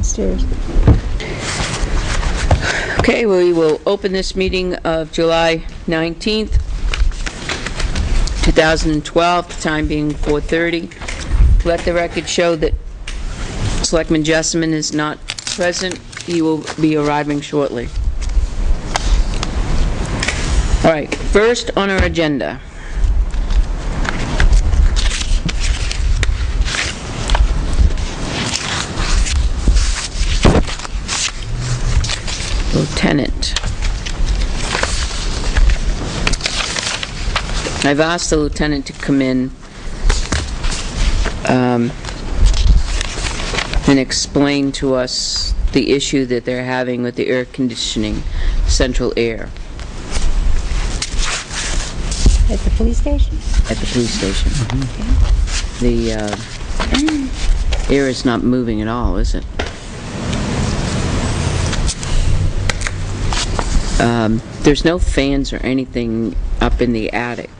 downstairs. Okay, we will open this meeting of July 19th, 2012, the time being 4:30. Let the record show that Selectman Jessamine is not present. He will be arriving shortly. All right, first on our agenda. Lieutenant. I've asked the lieutenant to come in and explain to us the issue that they're having with the air conditioning, central air. At the police station? At the police station. Mm-hmm. The air is not moving at all, is it? There's no fans or anything up in the attic.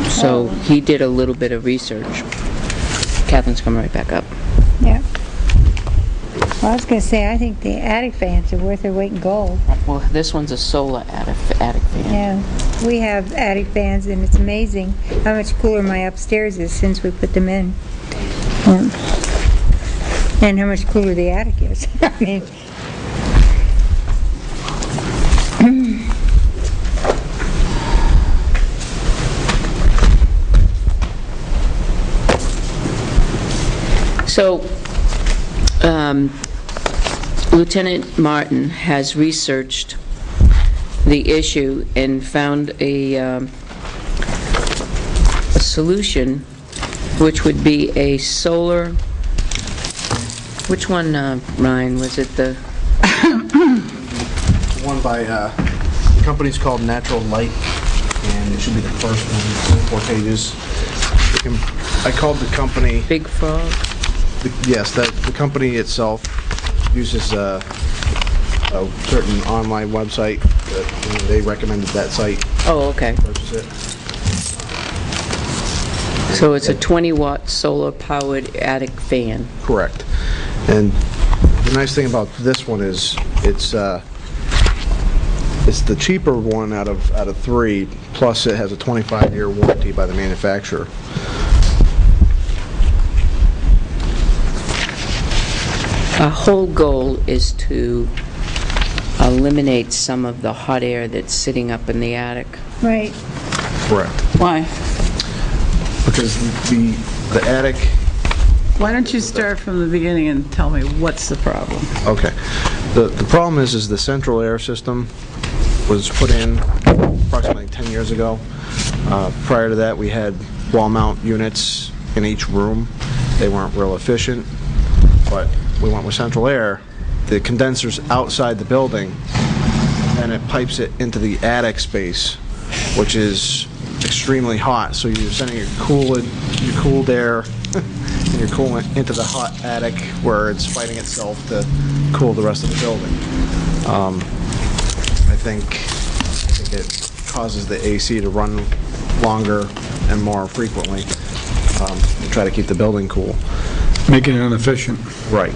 So he did a little bit of research. Catherine's coming right back up. Yeah. Well, I was going to say, I think the attic fans are worth their weight in gold. Well, this one's a solar attic fan. Yeah. We have attic fans, and it's amazing how much cooler my upstairs is since we put them in. And how much cooler the attic is. I mean... So, Lieutenant Martin has researched the issue and found a solution, which would be a solar. Which one, Ryan? Was it the one by the company's called Natural Light, and it should be the first one, 4 pages. I called the company. Big Frog? Yes, the company itself uses a certain online website that they recommended that site. Oh, okay. Purchase it. So it's a 20-watt solar-powered attic fan. Correct. And the nice thing about this one is it's the cheaper one out of 3. Plus, it has a 25-year warranty by the manufacturer. Our whole goal is to eliminate some of the hot air that's sitting up in the attic. Right. Correct. Why? Because the attic. Why don't you start from the beginning and tell me what's the problem? Okay. The problem is the central air system was put in approximately 10 years ago. Prior to that, we had wall mount units in each room. They weren't real efficient, but we went with central air. The condenser's outside the building, and it pipes it into the attic space, which is extremely hot. So you're sending your cooled air and your coolant into the hot attic where it's fighting itself to cool the rest of the building. I think it causes the AC to run longer and more frequently to try to keep the building cool. Making it inefficient. Right.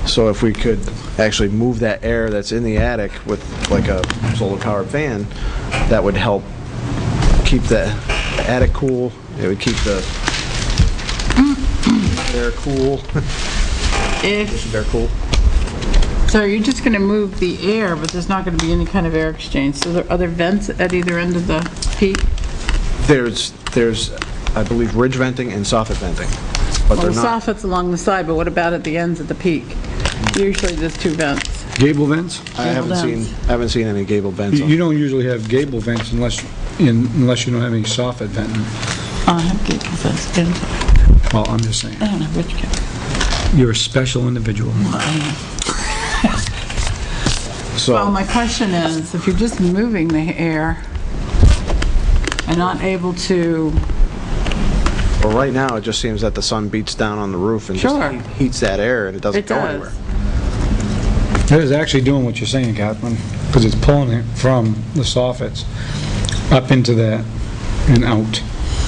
So if we could actually move that air that's in the attic with like a solar-powered fan, that would help keep the attic cool. It would keep the air cool. Air cool. So you're just going to move the air, but there's not going to be any kind of air exchange. So there are other vents at either end of the peak? There's I believe ridge venting and soffit venting, but Well, they're the not. soffit's along the side, but what about at the ends of the peak? Usually there's 2 vents. Gable vents? I haven't seen any gable vents. You don't usually have gable vents unless you don't have any soffit venting. I have gable vents. Didn't I? Well, I'm just saying. I don't know which kind. You're a special individual. So Well, my question is, if you're just moving the air and not able to... Well, right now, it just seems that the sun beats down on the roof and Sure. just heats that air, and it doesn't It go does. anywhere. It is actually doing what you're saying, Catherine, because it's pulling it from the soffits up into that and out.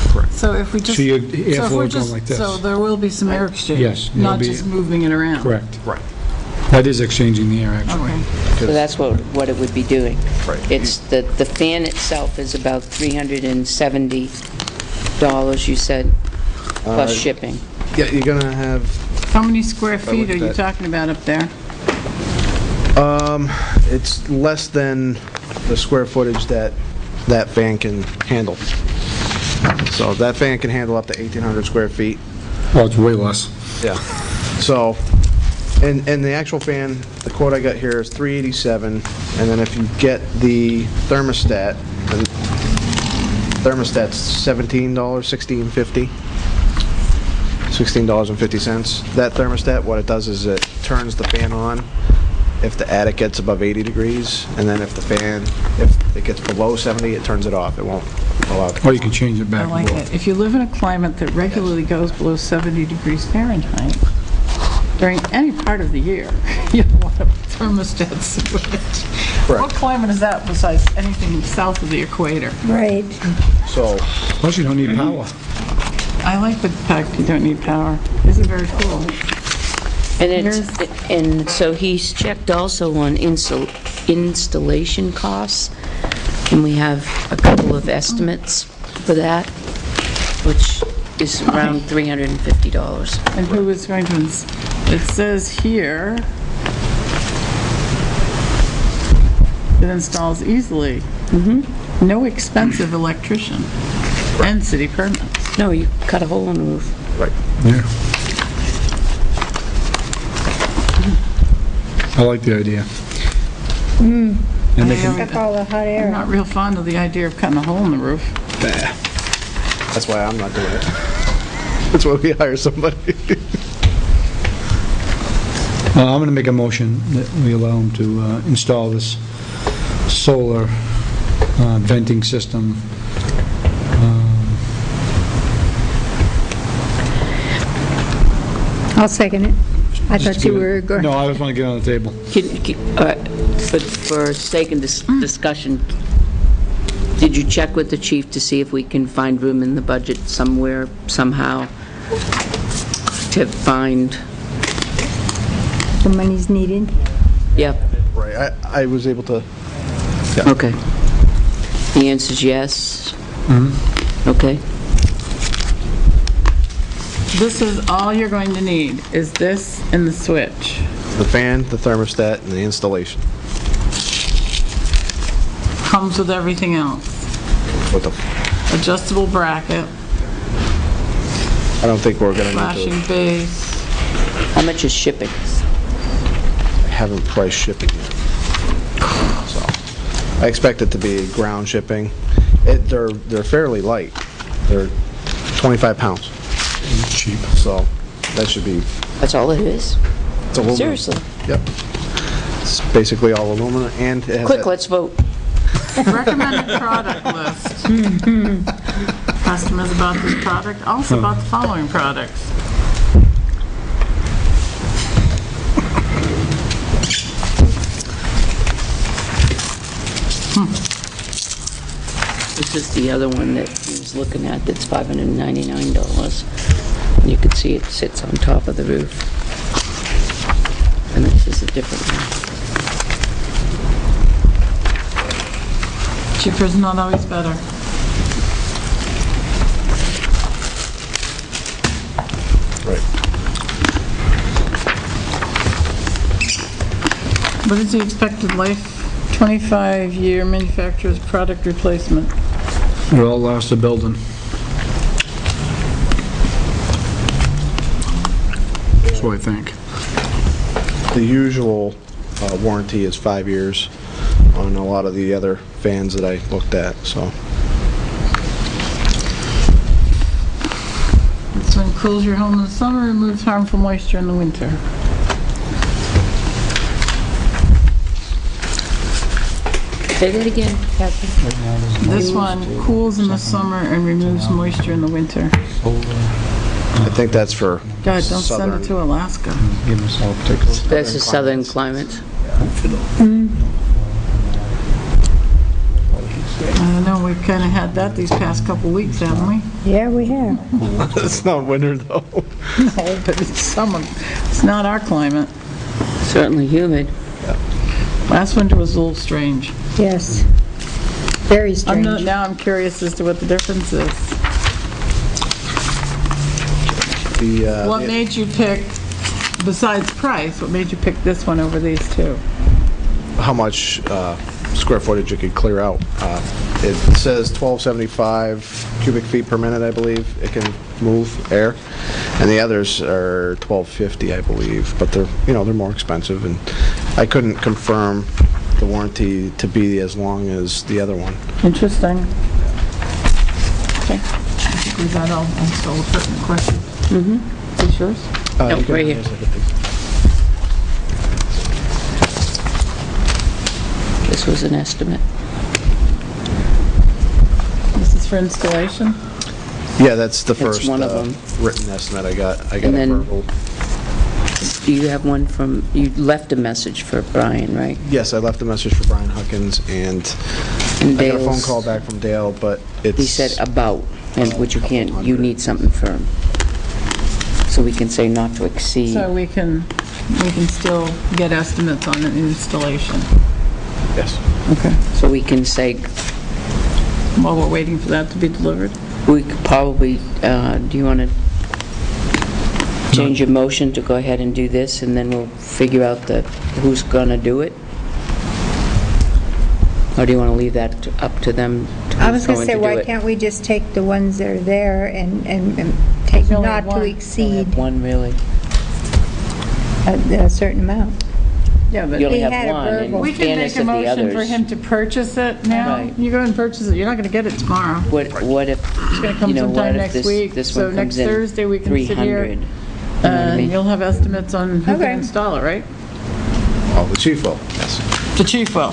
Correct. So if we just... So your so if airflow we're is going just- like this. So there will be some air exchange? Yes, it'll Not be- just moving it around? Correct. Right. That is exchanging the air, actually. Okay. So that's what it would be doing. Right. It's, the fan itself is about $370, you said, plus shipping. Yeah, you're gonna have, How many square feet look are at you that. talking about up there? it's less than the square footage that that fan can handle. So that fan can handle up to 1,800 square feet. Well, it's way less. Yeah. So, and the actual fan, the quote I got here is $387, and then if you get the thermostat, the thermostat's $16.50. $16.50. That thermostat, what it does is it turns the fan on if the attic gets above 80 degrees, and then if it gets below 70, it turns it off. It won't allow it. Or you can change it I back like and it. forth. If you live in a climate that regularly goes below 70 degrees Fahrenheit, during any part of the year, you don't want a thermostat switch. What climate is that besides anything south of the equator? Right. So, Plus, you don't need power. I like the fact you don't need power. This is very cool. And and so he's checked also on installation costs, and we have a couple of estimates for that, which is around $350. And who is going to, it says here, it installs easily. No expensive electrician and city permits. No, you cut a hole in the roof. right. Yeah. I like the idea. And they can, Suck all the hot I'm air. not real fond of the idea of cutting a hole in the roof. That's why I'm not doing it. That's why we hire somebody. I'm going to make a motion that we allow them to install this solar venting system. I'll second it. I thought you were going... No, I just want to get on the table. For sake of this discussion, did you check with the chief to see if we can find room in the budget somewhere, somehow, to find, The money's needed. yep, Right, I was able to, okay. The answer's yes? Okay. This is all you're going to need, is this and the switch. the fan, the thermostat, and the installation. Comes with everything else. With the, Adjustable bracket, I don't think we're gonna need flashing to, base. How much is shipping? haven't priced shipping yet. So, I expect it to be ground shipping. They're fairly light. They're 25 pounds, Cheap. so that should be, That's all it is? it's aluminum. Seriously? Yep. It's basically all aluminum, and it has Quick, that- let's vote. Recommended product list. Customers about this product, also about the following products. This is the other one that he was looking at, that's $599. And you can see it sits on top of the roof. And this is a different one. Cheaper is not always better. Right. What is the expected life? 25-year manufacturer's product replacement. It'll last the building. That's what I think. The usual warranty is 5 years on a lot of the other fans that I looked at, so. This one cools your home in the summer, removes harmful moisture in the winter. Say that again, Kathy. This one cools in the summer and removes moisture in the winter. I think that's for God, don't send it southern. to Alaska. That's a southern climate. I don't know, we've kind of had that these past couple weeks, haven't we? Yeah, we have. It's not winter, though. No, but it's summer. It's not our climate. Certainly humid. Last winter was a little strange. Yes. Very strange. Now I'm curious as to what the difference is. What made you pick, besides price, what made you pick this one over these two? How much square footage it could clear out. It says 1275 cubic feet per minute, I believe. It can move air. And the others are 1250, I believe. But they're more expensive. And I couldn't confirm the warranty to be as long as the other one. Interesting. Okay. I think we got all the pertinent questions. Mm-hmm. Is yours? No, right here. This was an estimate. This is for installation? Yeah, that's the first one of them. written estimate I got. I got And a then- verbal. Do you have one from, you left a message for Brian, right? Yes, I left a message for Brian Huckins, and And I got a phone Dale's- call back from Dale, but it's... He said about, and which you can't, you need something firm. So we can say not to exceed. So we can still get estimates on an installation. Yes. Okay. So we can say, While we're waiting for that to be delivered? we could probably, do you want to change your motion to go ahead and do this, and then we'll figure out who's going to do it? Or do you want to leave that up to them? I was going to who's say, do why it? can't we just take the ones that are there and take We only not have to one. exceed One, really? a certain amount? Yeah, but You only He have had a one, verbal. in we can fairness make a of the motion for others. him to purchase it now. Right. You go and purchase it, you're not going to get it tomorrow. What if, It's going to come you know, what sometime if next this week. this So one next comes in Thursday, we can sit here 300? You know what I and mean? you'll have estimates on who Okay. can install it, right? Oh, the chief will, yes. The chief will.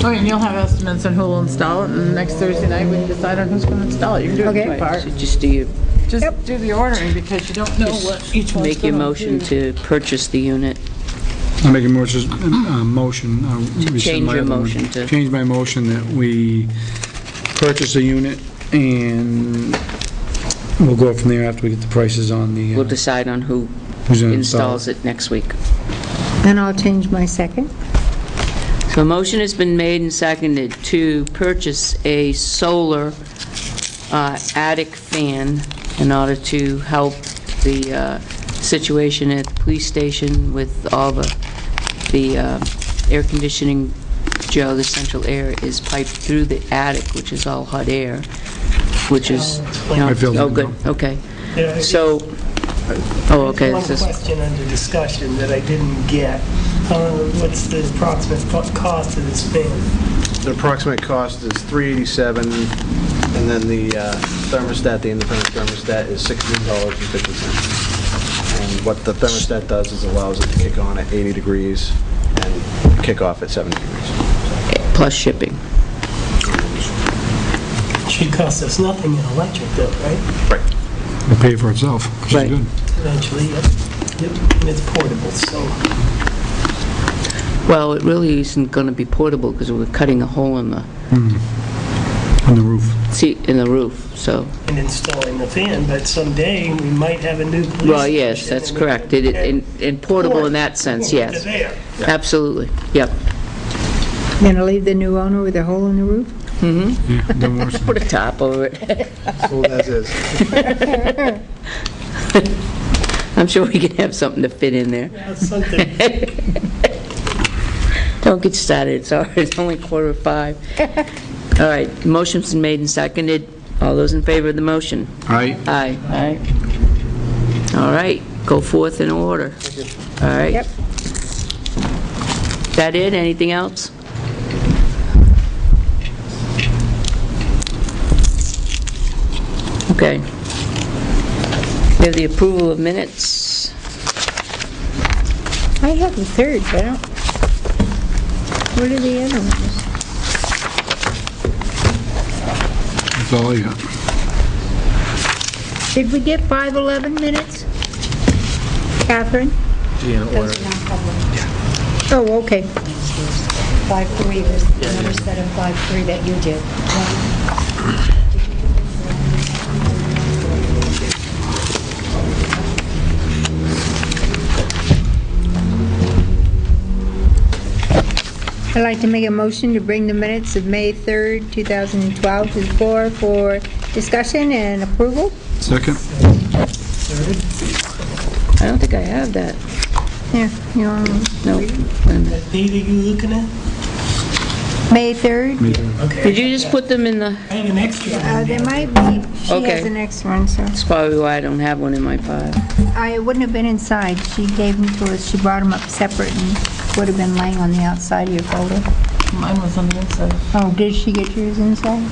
And you'll have estimates on who will install it, and next Thursday night, we can decide on who's going to install it. You can do it Okay. in two parts. So just do your, Just do the ordering, because you don't know what each one's make your gonna motion do. to purchase the unit. I'll make a motion, rescind change my your other one. motion to- Change my motion that we purchase a unit, and we'll go from there after we get the prices on the, We'll decide on who who's gonna install installs it next week. And I'll change my second. So a motion has been made and seconded to purchase a solar attic fan in order to help the situation at the police station with all the air conditioning. Joe, the central air is piped through the attic, which is all hot air, which is... I filled Oh, it, good, no. okay. Yeah, So, oh, okay. One this is- question under discussion that I didn't get. What's the approximate cost of this fan? The approximate cost is $387, and then the thermostat, the independent thermostat, is $16.50. And what the thermostat does is allows it to kick on at 80 degrees and kick off at 70 degrees. Plus shipping. Should cost us nothing in electric though, right? Right. It'll pay for itself, which is Right. good. Eventually, yep. Yep, and it's portable, so. Well, it really isn't going to be portable because we're cutting a hole in the On the roof. roof, so... And installing the fan, but someday we might have a new police Well, yes, station that's and we correct. can In portable in that sense, port yes. to there. Absolutely, yep. Gonna leave the new owner with a hole in the roof? Yeah, then worse. Put a top over it. Sold as is. I'm sure we can have something to fit in there. Yeah, something. Don't get started, it's only 4:45. All right, motion's been made and seconded. All those in favor of the motion? Aye. Aye. Aye. All right, go forth in order. All right. Yep. That it? Anything else? Okay. We have the approval of minutes. I have the third, but I don't... What are the other ones? That's all I got. Did we get 5:11 minutes? Catherine? Oh, okay. 5.3 versus another set of 5.3 that you did. I'd like to make a motion to bring the minutes of May 3rd, 2012 to the floor for discussion and approval. Second? I don't think I have that. Here, you want to No, read it? wait a minute. What date are you looking at? May 3rd? Okay. Did you just put them in the, I have an extra one There there. might be, she Okay. has the next one, so. that's probably why I don't have one in my file. I wouldn't have been inside. She gave them to us. She brought them up separate and would have been laying on the outside of your folder. Mine was on the inside. Oh, did she get yours inside?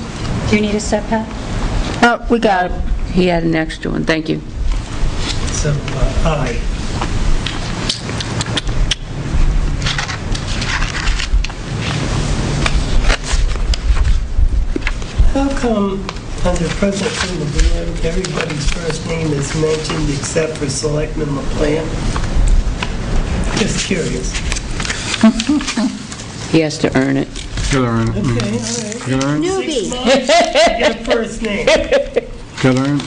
Do you need a set, Pat? Oh, we got it. He had an extra one, thank you. So, aye. How come under present from the board, everybody's first name is mentioned except for Selectman LaPlante? Just curious. He has to earn it. Gotta earn it. Okay, all right. Gotta earn it. Newbie. 6 months, get a first name. Gotta earn it.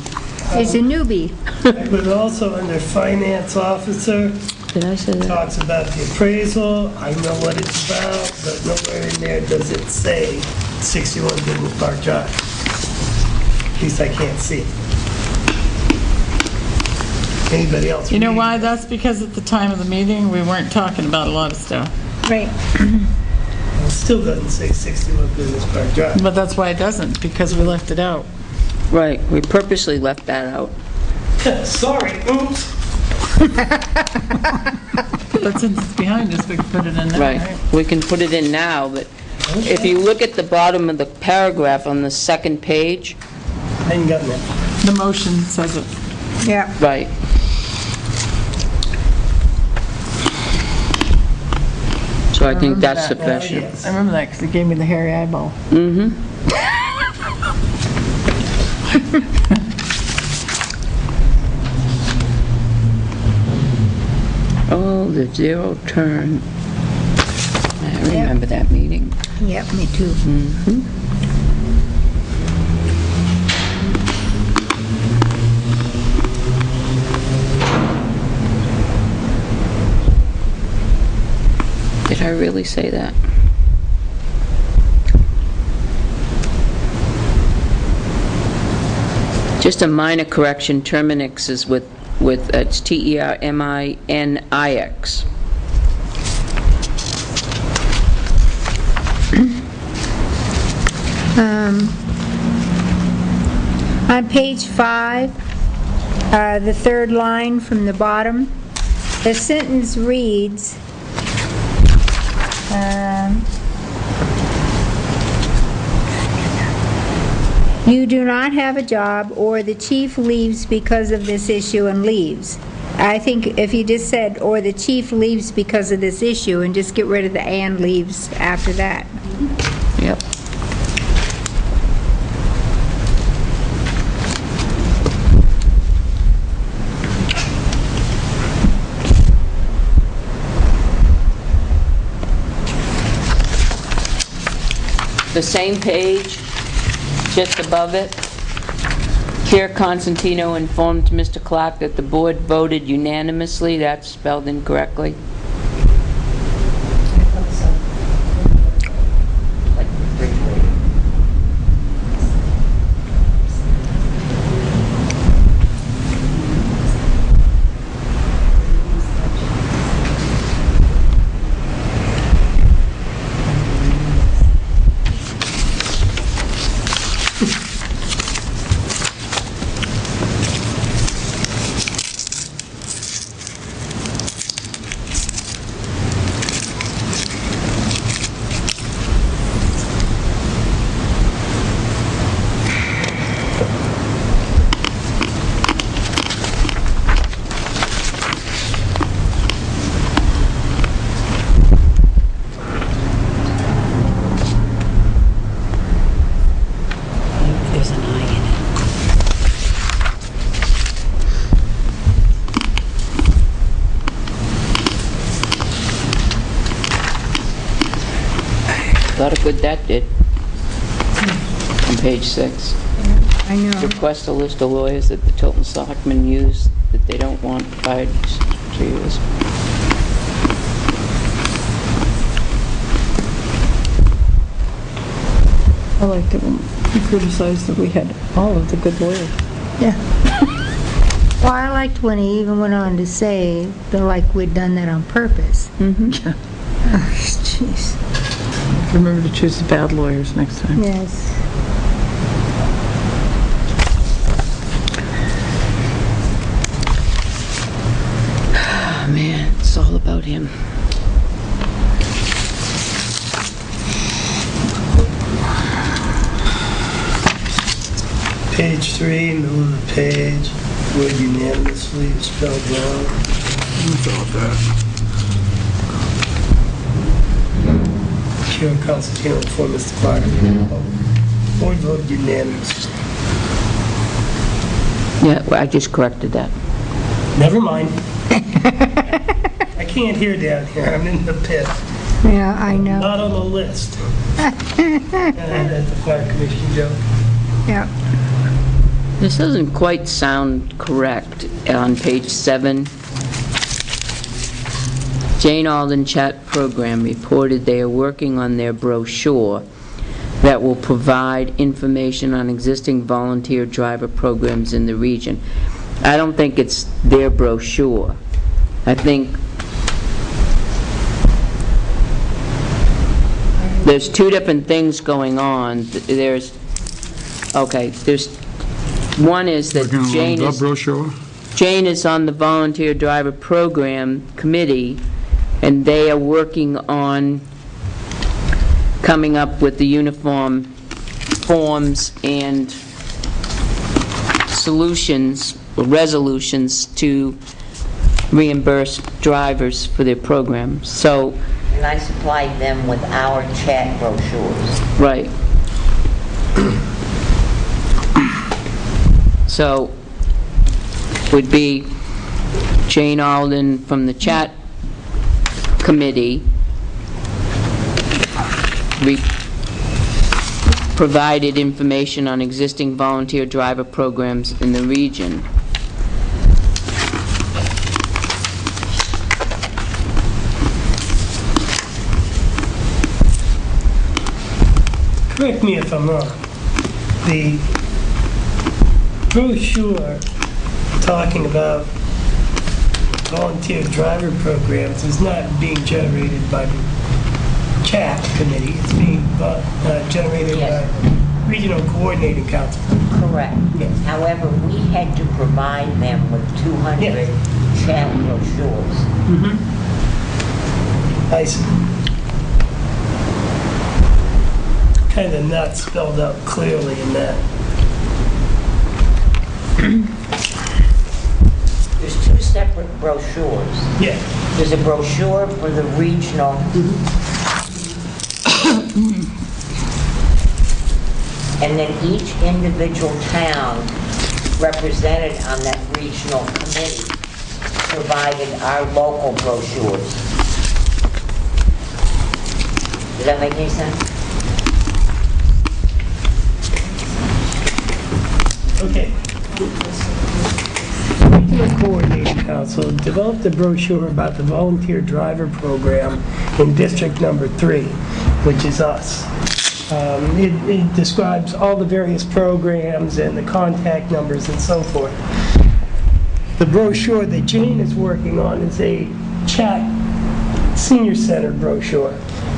It's a newbie. But also under finance officer, Did I say that? talks about the appraisal. I know what it's about, but nowhere in there does it say 61 Business Park Drive. At least I can't see. Anybody else? You know read? why? That's because at the time of the meeting, we weren't talking about a lot of stuff. Right. It still doesn't say 61 Business Park Drive. But that's why it doesn't, because we left it out. Right, we purposely left that out. Sorry, oops. But since it's behind us, we can put it in there, Right, right? we can put it in now, but if you look at the bottom of the paragraph on the second page, I ain't gotten that. The motion says it. Yeah. right. So I think that's that. sufficient. Yes. I remember that because it gave me the hairy eyeball. Oh, the zero turn. I remember that meeting. Yep, me too. Did I really say that? Just a minor correction, Terminix is with it's Terminix. On page 5, the third line from the bottom, the sentence reads, "You do not have a job, or the chief leaves because of this issue and leaves." I think if you just said, "or the chief leaves because of this issue," and just get rid of the "and leaves" after that. Yep. The same page, just above it, Chair Constantino informed Mr. Clark that the board voted unanimously. That's spelled incorrectly. lot of good that did. On page 6. I know. Request a list of lawyers that the Tilton Selectmen use that they don't want fired to use. I liked it when you criticized that we had all of the good lawyers. Yeah. Well, I liked when he even went on to say that like we'd done that on purpose. Jeez. Remember to choose the bad lawyers next time. Yes. Oh, man, it's all about him. Page 3, middle of the page, word unanimously is spelled wrong. Cure constitutional for Mr. Clark. Board voted unanimously. Yeah, well, I just corrected that. Never mind. I can't hear down here, I'm in the pit. Yeah, I know. Not on the list. That's a fire commission joke. Yeah. This doesn't quite sound correct on page 7. Jane Alden Chat Program reported they are working on their brochure that will provide information on existing volunteer driver programs in the region. I don't think it's their brochure. I think there's two different things going on. There's one is that Working on Jane the is... brochure? Jane is on the Volunteer Driver Program Committee, and they are working on coming up with the uniform forms and solutions, or resolutions to reimburse drivers for their programs. So, And I supplied them with our chat brochures. right. So, would be Jane Alden from the chat committee provided information on existing volunteer driver programs in the region. Correct me if I'm wrong. The brochure talking about volunteer driver programs is not being generated by the chat committee. It's being generated Yes. by Regional Coordinating Council. Correct. Yes. However, we had to provide them with 200 Yes. chat brochures. I see. Kind of not spelled out clearly in that. There's two separate brochures. Yeah. There's a brochure for the regional. And then each individual town represented on that regional committee provided our local brochures. Does that make any sense? Okay. Regional Coordinating Council developed a brochure about the volunteer driver program in District Number 3, which is us. It describes all the various programs and the contact numbers and so forth. The brochure that Jane is working on is a chat senior center brochure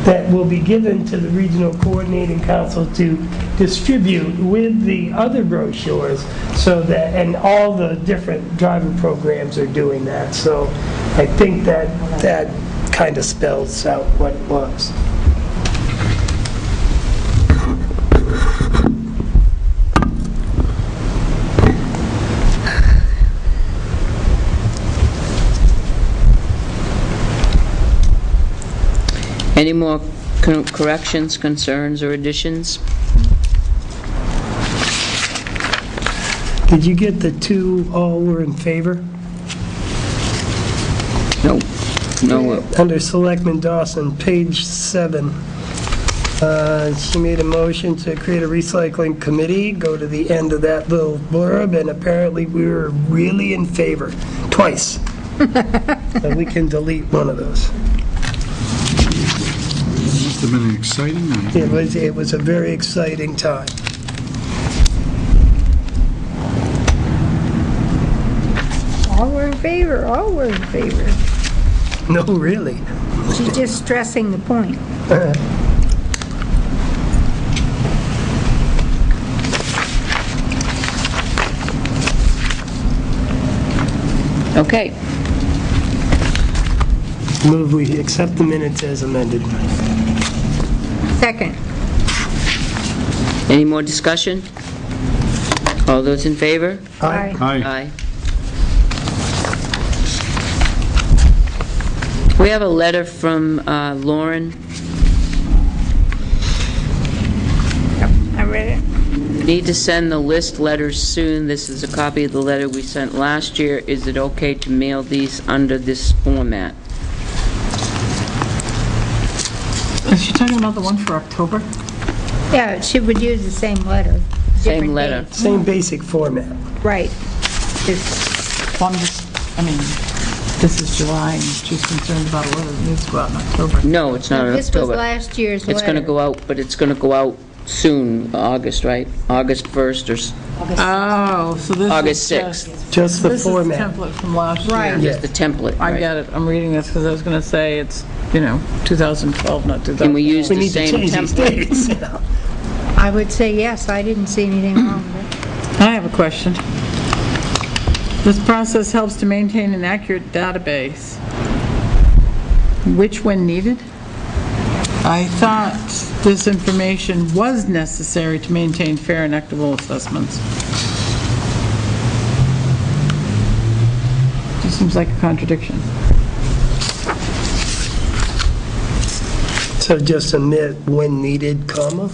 that will be given to the Regional Coordinating Council to distribute with the other brochures, so that, and all the different driver programs are doing that. So I think that kind of spells out what it was. Any more corrections, concerns, or additions? Did you get the two all were in favor? No. Under Selectman Dawson, page 7, She made a motion to create a recycling committee, go to the end of that little blurb, and apparently we were really in favor, twice. So we can delete one of those. Must have been an exciting night. It was a very exciting time. All were in favor, all were in favor. No, really. She's just stressing the point. Okay. Move we accept the minutes as amended. Second. Any more discussion? All those in favor? Aye. Aye. Aye. We have a letter from Lauren. I read it. Need to send the list letters soon. This is a copy of the letter we sent last year. Is it okay to mail these under this format? Is she talking about the one for October? Yeah, she would use the same letter. Same different letter. dates. Same basic format. Right. It's- Well, this is July, and she's concerned about a letter that needs to go out in October. No, it's not in This was October. last year's letter. It's going to go out, but it's going to go out soon, August, right? August 1st or Oh, so this is August 6th. Just the This is the format. template from last year. Right. Just the template, I right? get it. I'm reading this because I was going to say it's, 2012, not 2000. Can we use We the need to same change these template? dates. I would say yes, I didn't see anything wrong with it. I have a question. This process helps to maintain an accurate database, which when needed? I thought this information was necessary to maintain fair and equitable assessments. Just seems like a contradiction. So just omit when needed, comma,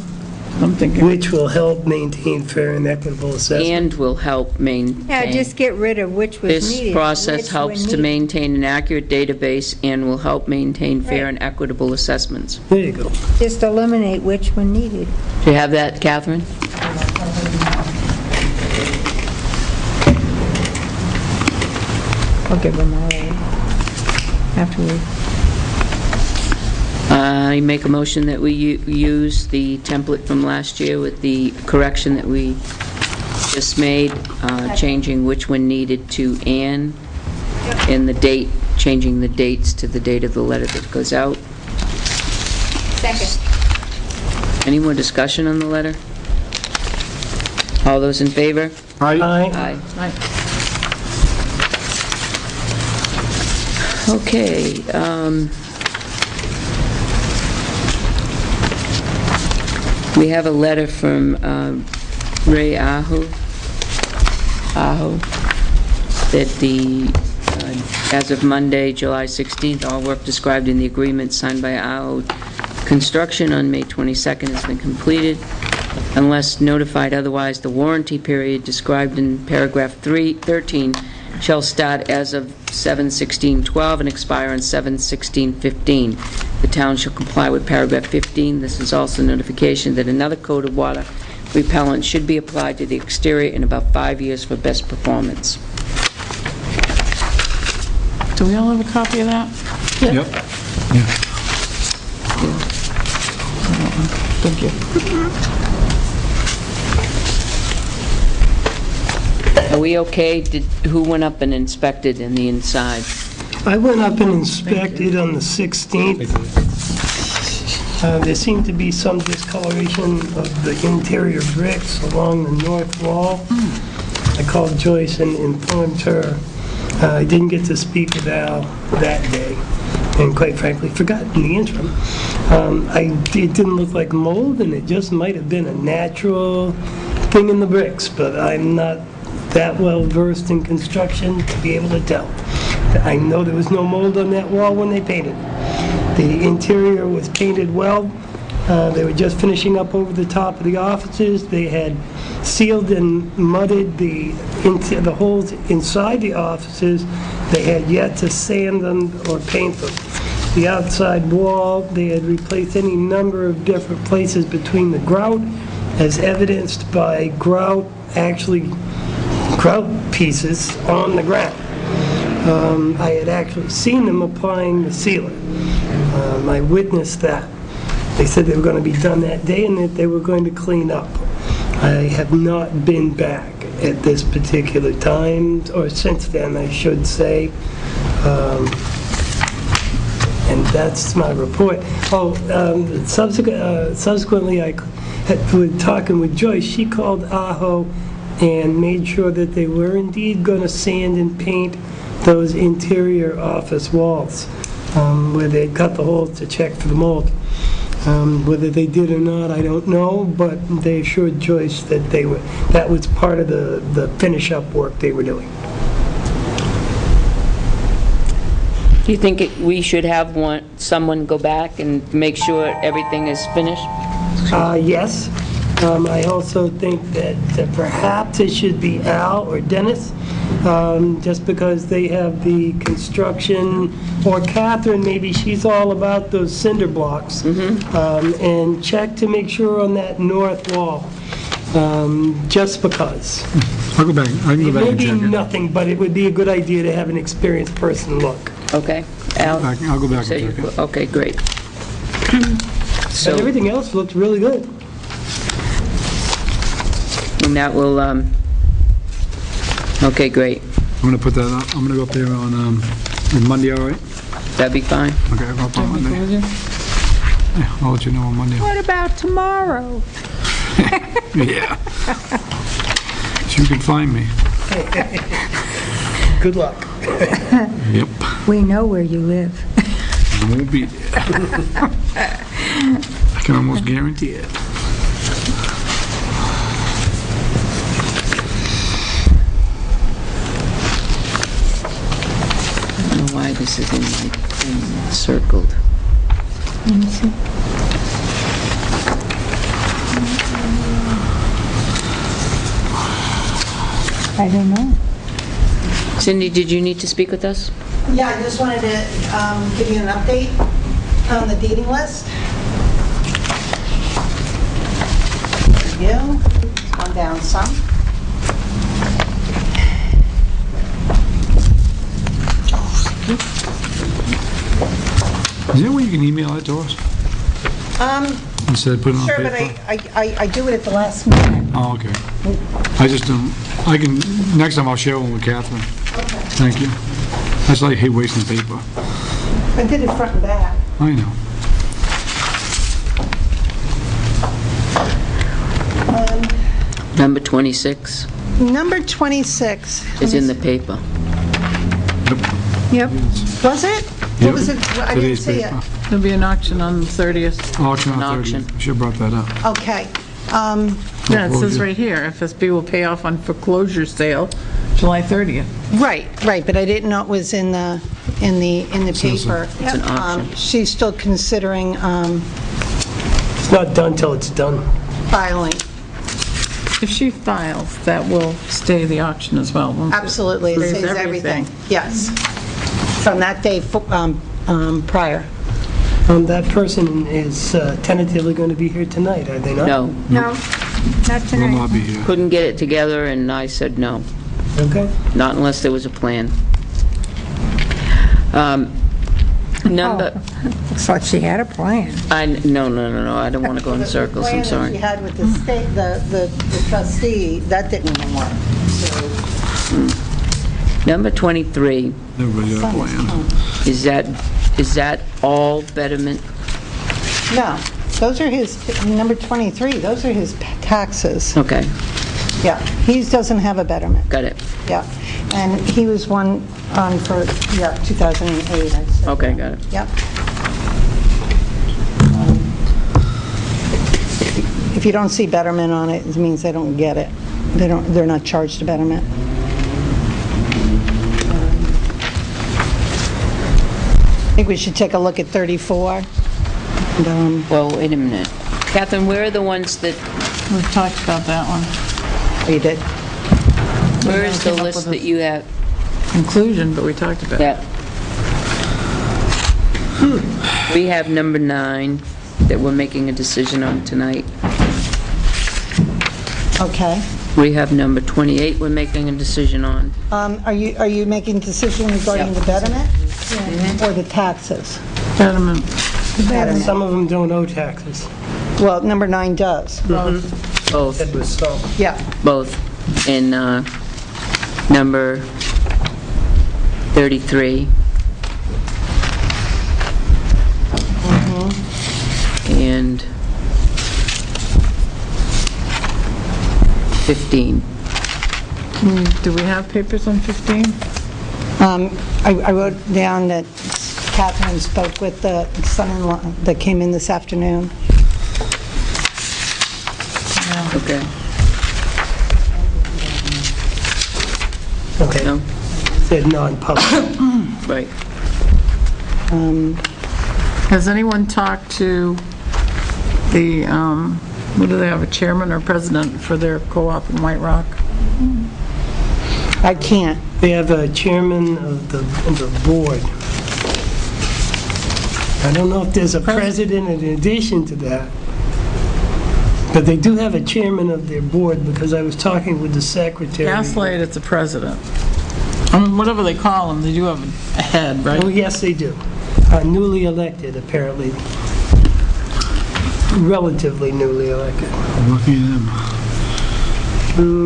I'm thinking, which will help maintain fair and equitable assessment. And will help maintain. Yeah, just get rid of which was needed. This process which helps when to needed. maintain an accurate database and will help maintain fair Right. and equitable assessments. There you go. Just eliminate which when needed. Do you have that, Catherine? I'll give them all afterward. I make a motion that we use the template from last year with the correction that we just made, changing which when needed to and the date, changing the dates to the date of the letter that goes out. Second. Any more discussion on the letter? All those in favor? Aye. Aye. Aye. Okay, we have a letter from Ray Aho, that as of Monday, July 16th, all work described in the agreement signed by Aho Construction on May 22nd has been completed. Unless notified otherwise, the warranty period described in paragraph 13 shall start as of 7/16/12 and expire on 7/16/15. The town shall comply with paragraph 15. This is also notification that another coat of water repellent should be applied to the exterior in about 5 years for best performance. do we all have a copy of that? Yep. Yeah. Thank you. Are we okay? Who went up and inspected in the inside? I went up and inspected on the 16th. There seemed to be some discoloration of the interior bricks along the north wall. I called Joyce and informed her. I didn't get to speak with Al that day, and quite frankly, forgot in the interim. It didn't look like mold, and it just might have been a natural thing in the bricks, but I'm not that well versed in construction to be able to tell. I know there was no mold on that wall when they painted. The interior was painted well. They were just finishing up over the top of the offices. They had sealed and mudded the holes inside the offices. They had yet to sand them or paint them. the outside wall. They had replaced any number of different places between the grout, as evidenced by grout pieces on the ground. I had actually seen them applying the sealer. I witnessed that. They said they were going to be done that day and that they were going to clean up. I have not been back at this particular time, or since then, I should say. And that's my report. Subsequently, I was talking with Joyce. She called Aho and made sure that they were indeed going to sand and paint those interior office walls, where they'd cut the holes to check for the mold. Whether they did or not, I don't know, but they assured Joyce that that was part of the finish-up work they were doing. Do you think we should have someone go back and make sure everything is finished? Yes. I also think that perhaps it should be Al or Dennis, just because they have the construction, or Catherine, maybe she's all about those cinder blocks. And check to make sure on that north wall, just because. I'll go back, I can go back and check Maybe it. nothing, but it would be a good idea to have an experienced person look. Okay. Al? I'll go back and check it. Okay, great. But So, everything else looked really good. and that will, okay, great. I'm gonna put that up, I'm gonna go up there on Monday, all right? That'd be fine. Okay, I'll go up on Monday. Yeah, I'll let you know on Monday. What about tomorrow? Yeah. So you can find me. Good luck. Yep. We know where you live. I won't be there. I can almost guarantee it. I don't know why this is in my thing circled. Let me see. I don't know. Cindy, did you need to speak with us? Yeah, I just wanted to give you an update on the dating list. There you go. It's gone down some. Is there a way you can email it to us? Instead of putting it on Sure, paper? but I do it at the last minute. Oh, okay. I just don't, I can, next time I'll share one with Catherine. Okay. Thank you. I just like, hate wasting paper. I did it front and back. I know. Number 26 Number 26. is in the paper. Yep. Was it? What was it? I didn't Today's see it. paper. There'll be an auction on the 30th. Auction An on auction. 30th. Should have brought that up. Okay. Yeah, it says right here, FSB will pay off on foreclosure sale July 30th. Right, but I didn't know it was in the paper. It's an auction. She's still considering It's not done till it's done. filing. If she files, that will stay the auction as well, won't it? Absolutely, it Saves saves everything. Yes. From that day prior. That person is tentatively going to be here tonight, are they not? No, No, not Will tonight. not be here. couldn't get it together, and I said no, Okay. not unless there was a plan. Number, Looks like she had a plan. no, I don't want to go in circles, I'm The plan that sorry. she had with the state, the trustee, that didn't even work. So, Number 23, Everybody got a plan. is that all betterment? no, those are his, number 23, those are his taxes. Okay, Yeah, he doesn't have a betterment. got it. Yeah, and he was one on for, 2008, I'd say. Okay, got it. Yep. If you don't see betterment on it, it means they don't get it. They're not charged a betterment. I think we should take a look at 34. And, Well, wait a minute. Catherine, where are the ones that, We've talked about that one. you did. where is the came up list with a- that you have? Conclusion, but we talked about it. That, We have number 9 that we're making a decision on tonight. Okay. We have number 28 we're making a decision on. Are you making a decision regarding the betterment? Or the taxes? Betterment. Some of them don't owe taxes. Well, number 9 does. Both, That was so. Yeah. both. And number 33. And 15. Do we have papers on 15? I wrote down that Catherine spoke with the son-in-law that came in this afternoon. Okay. Okay, No? said non-public. Right. Has anyone talked to the, what do they have, a chairman or president for their co-op in White Rock? I can't. They have a chairman of the board. I don't know if there's a president in addition to that, but they do have a chairman of their board, because I was talking with the secretary. Gaslight, it's a president. I mean, whatever they call them, they do have a head, right? Oh, yes, they do. Newly elected, apparently. Relatively newly elected. Lucky them.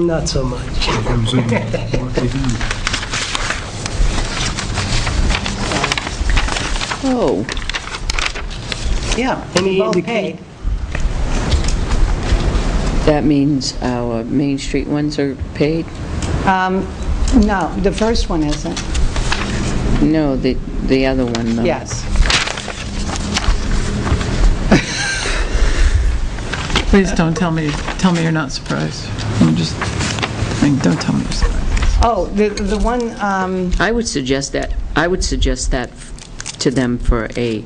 Not so much. I'm saying, lucky them. Oh, Yeah. Any both indication? paid. that means our Main Street ones are paid? No, the first one isn't. No, the other one, though. Yes. Please don't tell me you're not surprised. Don't tell me you're surprised. Oh, the one, I would suggest that to them for a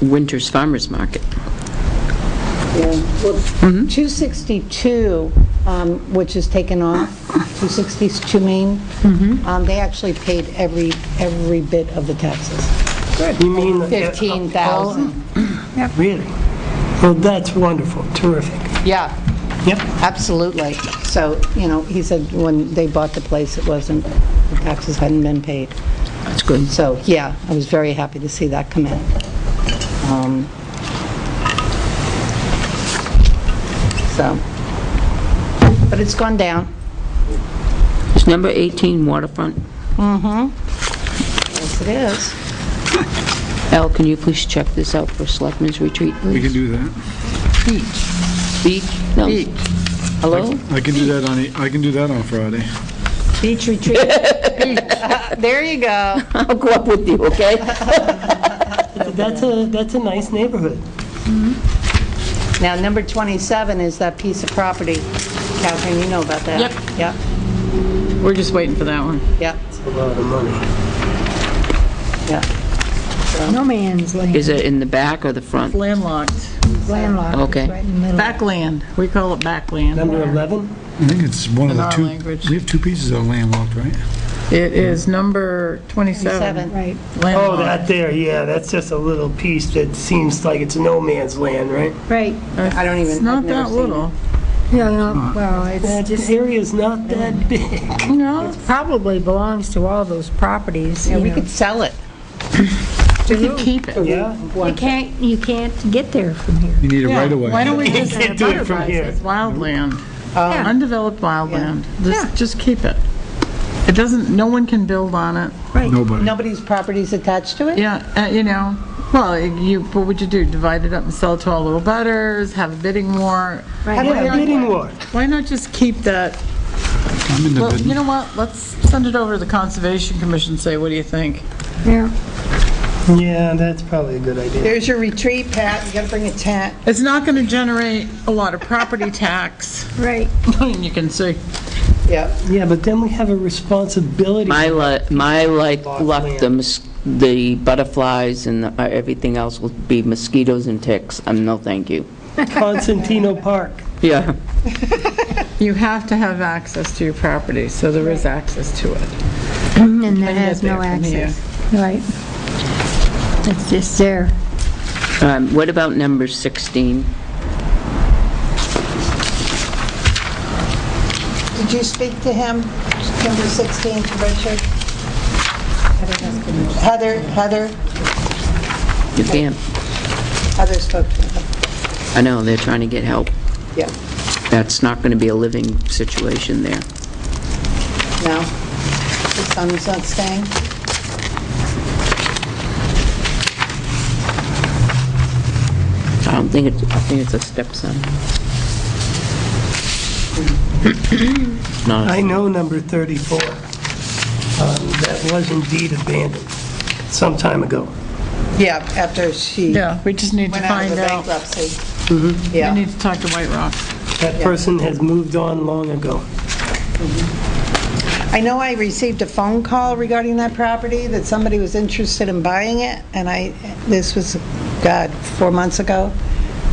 winter's farmer's market. 262, which is taken off, 262 Main, they actually paid every bit of the taxes. You mean... 15,000. Really? Well, that's wonderful, terrific. Yeah, Yep. absolutely. So, he said when they bought the place, the taxes hadn't been paid. That's good. So, yeah, I was very happy to see that come in. But it's gone down. Is number 18 waterfront? Yes, it is. Al, can you please check this out for Selectmen's Retreat, please? We can do that. Beach? No. Beach. Hello? I can do that on Friday. Beach retreat. There you go. I'll go up with you, okay? That's a nice neighborhood. Now, number 27 is that piece of property. Catherine, you know about that? Yep. Yep, We're just waiting for that one. yep, It's a lot of money. yep. No man's land, Is it in the back or the front? Landlocked. landlocked, Okay. it's right in the middle. Backland. We call it backland. Number 11? I think it's one of In the our two. language. We have two pieces that are landlocked, right? It is number 27. 27. Right. Oh, Landlocked. that there, yeah, that's just a little piece that seems like it's no man's land, right? Right. I don't even, It's not I've never that seen little. Yeah, no, well, it's That just, area's not that big. No, probably belongs to all those properties, Yeah, you we know. could sell it. we could keep it. Yeah? You can't get there from here. You need a Yeah, right of way. why don't we just Can't do it from butterflies here. as wildland? Yeah. Undeveloped wildland. Yeah. Just keep it. It doesn't, no one can build on it. Nobody. Nobody's property's attached to it? Yeah, well, what would you do? Divide it up and sell it to all little butters, have a bidding war? Right. How did Yeah, bidding war. Why not just keep that? I'm in the Well, business. you know what? Let's send it over to the Conservation Commission, say, what do you think? Yeah. Yeah, that's probably a good idea. There's your retreat, Pat, you gotta bring a tent. It's not going to generate a lot of property tax. Right. You can see. Yep. Yeah, but then we have a responsibility. My luck, Land. the butterflies and everything else will be mosquitoes and ticks. No, thank you. Constantino Park. Yeah. You have to have access to your property, so there is access to it. And that get has no there from here. access. Right. It's just there. What about number 16? Did you speak to him, number 16, Richard? Heather You can't. spoke to him. I know, they're trying to get help. Yeah. That's not going to be a living situation there. No? His son's not staying? I think it's a stepson. I know number 34. That was indeed abandoned some time ago. Yeah, after she Yeah, we just need to went out of find the out. bankruptcy. We Yeah. need to talk to White Rock. That person has moved on long ago. I know I received a phone call regarding that property, that somebody was interested in buying it, and this was, 4 months ago,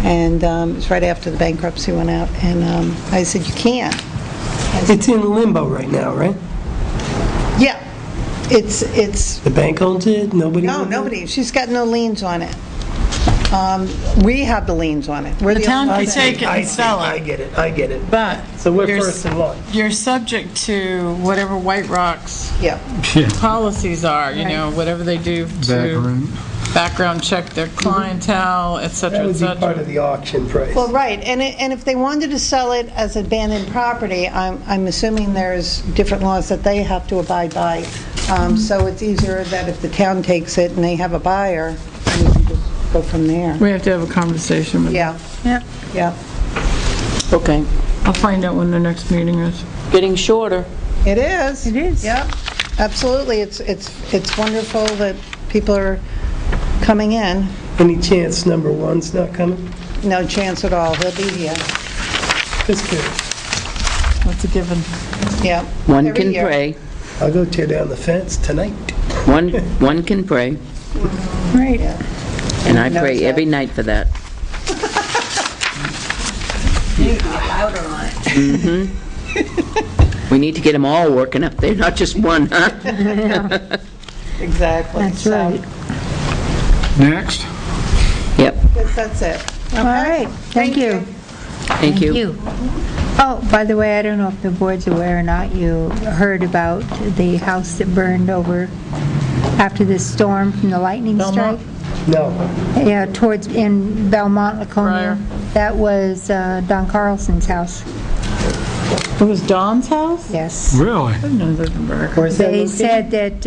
and it was right after the bankruptcy went out, and I said, you can't. It's in limbo right now, right? Yeah, it's, The bank owns it, nobody? no, owns it? nobody, she's got no liens on it. We have the liens on it. We're The town only can ones take it I and see, sell I it, get it. but So we're you're- first in line. you're subject to whatever White Rock's Yeah, policies are, whatever they do to background check their clientele, et That cetera, et would be part cetera. of the auction price. well, right, and if they wanted to sell it as abandoned property, I'm assuming there's different laws that they have to abide by. So it's easier that if the town takes it and they have a buyer, then you can just go from there. We have to have a conversation with them. Yeah, Yeah. yeah. Okay. I'll find out when the next meeting is. Getting shorter. It is. It is. Yep, absolutely. It's wonderful that people are coming in. Any chance number 1's not coming? No chance at all. He'll be here. Just kidding. That's a given. Yep. One Every can year. pray. I'll go tear down the fence tonight. One can pray. Right. And I Knows pray that. every night for that. Louder on it. We need to get them all working up there, not just one, huh? Exactly. That's So, right. Next. Yep, That's it. All right, thank you. thank you. Oh, by the way, I don't know if the board's aware or not, you heard about the house that burned over after the storm from the lightning strike? Belmont? No. Yeah, in Belmont, Laconia. That was Don Carlson's house, It was Dawn's house? yes. Really? I didn't know that was Burke. Where's that They located? said that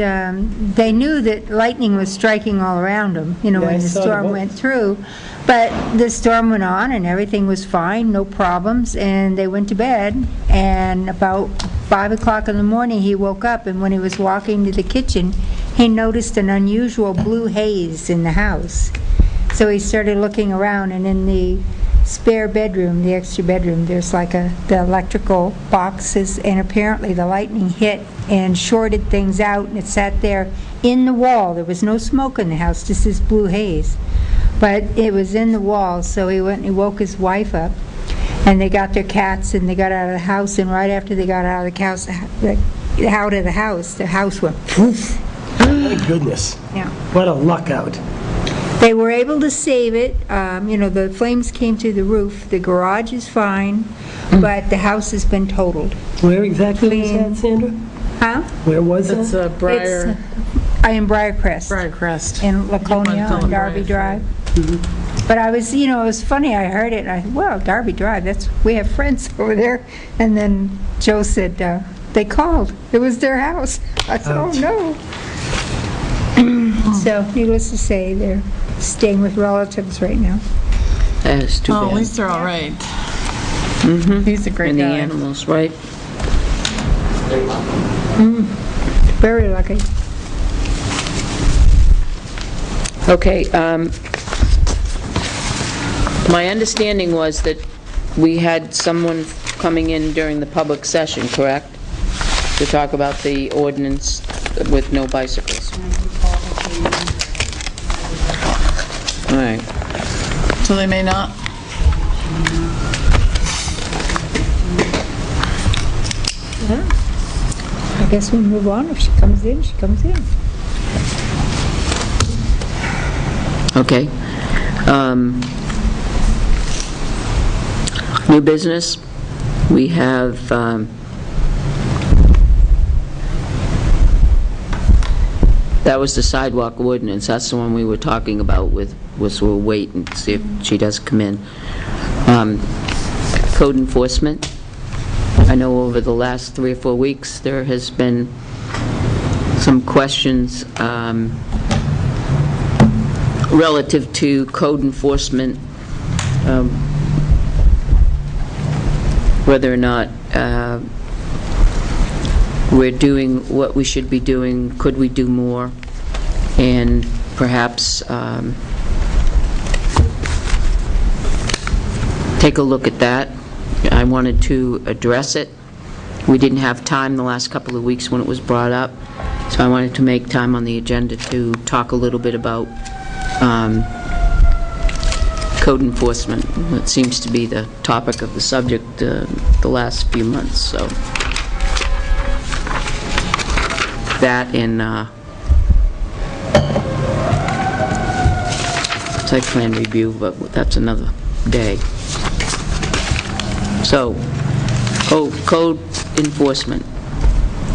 they knew that lightning was striking all around them, Yeah, I when the saw the storm boat. went through. But the storm went on and everything was fine, no problems, and they went to bed. And about 5 o'clock in the morning, he woke up, and when he was walking to the kitchen, he noticed an unusual blue haze in the house. So he started looking around, and in the spare bedroom, the extra bedroom, there's like the electrical boxes, and apparently the lightning hit and shorted things out, and it sat there in the wall. There was no smoke in the house, just this blue haze. But it was in the wall, so he went and he woke his wife up, and they got their cats, and they got out of the house, and right after they got out of the house went poof. My goodness. Yeah. What a luck out. They were able to save it. The flames came through the roof. The garage is fine, but the house has been totaled. Where exactly was that, Sandra? Huh? Where was It's that? Briar, I am Briarcrest. Briarcrest. In Laconia call on it Darby Briar. Drive. But I was, it was funny, I heard it, and I thought, well, Darby Drive, we have friends over there. And then Joe said, they called. It was their house. I said, oh, no. So, needless to say, they're staying with relatives right now. That is too Oh, at bad. least they're all right. He's a great And the guy. animals, right? Very lucky. Okay, my understanding was that we had someone coming in during the public session, correct? To talk about the ordinance with no bicycles. All right. So they may not. I guess we move on. If she comes in, she comes in. Okay. New business, we have that was the sidewalk ordinance. That's the one we were talking about with, we'll wait and see if she does come in. Code enforcement. I know over the last 3 or 4 weeks, there has been some questions relative to code enforcement, whether or not we're doing what we should be doing, could we do more, and perhaps take a look at that. I wanted to address it. We didn't have time the last couple of weeks when it was brought up, so I wanted to make time on the agenda to talk a little bit about code enforcement. It seems to be the topic of the subject the last few months, so that in site plan review, but that's another day. So, code enforcement.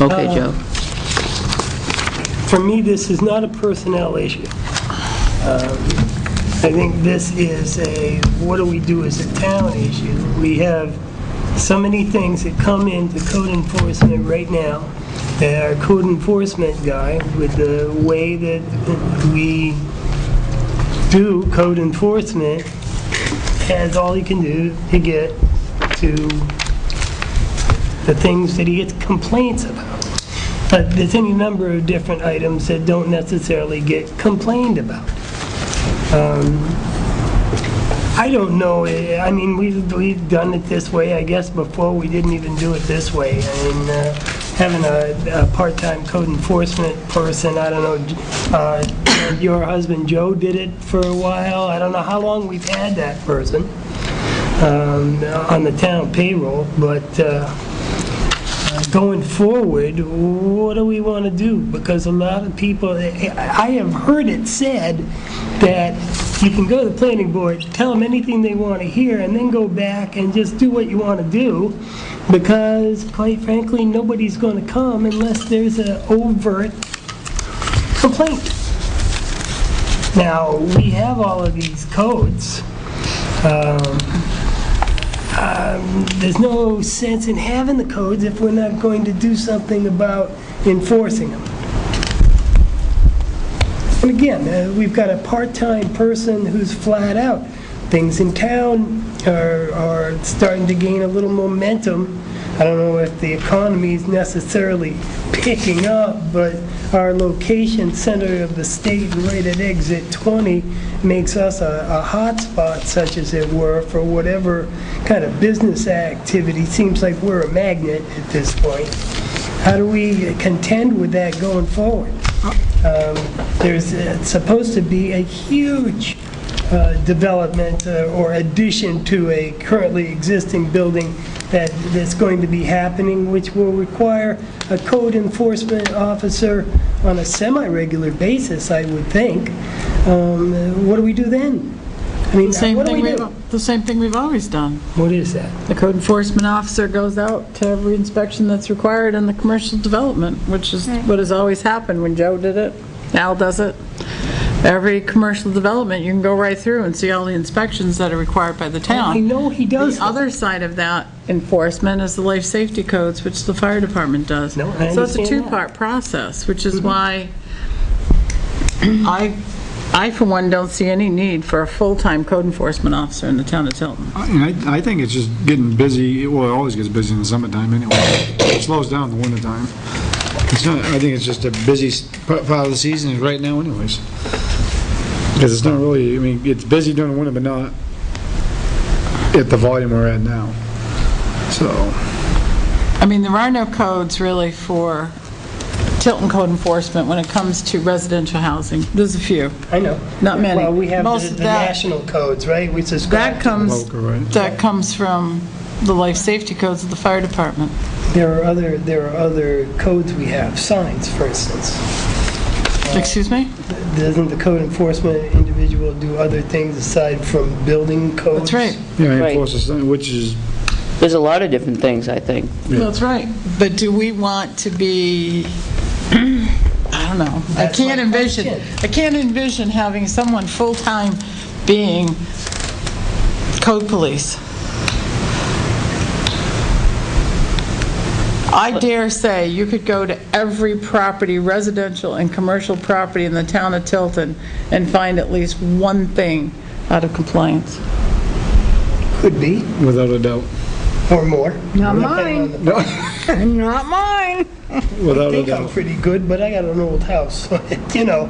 Okay, Joe. For me, this is not a personnel issue. I think this is a what do we do as a town issue. We have so many things that come into code enforcement right now. Our code enforcement guy, with the way that we do code enforcement, has all he can do to get to the things that he gets complaints about. But there's any number of different items that don't necessarily get complained about. I don't know. I mean, we've done it this way. I guess before we didn't even do it this way. I mean, having a part-time code enforcement person, I don't know, your husband Joe did it for a while. I don't know how long we've had that person on the town payroll, but going forward, what do we want to do? Because a lot of people, I have heard it said that you can go to the planning board, tell them anything they want to hear, and then go back and just do what you want to do, because, quite frankly, nobody's going to come unless there's an overt complaint. Now, we have all of these codes. There's no sense in having the codes if we're not going to do something about enforcing them. And again, we've got a part-time person who's flat out. Things in town are starting to gain a little momentum. I don't know if the economy is necessarily picking up, but our location, center of the state, right at exit 20, makes us a hot spot, such as it were, for whatever kind of business activity. Seems like we're a magnet at this point. How do we contend with that going forward? There's supposed to be a huge development or addition to a currently existing building that's going to be happening, which will require a code enforcement officer on a semi-regular basis, I would think. What do we do then? I mean, what do we do? The same thing we've always done. What is that? The code enforcement officer goes out to every inspection that's required in the commercial development, which is what has always happened. When Joe did it, Al does it. Every commercial development, you can go right through and see all the inspections that are required by the town. I know he does. The other side of that enforcement is the life safety codes, which the fire department does. No, I so it's a understand two-part process, which is why I, for one, don't see any need for a full-time code enforcement officer in the town of Tilton. I think it's just getting busy. Well, it always gets busy in the summertime anyway. It slows down in the wintertime. It's not, I think it's just a busy part of the season right now anyways. Because it's not really, I mean, it's busy during the winter, but not at the volume we're at now. So. I mean, there are no codes really for Tilton code enforcement when it comes to residential housing. There's a few. I know. Not many. Well, we have Most the of that- national codes, right? We subscribe That to. comes from the life safety codes of the fire department. There are other codes we have, signs, for instance. Excuse me? Doesn't the code enforcement individual do other things aside from building codes? That's right. Yeah, Right. enforces, which is, There's a lot of different things, I think. That's right. But do we want to be, I don't know. That's my question. I can't envision having someone full-time being code police. I dare say you could go to every property, residential and commercial property in the town of Tilton and find at least one thing out of compliance. Could be, without a doubt. or more. Not Depending on the- Not mine. I Without a think I'm doubt. pretty good, but I got an old house, you know.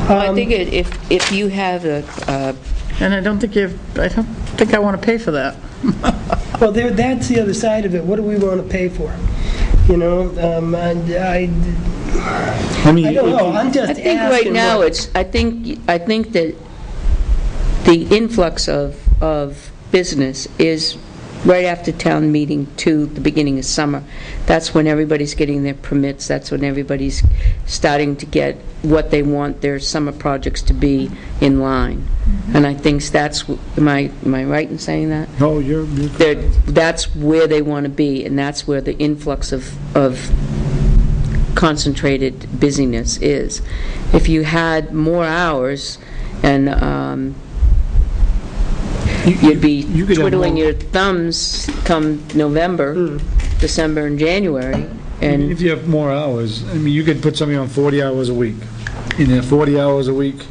I think if you have And I don't think I want to pay for that. Well, that's the other side of it. What do we want to pay for? You know, and I mean, I don't know. I'm just I asking. think right now what- I think that the influx of business is right after town meeting to the beginning of summer. That's when everybody's getting their permits, that's when everybody's starting to get what they want their summer projects to be in line. And I think that's, am I right in saying that? no, you're correct. That's where they want to be, and that's where the influx of concentrated busyness is. If you had more hours, and you'd be you could have twiddling more- your thumbs come November, December, and January, and If you have more hours, I mean, you could put somebody on 40 hours a week. In that 40 hours a week,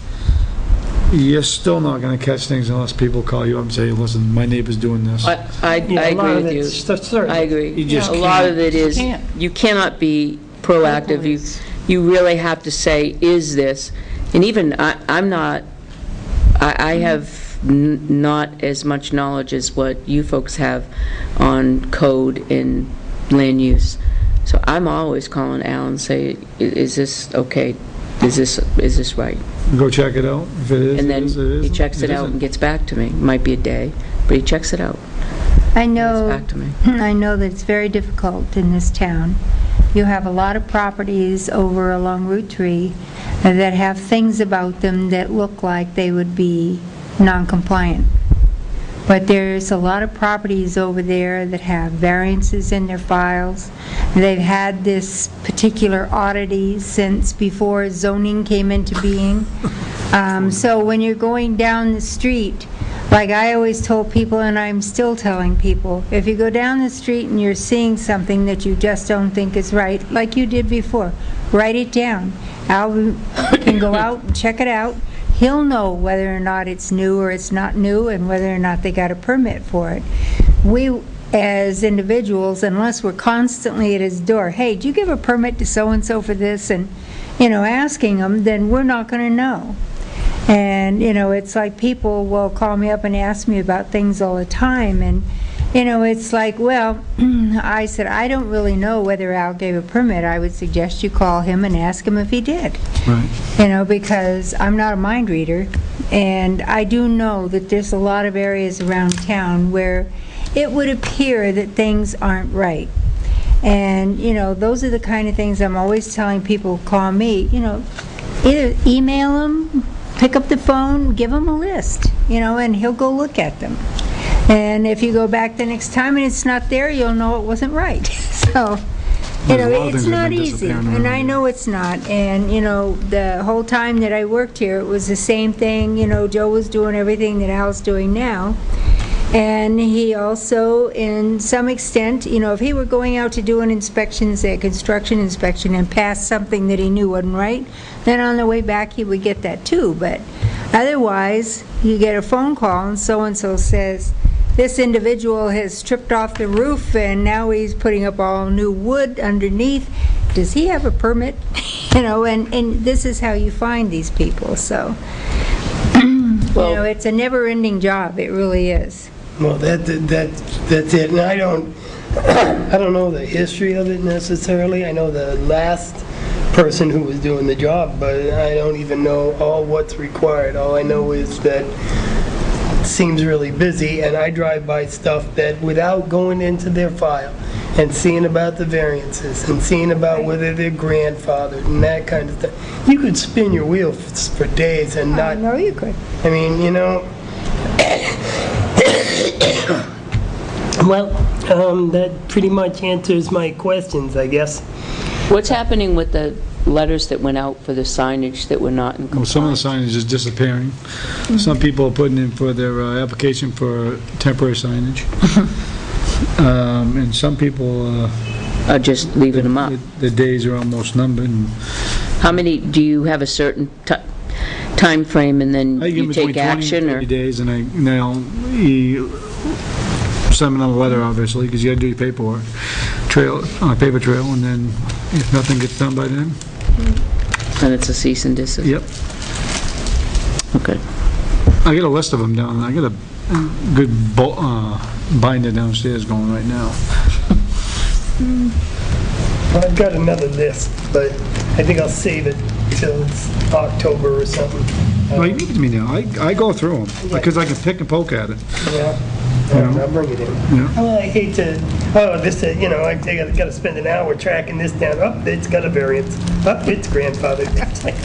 you're still not going to catch things unless people call you up and say, listen, my neighbor's doing this. I Yeah, a lot agree of with you. it's certain. I agree. You just A lot can't. of it is, Can't. you cannot be proactive. You really have to say, is this, and even, I'm not, I have not as much knowledge as what you folks have on code and land use. So I'm always calling Al and say, is this okay? Is this right? Go check it out. If it is, And it then is, it he isn't, checks it out isn't. and gets back to me. Might be a day, but he checks it out. I Gets know, back to me. I know that it's very difficult in this town. You have a lot of properties over along Route 3 that have things about them that look like they would be non-compliant. But there's a lot of properties over there that have variances in their files. They've had this particular oddity since before zoning came into being. So when you're going down the street, like I always told people, and I'm still telling people, if you go down the street and you're seeing something that you just don't think is right, like you did before, write it down. Al can go out and check it out. He'll know whether or not it's new or it's not new, and whether or not they got a permit for it. We, as individuals, unless we're constantly at his door, hey, do you give a permit to so-and-so for this, and, asking them, then we're not going to know. And, it's like people will call me up and ask me about things all the time, and, it's like, well, I said, I don't really know whether Al gave a permit. I would suggest you call him and ask him if he did. Right. Because I'm not a mind reader, and I do know that there's a lot of areas around town where it would appear that things aren't right. And, those are the kind of things I'm always telling people who call me, either email them, pick up the phone, give him a list, and he'll go look at them. And if you go back the next time and it's not there, you'll know it wasn't right. So, There's a lot of it's things that have not been easy, disappearing and around I here. know it's not. And, the whole time that I worked here, it was the same thing. Joe was doing everything that Al's doing now. And he also, in some extent, if he were going out to do an inspection, say a construction inspection, and pass something that he knew wasn't right, then on the way back he would get that too. But otherwise, you get a phone call and so-and-so says, this individual has tripped off the roof and now he's putting up all new wood underneath. Does he have a permit? And this is how you find these people, so. Well- It's a never-ending job, it really is. Well, that's it. And I don't know the history of it necessarily. I know the last person who was doing the job, but I don't even know all what's required. All I know is that it seems really busy, and I drive by stuff that, without going into their file and seeing about the variances and seeing about whether they're grandfathered and that kind of stuff. You could spin your wheels for days and I not, know you could. I mean, well, that pretty much answers my questions, I guess. What's happening with the letters that went out for the signage that were not in Well, some of the compliance? signage is disappearing. Some people are putting in for their application for temporary signage. And some people, Or just leaving them up? the days are almost numbered. And How many, do you have a certain time frame and then I give them you between take 20 and action, 30 or? days, and he send another letter, obviously, because you got to do your paperwork, on a paper trail, and then if nothing gets done by then, And it's a cease and desist? yep. Okay. I got a list of them down. I got a good binder downstairs going right now. Well, I've got another list, but I think I'll save it till it's October or something. Well, you give it to me now. I go through them, because I can pick and poke at it. Yeah, I'll bring it in. Yeah. Well, I hate to, I gotta spend an hour tracking this down. Oh, it's got a variance. Oh, it's grandfathered. It's like,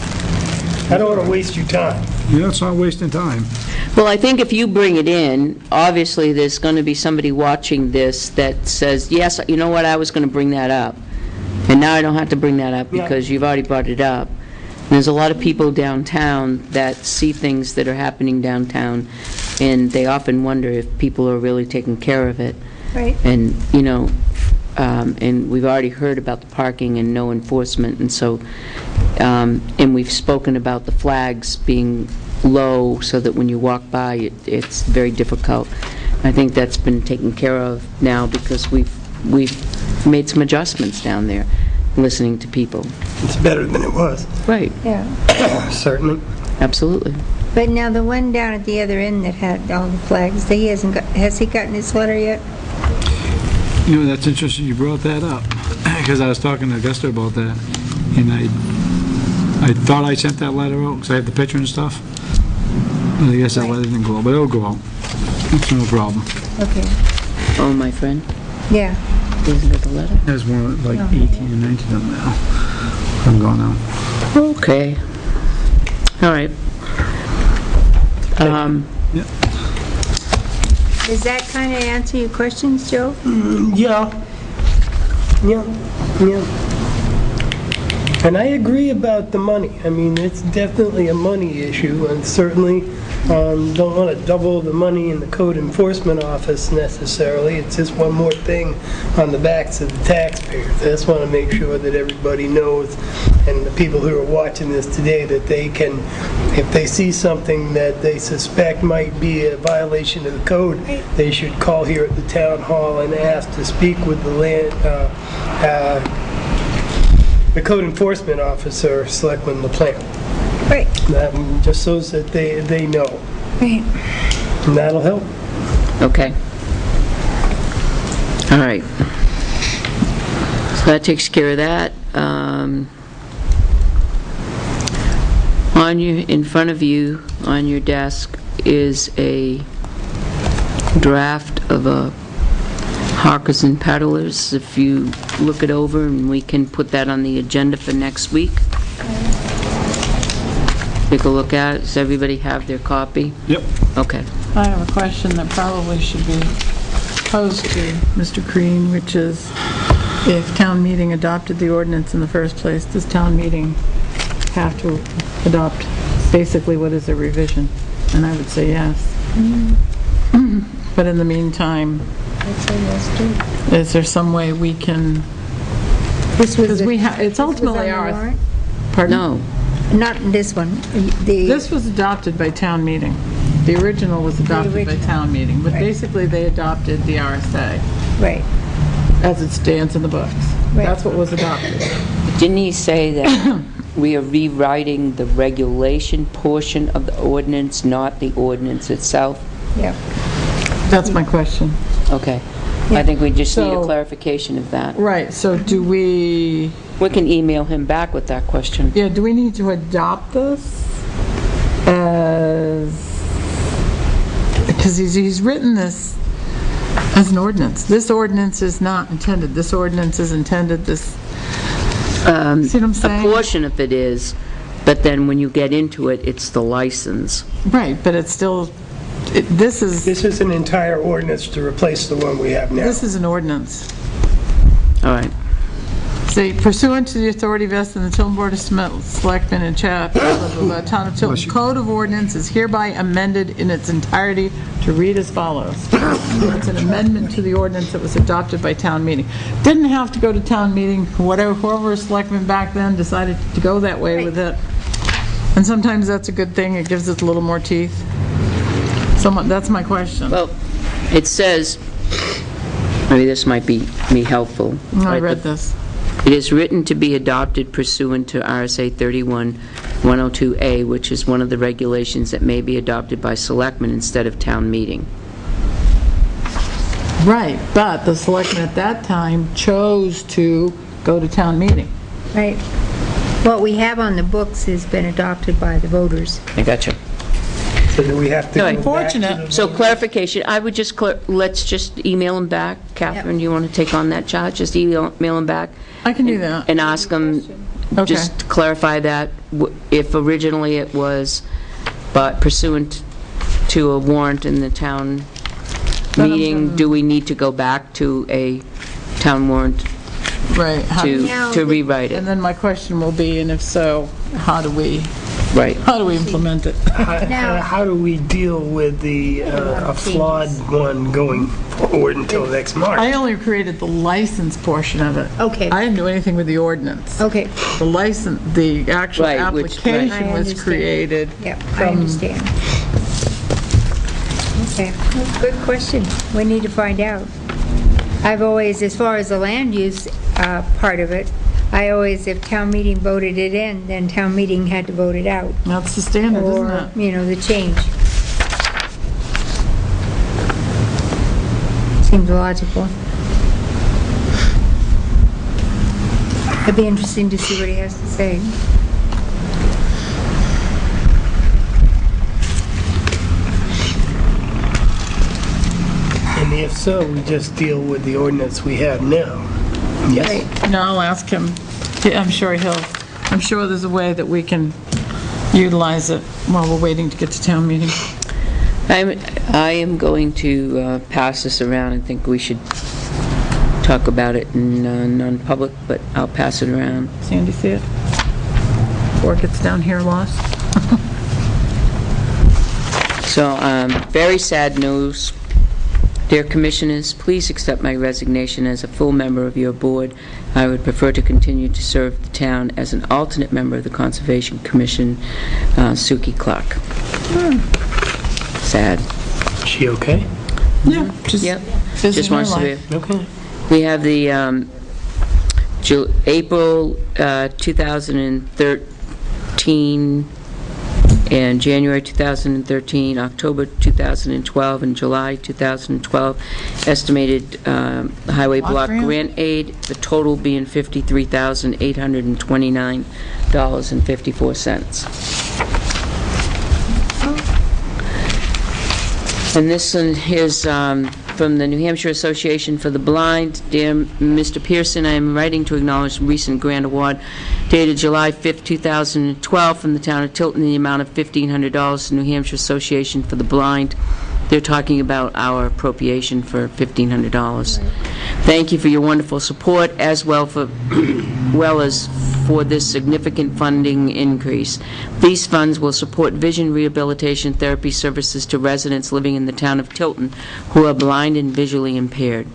I don't wanna waste your time. Yeah, it's not wasting time. Well, I think if you bring it in, obviously, there's going to be somebody watching this that says, yes, you know what, I was going to bring that up. And now I don't have to bring that up Yeah. because you've already brought it up. And there's a lot of people downtown that see things that are happening downtown, and they often wonder if people are really taking care of it. Right. And, and we've already heard about the parking and no enforcement, and so, and we've spoken about the flags being low so that when you walk by, it's very difficult. I think that's been taken care of now because we've made some adjustments down there, listening to people. It's better than it was, Right, Yeah. certainly. absolutely. But now the one down at the other end that had all the flags, has he gotten his letter yet? You know, that's interesting you brought that up, because I was talking to Augusta about that, and I thought I sent that letter out, because I have the picture and stuff. But I guess that letter didn't go out, but it'll go out. It's no problem. Okay. Oh, my friend, Yeah. he hasn't got the letter? There's one, like 18 or 19 of them now. I'm gone now. Okay. All right. Does that kind of answer your questions, Joe? Yeah. And I agree about the money. I mean, it's definitely a money issue, and certainly don't want to double the money in the code enforcement office necessarily. It's just one more thing on the backs of the taxpayers. I just want to make sure that everybody knows, and the people who are watching this today, that they can, if they see something that they suspect might be a violation of the code, they should call here at the town hall and ask to speak with the code enforcement officer, Selectman LaPlante. Right. Just so that they know, Right. and that'll help. Okay. All right. So that takes care of that. In front of you, on your desk, is a draft of a Hawkers and Peddlers. If you look it over, and we can put that on the agenda for next week. Take a look at it. Does everybody have their copy? Yep. Okay. I have a question that probably should be posed to Mr. Crean, which is, if town meeting adopted the ordinance in the first place, does town meeting have to adopt basically what is a revision? And I would say yes. But in the meantime, is there some way we can, This was because it's ultimately ours. Pardon? No. Not this one. This was adopted by town meeting. The original was adopted by original. town meeting, but Right. basically they adopted the RSA Right. as it stands in the books. Right. That's what was adopted. Didn't he say that we are rewriting the regulation portion of the ordinance, not the ordinance itself? Yeah. That's my question. Okay. I think we just need a So- clarification of that. Right, so do we, We can email him back with that question. do we need to adopt this as, because he's written this As an ordinance. This ordinance is not intended, this ordinance is intended, this, see what I'm A saying? portion of it is, but then when you get into it, it's the license. Right, but it's still, this is an entire ordinance to replace the one we have now. This is an ordinance. All right. See, pursuant to the authority vested in the Tilton Board of Selectmen and chapter of the Town of Tilton Code of Ordinance is hereby amended in its entirety to read as follows. It's an amendment to the ordinance that was adopted by town meeting. Didn't have to go to town meeting, whoever was selectman back then decided to go that way with it. And sometimes that's a good thing, it gives it a little more teeth. That's my question. Well, it says, maybe this might be helpful. I read this. It is written to be adopted pursuant to RSA 31-102A, which is one of the regulations that may be adopted by selectmen instead of town meeting. Right, but the selectmen at that time chose to go to town meeting. Right. What we have on the books has been adopted by the voters. I gotcha. So do we have to No, go back to unfortunate. the So voters? clarification, I would just, let's just email them back. Catherine, do you want to take on that charge? Just mail them back? I can do that. And ask them, Okay. just to clarify that, if originally it was, but pursuant to a warrant in the town meeting, do we need to go back to a town warrant Right. to rewrite And it? then my question will be, and if so, how do we Right. implement it? How do we deal with a flawed one going forward until next March? I only created the license portion of it. Okay. I didn't do anything with the ordinance. Okay, The license, the actual Right, which- application right. I was understand. created. yep, I understand. Okay, well, good question. We need to find out. I've always, as far as the land use part of it, I always, if town meeting voted it in, then town meeting had to vote it out. That's the standard, isn't Or, it? you know, the change. Seems logical. It'd be interesting to see what he has to say. And if so, we just deal with the ordinance we have now. Yes. No, I'll ask him. Yeah, I'm sure there's a way that we can utilize it while we're waiting to get to town meeting. I am going to pass this around. I think we should talk about it in non-public, but I'll pass it around. Sandy, see it? Before it gets down here lost. So, very sad news. Dear Commissioners, please accept my resignation as a full member of your board. I would prefer to continue to serve the town as an alternate member of the Conservation Commission, Suki Clark. Sad. She okay? Yeah, just Yep. busy Just in her wants to life. be. Okay. We have the April 2013 and January 2013, October 2012, and July 2012 estimated highway block grant aid, the total being $53,829.54. And this one is from the New Hampshire Association for the Blind. Dear Mr. Pearson, I am writing to acknowledge the recent grant award dated July 5th, 2012, from the town of Tilton in the amount of $1,500 to New Hampshire Association for the Blind. They're talking about our appropriation for $1,500. Thank you for your wonderful support, as well as for this significant funding increase. These funds will support vision rehabilitation therapy services to residents living in the town of Tilton who are blind and visually impaired.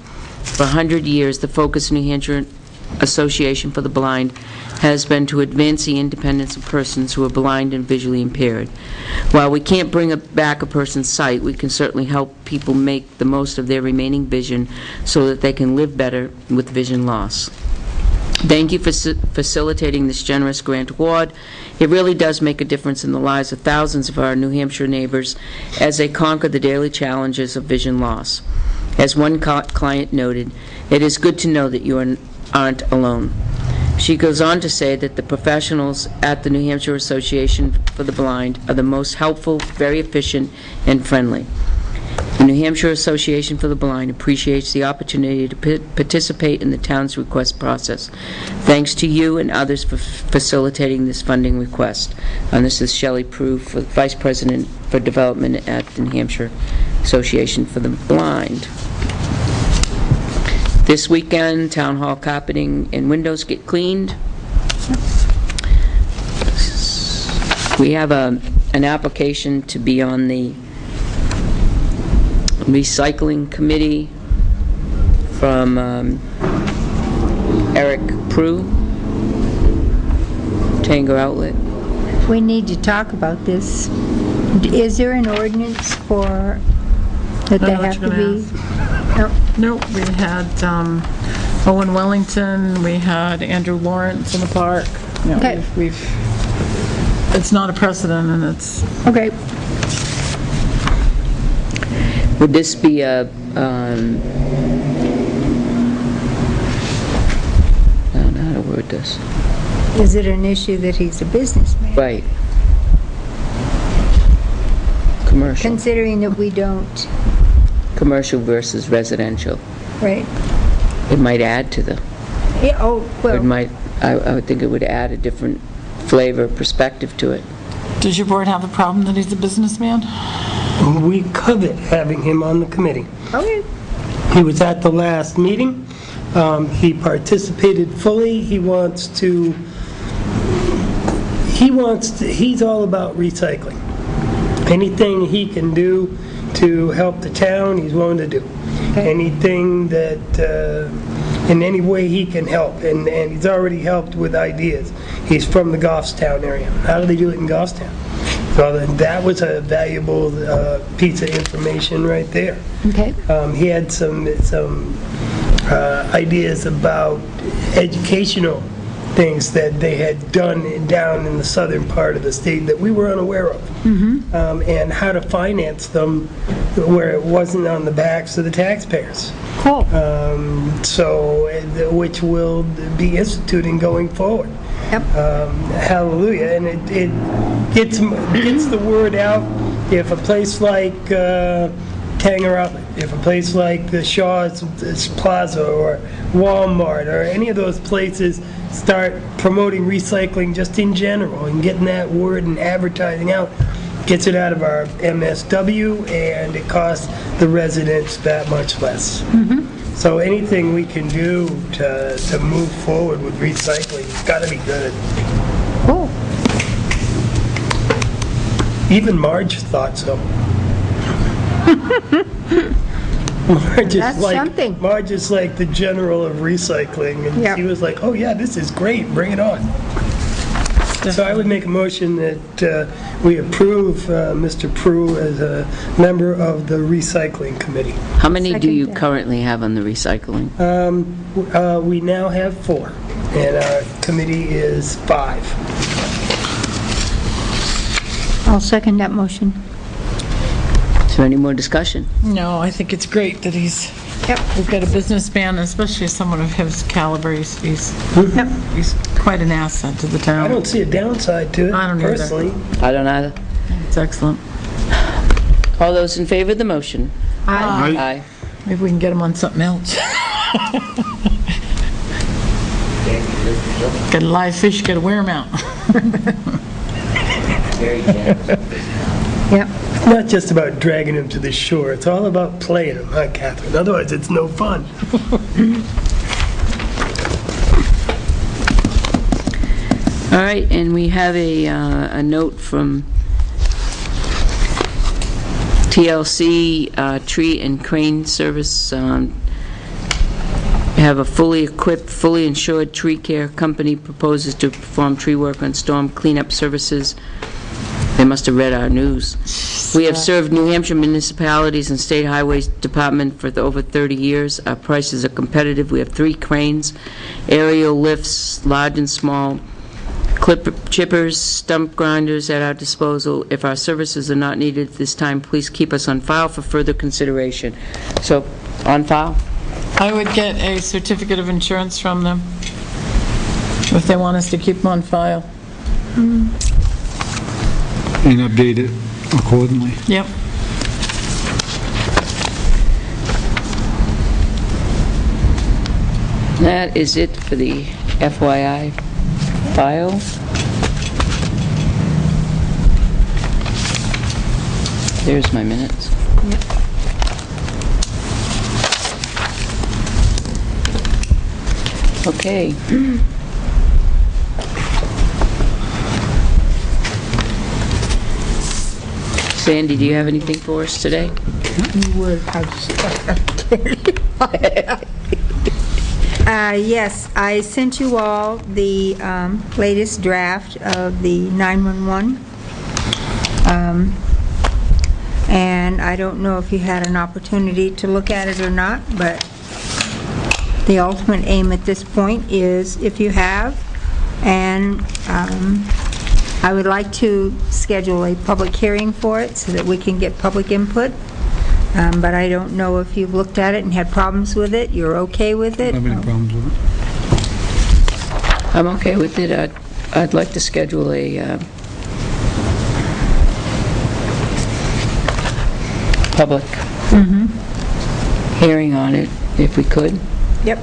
For 100 years, the focus of New Hampshire Association for the Blind has been to advance the independence of persons who are blind and visually impaired. While we can't bring back a person's sight, we can certainly help people make the most of their remaining vision so that they can live better with vision loss. Thank you for facilitating this generous grant award. It really does make a difference in the lives of thousands of our New Hampshire neighbors as they conquer the daily challenges of vision loss. As one client noted, it is good to know that you aren't alone. She goes on to say that the professionals at the New Hampshire Association for the Blind are the most helpful, very efficient, and friendly. The New Hampshire Association for the Blind appreciates the opportunity to participate in the town's request process. Thanks to you and others for facilitating this funding request. And this is Shelley Prue, Vice President for Development at the New Hampshire Association for the Blind. This weekend, Town Hall carpeting and windows get cleaned. We have an application to be on the recycling committee from Eric Prue, Tanger Outlet. We need to talk about this. Is there an ordinance for, that they I know what have you're to gonna be? Nope, we had Owen Wellington, we had Andrew Lawrence in the park. You know, Okay. it's not a precedent, and it's, Okay. Would this be a, I don't know how to word this. Is it an issue that he's a businessman? Right. Commercial. Considering that we don't, Commercial versus residential. right? It might add to the, Yeah, oh, it well, might, I would think it would add a different flavor, perspective to it. does your board have a problem that he's a businessman? We covet having him on the committee. okay. He was at the last meeting. He participated fully. He's all about recycling. Anything he can do to help the town, he's willing to do. Anything that, in any way he can help, and he's already helped with ideas. He's from the Goffstown area. How do they do it in Goffstown? So that was a valuable piece of information right there. Okay. He had some ideas about educational things that they had done down in the southern part of the state that we were unaware of, and how to finance them where it wasn't on the backs of the taxpayers. Cool. Which will be instituting going forward. Yep. Hallelujah. And it gets the word out. If a place like Tanger Outlet, if a place like the Shaw's Plaza or Walmart or any of those places start promoting recycling just in general and getting that word and advertising out, gets it out of our MSW, and it costs the residents that much less. So anything we can do to move forward with recycling, it's got to be good. Cool. Even Marge thought so. That's something. Marge is like the general of recycling, and Yeah. she was like, "Oh yeah, this is great, bring it on." So I would make a motion that we approve Mr. Prue as a member of the recycling committee. How many do you Second. currently have on the recycling? We now have 4, and our committee is 5. I'll second that motion. Is there any more discussion? No, I think it's great that we've got a businessman, especially someone of his caliber. He's quite an asset to the I town. don't see a downside to it, I don't either. personally. I don't either. It's excellent. All those in favor of the motion? Aye. Aye. Maybe we can get him on something else. Got a live fish, got to wear him out. Very generous. Yep. It's not just about dragging him to the shore, it's all about playing him, huh, Catherine? Otherwise, it's no fun. All right, and we have a note from TLC Tree and Crane Service. Have a fully equipped, fully insured tree care company proposes to perform tree work on storm cleanup services. They must have read our news. We have served New Hampshire municipalities and state highways department for over 30 years. Our prices are competitive. We have 3 cranes, aerial lifts, large and small, chippers, stump grinders at our disposal. If our services are not needed at this time, please keep us on file for further consideration. So, on file? I would get a certificate of insurance from them if they want us to keep them on file. And update it accordingly. Yep. That is it for the FYI file. There's my minutes. Okay. Sandy, do you have anything for us today? Yes, I sent you all the latest draft of the 911. And I don't know if you had an opportunity to look at it or not, but the ultimate aim at this point is, if you have, and I would like to schedule a public hearing for it so that we can get public input. But I don't know if you've looked at it and had problems with it, you're okay with it? I don't have any problems with it. I'm okay with it. I'd like to schedule a public hearing on it, if we could. Yep.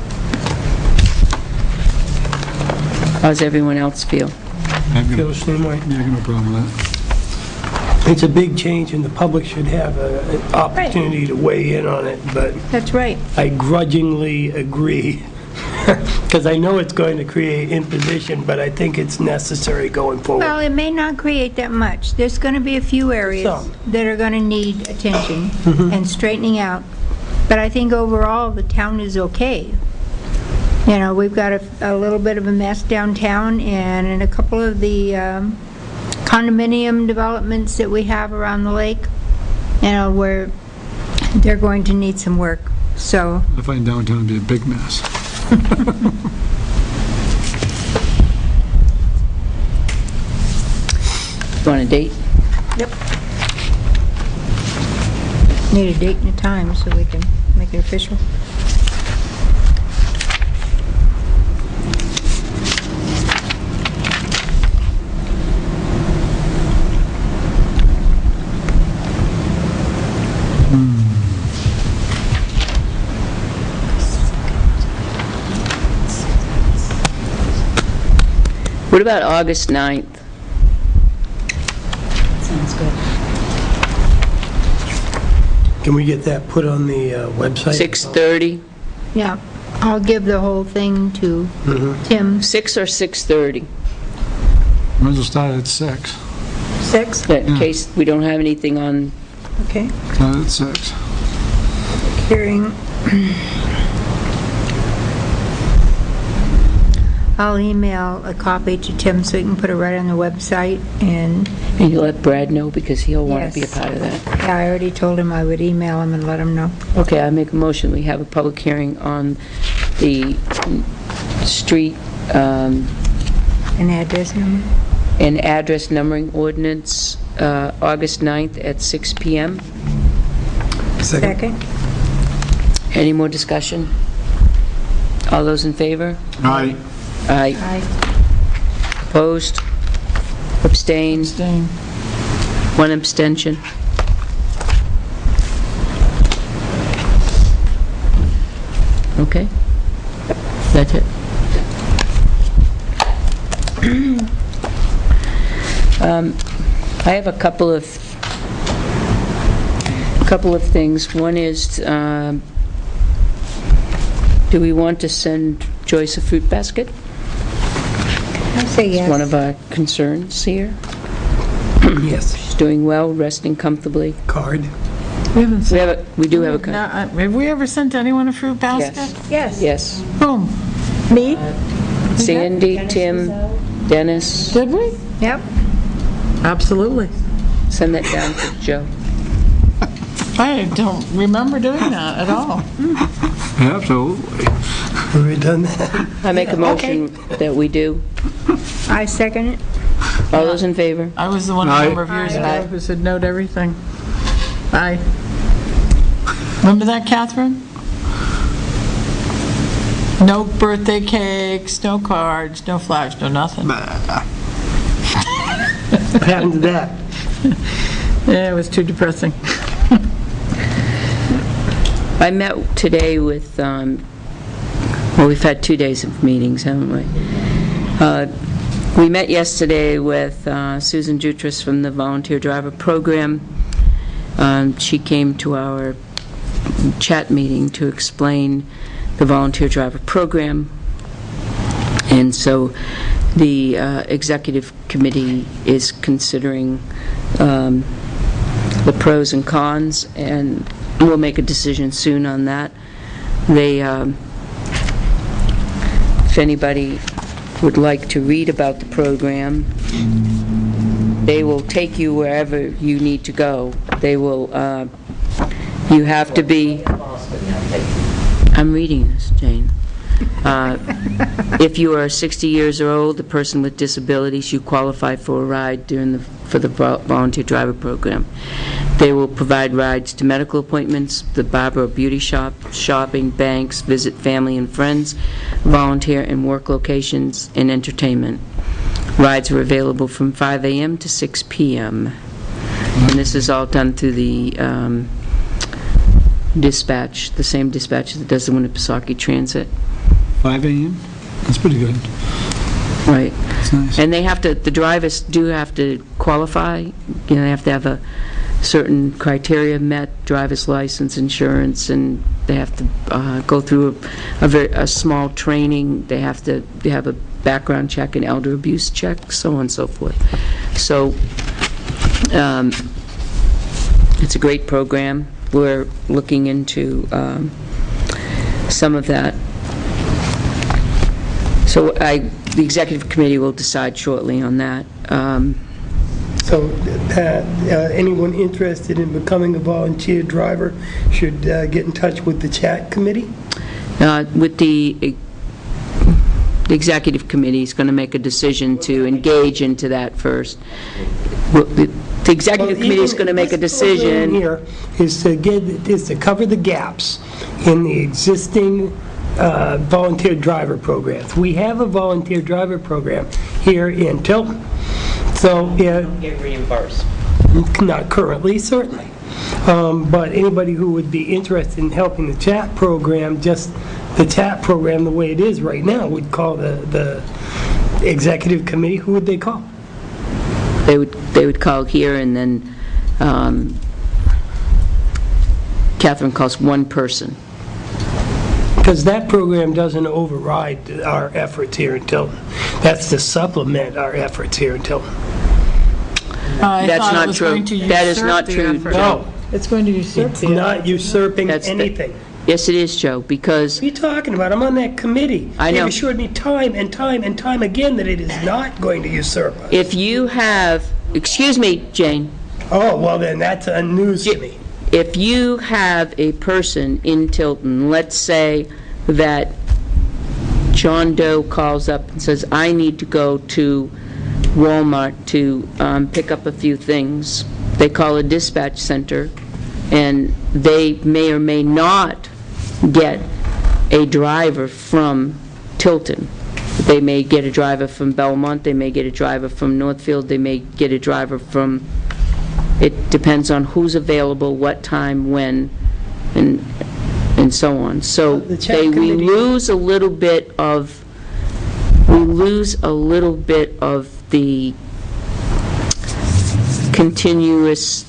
How's everyone else feel? Feel the same way. Yeah, I got no problem with that. It's a big change, and the public should have an opportunity to weigh in on it, but That's right. I grudgingly agree, because I know it's going to create imposition, but I think it's necessary going forward. Well, it may not create that much. There's going to be a few areas Some. that are going to need attention and straightening out. But I think overall, the town is okay. You know, we've got a little bit of a mess downtown, and in a couple of the condominium developments that we have around the lake, you know, where they're going to need some work. So, I find downtown to be a big mess. Want a date? yep. Need a date and a time so we can make it official. What about August 9th? Sounds good. Can we get that put on the website? 6:30? Yeah, I'll give the whole thing to Tim. 6 or 6:30? Might as well start at 6. 6? In case we don't have anything on. Okay. Start at 6. Hearing. I'll email a copy to Tim so he can put it right on the website, and And you let Brad know, because he'll want to be a Yes. part of that. yeah, I already told him I would email him and let him know. Okay, I make a motion, we have a public hearing on the street An address number? and address numbering ordinance, August 9th at 6 PM. Second? Any more discussion? All those in favor? Aye. Aye. Aye. Opposed? Abstained? Staying. One abstention. Okay. That's it. I have a couple of things. One is, do we want to send Joyce a fruit basket? I say yes. One of our concerns here. Yes. She's doing well, resting comfortably. Card. We haven't sent... We do have a No, have we ever sent anyone a fruit basket? Yes. Yes. Yes. Whom? Me? Sandy, Tim, Dennis, Did we? Yep. Absolutely. send that down to Joe. I don't remember doing that at all. Absolutely. Have we done that? I make a motion that we do. I second it. All those in favor? I was the one a Aye. number of years Aye. ago who said no to everything. Aye. Remember that, Catherine? No birthday cakes, no cards, no flags, no nothing. What happened to that? Yeah, it was too depressing. I met today with Well, we've had 2 days of meetings, haven't we? We met yesterday with Susan Jutras from the Volunteer Driver Program. She came to our chat meeting to explain the Volunteer Driver Program. And so the Executive Committee is considering the pros and cons, and we'll make a decision soon on that. They, if anybody would like to read about the program, they will take you wherever you need to go. They will, you have to be, I'm reading this, Jane. If you are 60 years or old, a person with disabilities, you qualify for a ride for the Volunteer Driver Program. They will provide rides to medical appointments, the barber or beauty shop, shopping, banks, visit family and friends, volunteer and work locations, and entertainment. Rides are available from 5 a.m. to 6 p.m. And this is all done through the dispatch, the same dispatch that does the Winnipesaukee Transit. 5 a.m.? That's pretty good. Right. That's nice. And they have to, the drivers do have to qualify, they have to have a certain criteria met, driver's license, insurance, and they have to go through a small training. They have to have a background check, an elder abuse check, so on and so forth. So it's a great program. We're looking into some of that. So the Executive Committee will decide shortly on that. So anyone interested in becoming a volunteer driver should get in touch with the chat committee? With the Executive Committee is going to make a decision to engage into that first. The Executive Committee is going to make a decision. Here is to cover the gaps in the existing volunteer driver programs. We have a volunteer driver program here in Tilton. So, Get reimbursed. not currently, certainly. But anybody who would be interested in helping the chat program, just the chat program the way it is right now, would call the Executive Committee. Who would they call? They would call here, and then Catherine calls one person. Because that program doesn't override our efforts here in Tilton. That's to supplement our efforts here in Tilton. That's not true. That is not true, Joe. No, It's going to usurp it's the not usurping That's the- anything. Yes, it is, Joe, because What are you talking about? I'm on that committee. I know. They've assured me time and time and time again that it is not going to usurp us. if you have, excuse me, Jane, Oh, well then, that's news to me. if you have a person in Tilton, let's say that John Doe calls up and says, I need to go to Walmart to pick up a few things. They call a dispatch center, and they may or may not get a driver from Tilton. They may get a driver from Belmont, they may get a driver from Northfield, they may get a driver from, it depends on who's available, what time, when, and so on. So The chat we committee- lose a little bit of the continuous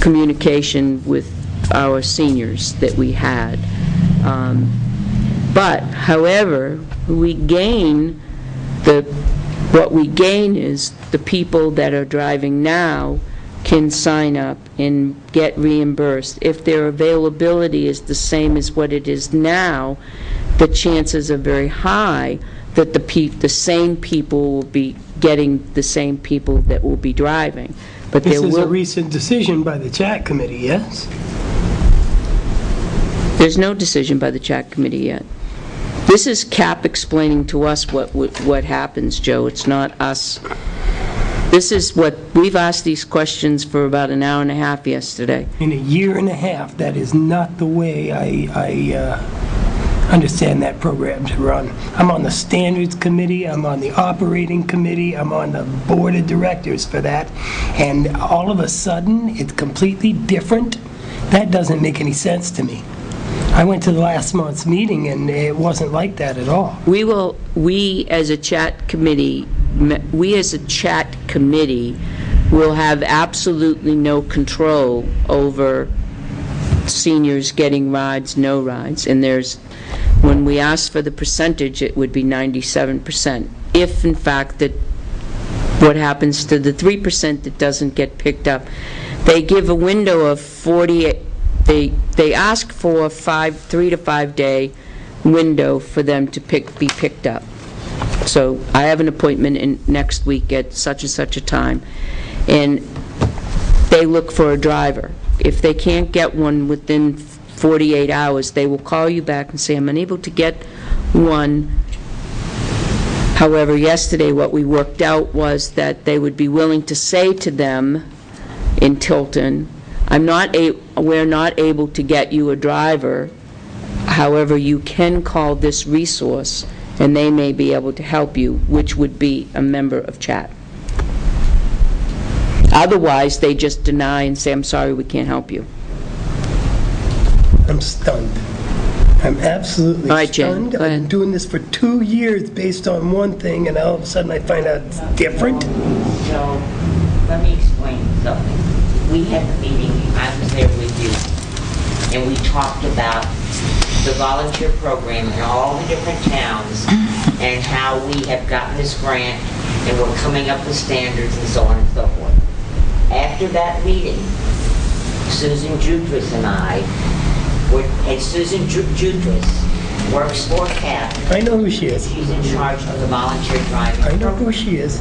communication with our seniors that we had. But, however, what we gain is the people that are driving now can sign up and get reimbursed. If their availability is the same as what it is now, the chances are very high that the same people will be getting the same people that will be driving. But This there is a will, recent decision by the chat committee, yes? there's no decision by the chat committee yet. This is CAP explaining to us what happens, Joe. It's not us. This is what, we've asked these questions for about an hour and a half yesterday. In a year and a half, that is not the way I understand that program to run. I'm on the standards committee, I'm on the operating committee, I'm on the board of directors for that, and all of a sudden, it's completely different? That doesn't make any sense to me. I went to the last month's meeting, and it wasn't like that at all. We as a chat committee will have absolutely no control over seniors getting rides, no rides. And when we asked for the percentage, it would be 97%. If, in fact, that what happens to the 3% that doesn't get picked up, they give a window of 48. They ask for 3 to 5 day window for them to be picked up. So I have an appointment next week at such and such a time, and they look for a driver. If they can't get one within 48 hours, they will call you back and say, I'm unable to get one. However, yesterday what we worked out was that they would be willing to say to them in Tilton, we're not able to get you a driver. However, you can call this resource, and they may be able to help you, which would be a member of chat. Otherwise, they just deny and say, I'm sorry, we can't help you. I'm stunned. I'm absolutely All right, Jane, stunned. go ahead. I've been doing this for 2 years based on one thing, and all of a sudden I find out it's different. So, let me explain something. We had the meeting, I was there with you, and we talked about the volunteer program in all the different towns and how we have gotten this grant and we're coming up with standards and so on and so forth. After that meeting, Susan Jutras and Susan Jutras works for CAP. I know who she is. She's in charge of the volunteer driving I know program. who she is.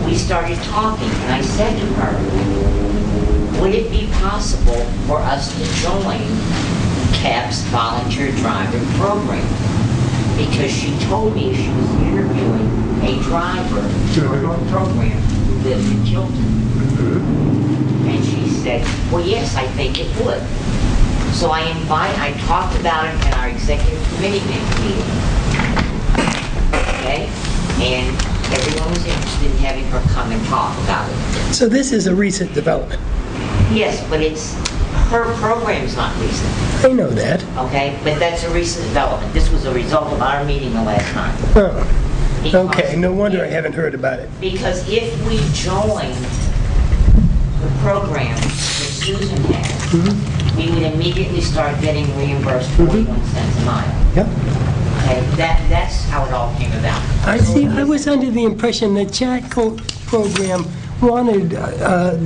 We started talking, and I said to her, would it be possible for us to join CAP's volunteer driving program? Because she told me she was interviewing a driver for her program who lives in Tilton. And she said, well, yes, I think it would. So I talked about it at our executive committee meeting. Okay? And everyone was interested in having her come and talk about it. So this is a recent development. Yes, but her program's not recent, I know that. okay? But that's a recent development. This was a result of our meeting the last time. Oh, Because- okay. No wonder I haven't heard about it. Because if we join the program that Susan has, we would immediately start getting reimbursed 41 cents a mile. Yep. Okay, that's how it all came about. I was under the impression that chat program wanted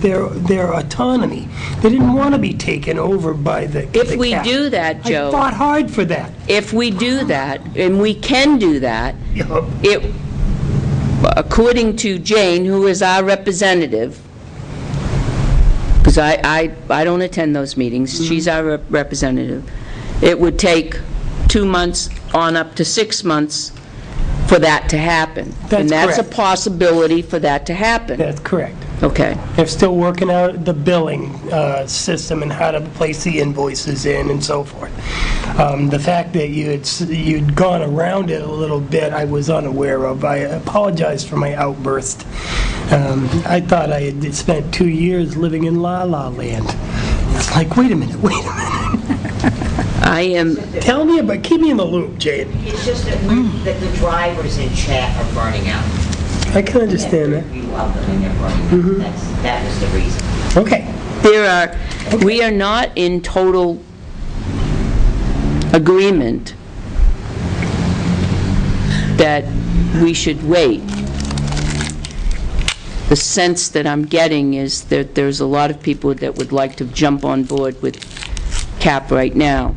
their autonomy. They didn't want to be taken over by the If we CAP. do that, I Joe, fought hard for that. if we do that, and we can do that, Yup. according to Jane, who is our representative, because I don't attend those meetings, she's our representative, it would take 2 months on up to 6 months for that to happen. That's And that's a correct. possibility for that to happen. That's correct. Okay. They're still working out the billing system and how to place the invoices in and so forth. The fact that you'd gone around it a little bit, I was unaware of. I apologize for my outburst. I thought I had spent 2 years living in La La Land. It's like, wait a minute. I am, Keep me in the loop, Jade. It's just that the drivers in chat are burning out. I can understand that. You love them and they're burning out. That was the reason. Okay. we are not in total agreement that we should wait. The sense that I'm getting is that there's a lot of people that would like to jump on board with CAP right now.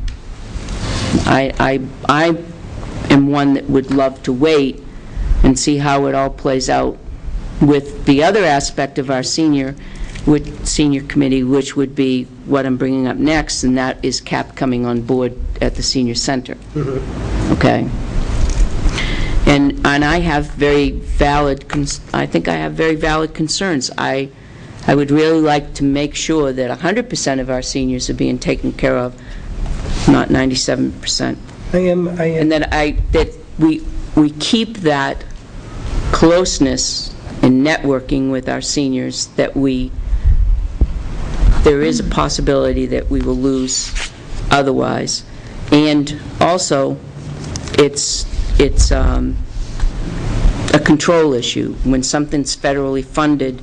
I am one that would love to wait and see how it all plays out with the other aspect of our senior committee, which would be what I'm bringing up next, and that is CAP coming on board at the senior center. Okay? And I have very valid, I think I have very valid concerns. I would really like to make sure that 100% of our seniors are being taken care of, not 97%. I am. And that we keep that closeness and networking with our seniors, that there is a possibility that we will lose otherwise. And also, it's a control issue. When something's federally funded,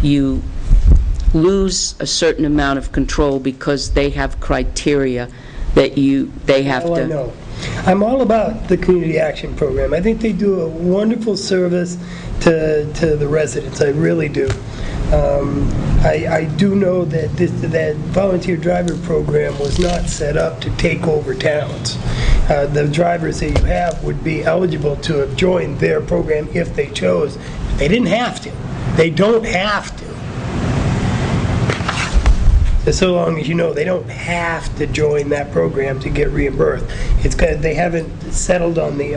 you lose a certain amount of control because they have criteria that they have Oh, I to... know. I'm all about the community action program. I think they do a wonderful service to the residents. I really do. I do know that that volunteer driver program was not set up to take over towns. The drivers that you have would be eligible to have joined their program if they chose. They didn't have to. They don't have to. So long as you know, they don't have to join that program to get reimbursed. It's because they haven't settled on the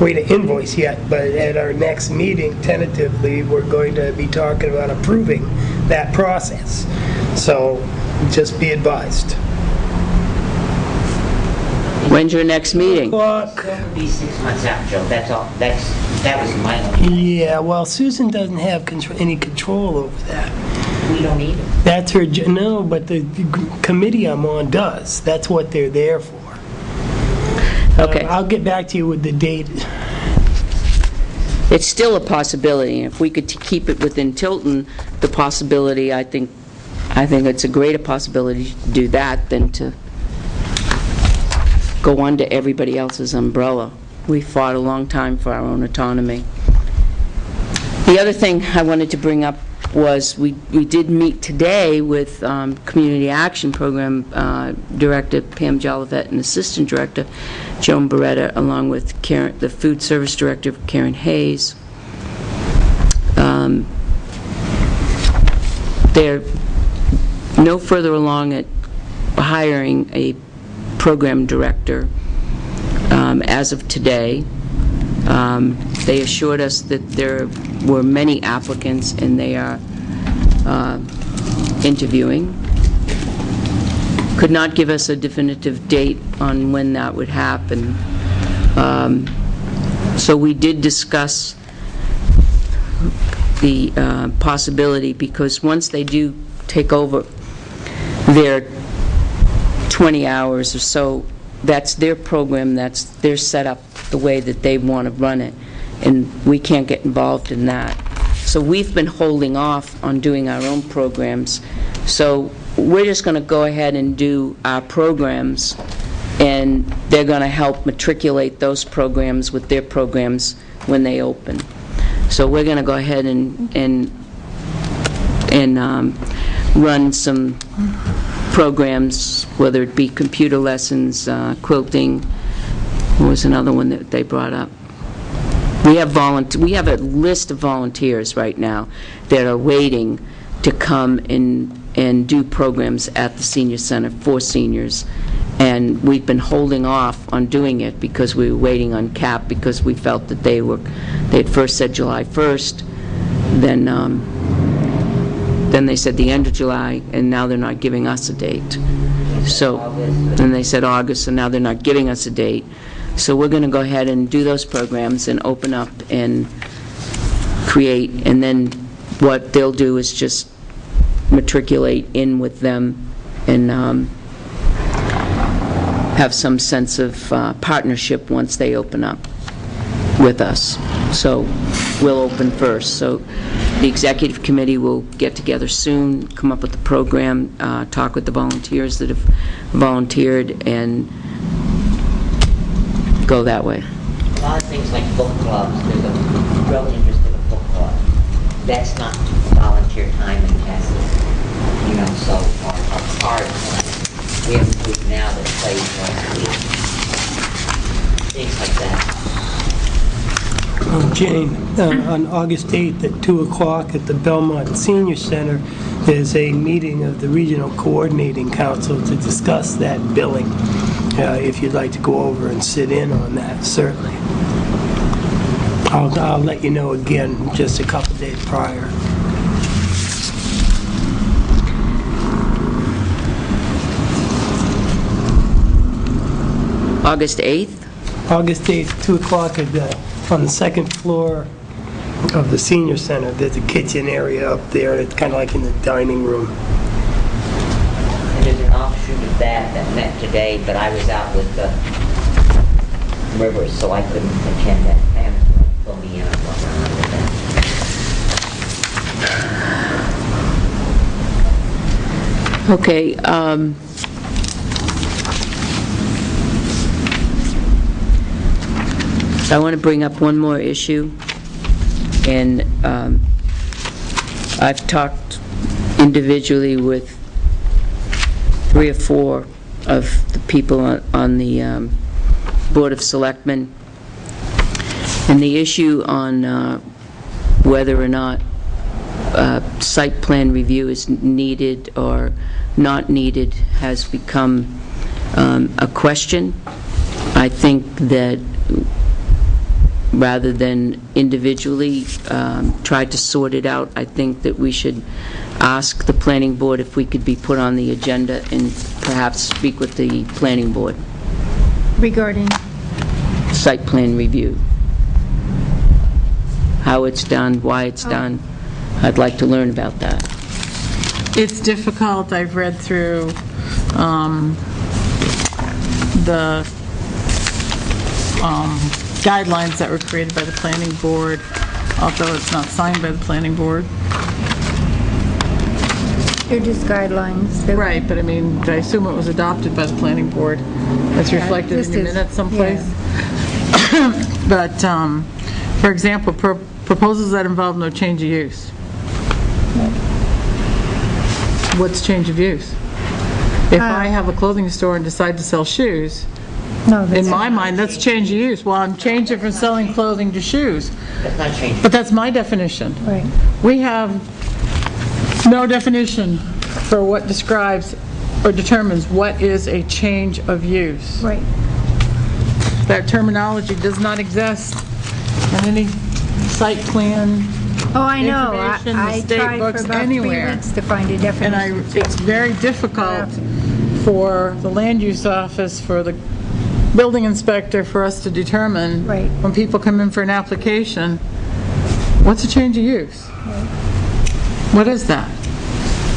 way to invoice yet, but at our next meeting, tentatively, we're going to be talking about approving that process. So just be advised. When's your next meeting? Clock. That would be 6 months out, Joe. That's all. That was my only. Yeah, well, Susan doesn't have any control over that. We don't need it. That's her, no, but the committee I'm on does. That's what they're there for. Okay. I'll get back to you with the date. It's still a possibility. If we could keep it within Tilton, the possibility, I think it's a greater possibility to do that than to go under everybody else's umbrella. We fought a long time for our own autonomy. The other thing I wanted to bring up was we did meet today with Community Action Program Director Pam Jolivet and Assistant Director Joan Beretta, along with the Food Service Director Karen Hayes. They're no further along at hiring a program director as of today. They assured us that there were many applicants and they are interviewing. Could not give us a definitive date on when that would happen. So we did discuss the possibility, because once they do take over their 20 hours or so, that's their program, that's their setup, the way that they want to run it, and we can't get involved in that. So we've been holding off on doing our own programs. So we're just going to go ahead and do our programs, and they're going to help matriculate those programs with their programs when they open. So we're going to go ahead and run some programs, whether it be computer lessons, quilting. What was another one that they brought up? We have a list of volunteers right now that are waiting to come and do programs at the senior center for seniors. And we've been holding off on doing it because we were waiting on CAP, because we felt that they had first said July 1st, then they said the end of July, and now they're not giving us a date. So, and they said August, and now they're not giving us a date. So we're going to go ahead and do those programs and open up and create, and then what they'll do is just matriculate in with them and have some sense of partnership once they open up with us. So we'll open first. So the executive committee will get together soon, come up with the program, talk with the volunteers that have volunteered, and go that way. A lot of things like book clubs, there's a real interest in a book club. That's not volunteer time intensive, so our cards, we have a group now that plays once a week. Things like that. Jane, on August 8th at 2 o'clock at the Belmont Senior Center, there's a meeting of the Regional Coordinating Council to discuss that billing. If you'd like to go over and sit in on that, certainly. I'll let you know again just a couple days prior. August 8th? August 8th, 2 o'clock on the second floor of the Senior Center. There's a kitchen area up there. It's kind of like in the dining room. And there's an offshoot of that met today, but I was out with the Rivers, so I couldn't attend that. Pam, fill me in on what went on with that. Okay, I want to bring up one more issue, and I've talked individually with 3 or 4 of the people on the Board of Selectmen, and the issue on whether or not site plan review is needed or not needed has become a question. I think that rather than individually try to sort it out, I think that we should ask the planning board if we could be put on the agenda and perhaps speak with the planning board. Regarding? Site plan review. How it's done, why it's done. I'd like to learn about that. It's difficult. I've read through the guidelines that were created by the planning board, although it's not signed by the planning board. They're just guidelines. Right, but I mean, I assume it was adopted by the planning board. That's reflected in your minutes someplace. But, for example, proposals that involve no change of use. What's change of use? If I have a clothing store and decide to sell shoes, in my mind, that's change of use. Well, I'm changing from selling clothing to shoes. That's not changing. But that's my definition. Right. We have no definition for what describes or determines what is a change of use. Right. That terminology does not exist in any site plan. Oh, I know. Information, the I state tried for books, about anywhere. 3 weeks to find a definition. And it's very difficult for the land use office, for the building inspector, for us to determine Right. when people come in for an application, what's a change of use? What is that?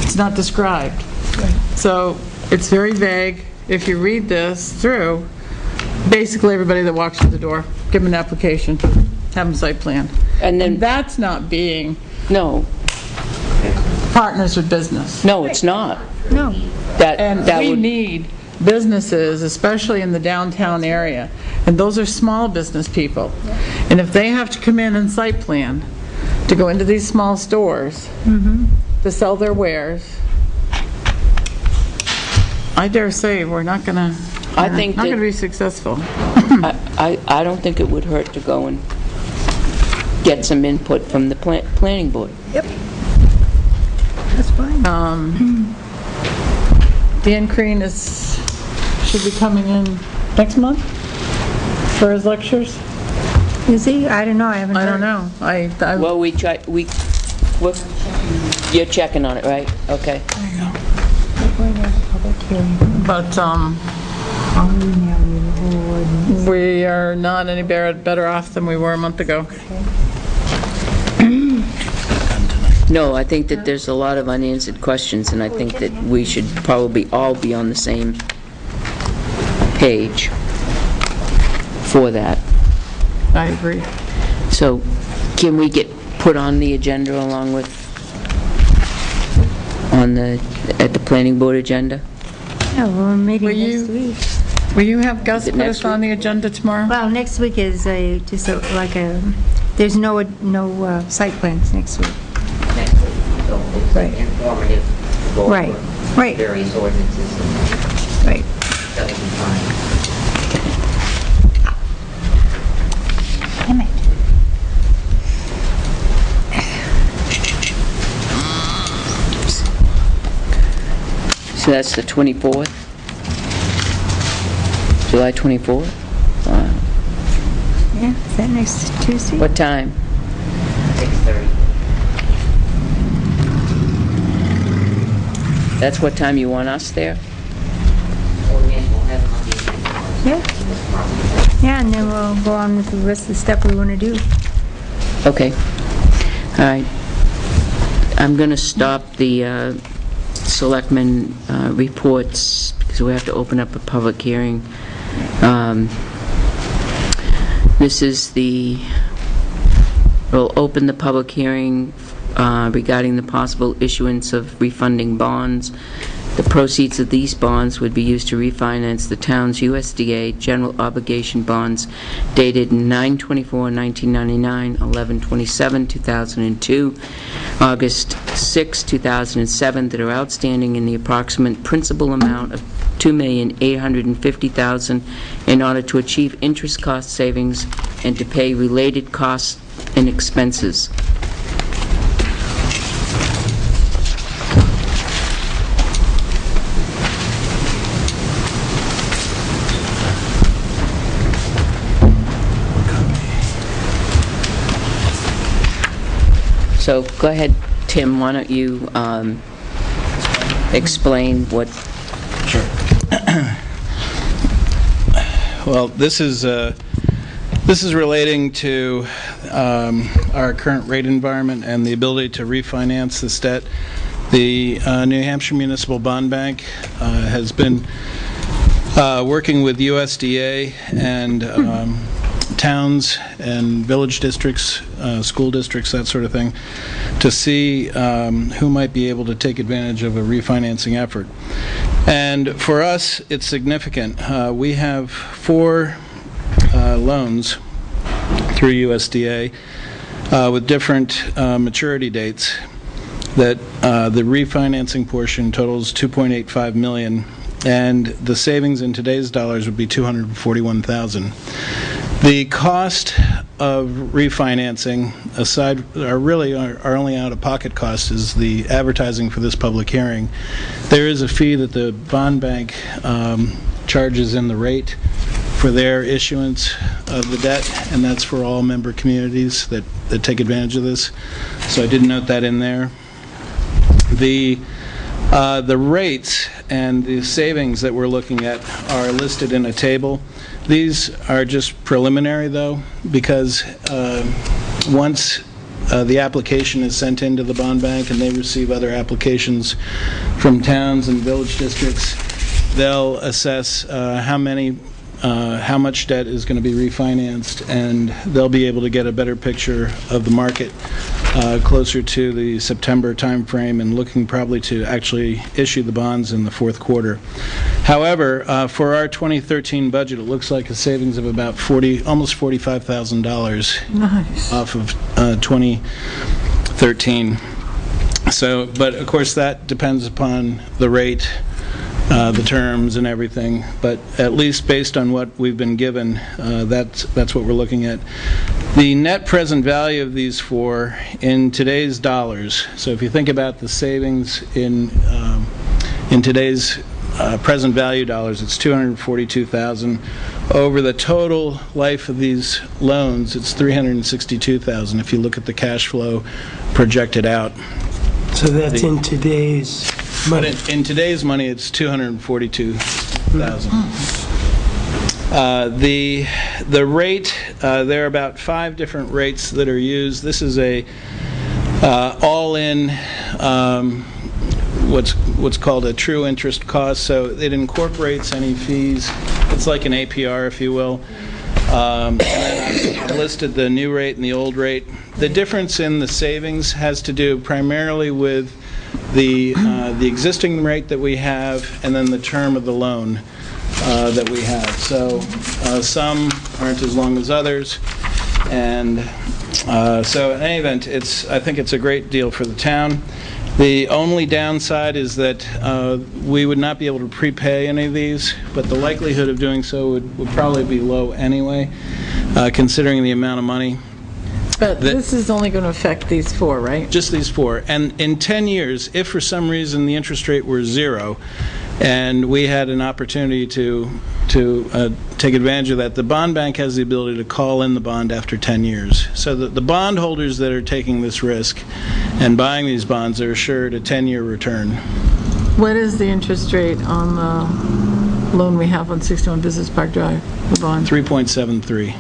It's not described. So it's very vague. If you read this through, basically everybody that walks through the door, give them an application, have them site plan. And then, That's not being no, partners with business. no, it's not. No. And That we would, need businesses, especially in the downtown area, and those are small business people. And if they have to come in and site plan to go into these small stores to sell their wares, I dare say we're not going to, I think not that- going to be successful. I don't think it would hurt to go and get some input from the planning board. Yep. That's fine. Dan Crean should be coming in next month for his lectures. Is he? I don't know. I haven't I don't heard. know. I Well, you're checking on it, right? Okay. But we are not any better off than we were a month ago. No, I think that there's a lot of unanswered questions, and I think that we should probably all be on the same page for that. I agree. So can we get put on the agenda along with, at the planning board agenda? No, we're meeting Will next you- week. Will you have Gus Is it put next us on the agenda tomorrow? Well, next week is there's no site plans next week. Next week, so it's Right. informative. to go Right, over right. Various ordinances, Right. that would be fine. Damn it. So that's the 24th? July 24th? Wow. Yeah, is that next Tuesday? What time? 6:30. That's what time you want us there? Oh, yes, we'll have it on the agenda. Yeah. Yeah, and then we'll go on with the rest of the stuff we want to do. Okay. All right. I'm going to stop the Selectmen reports, because we have to open up a public hearing. This is we'll open the public hearing regarding the possible issuance of refunding bonds. The proceeds of these bonds would be used to refinance the town's USDA general obligation bonds dated 9/24/1999, 11/27/2002, August 6, 2007, that are outstanding in the approximate principal amount of $2,850,000 in order to achieve interest cost savings and to pay related costs and expenses. So go ahead, Tim, why don't you explain what... Sure. Well, this is relating to our current rate environment and the ability to refinance this debt. The New Hampshire Municipal Bond Bank has been working with USDA and towns and village districts, school districts, that sort of thing, to see who might be able to take advantage of a refinancing effort. And for us, it's significant. We have 4 loans through USDA with different maturity dates that the refinancing portion totals $2.85 million, and the savings in today's dollars would be $241,000. The cost of refinancing, aside, our only out-of-pocket cost is the advertising for this public hearing. There is a fee that the bond bank charges in the rate for their issuance of the debt, and that's for all member communities that take advantage of this. So I did note that in there. The rates and the savings that we're looking at are listed in a table. These are just preliminary, though, because once the application is sent into the bond bank and they receive other applications from towns and village districts, they'll assess how much debt is going to be refinanced, and they'll be able to get a better picture of the market closer to the September timeframe, and looking probably to actually issue the bonds in the fourth quarter. However, for our 2013 budget, it looks like a savings of about almost $45,000 Nice. off of 2013. So, but of course that depends upon the rate, the terms and everything, but at least based on what we've been given, that's what we're looking at. The net present value of these 4 in today's dollars, so if you think about the savings in today's present value dollars, it's $242,000. Over the total life of these loans, it's $362,000 if you look at the cash flow projected out. So that's in today's But money. in today's money, it's $242,000. The rate, there are about 5 different rates that are used. This is a all-in, what's called a true interest cost, so it incorporates any fees. It's like an APR, if you will. And then I've listed the new rate and the old rate. The difference in the savings has to do primarily with the existing rate that we have, and then the term of the loan that we have. So some aren't as long as others, and so in any event, I think it's a great deal for the town. The only downside is that we would not be able to prepay any of these, but the likelihood of doing so would probably be low anyway, considering the amount of money. But this is only going to affect these 4, right? Just these 4. And in 10 years, if for some reason the interest rate were 0, and we had an opportunity to take advantage of that, the bond bank has the ability to call in the bond after 10 years. So the bond holders that are taking this risk and buying these bonds are assured a 10-year return. What is the interest rate on the loan we have on 61 Business Park Drive, the bond? 3.73.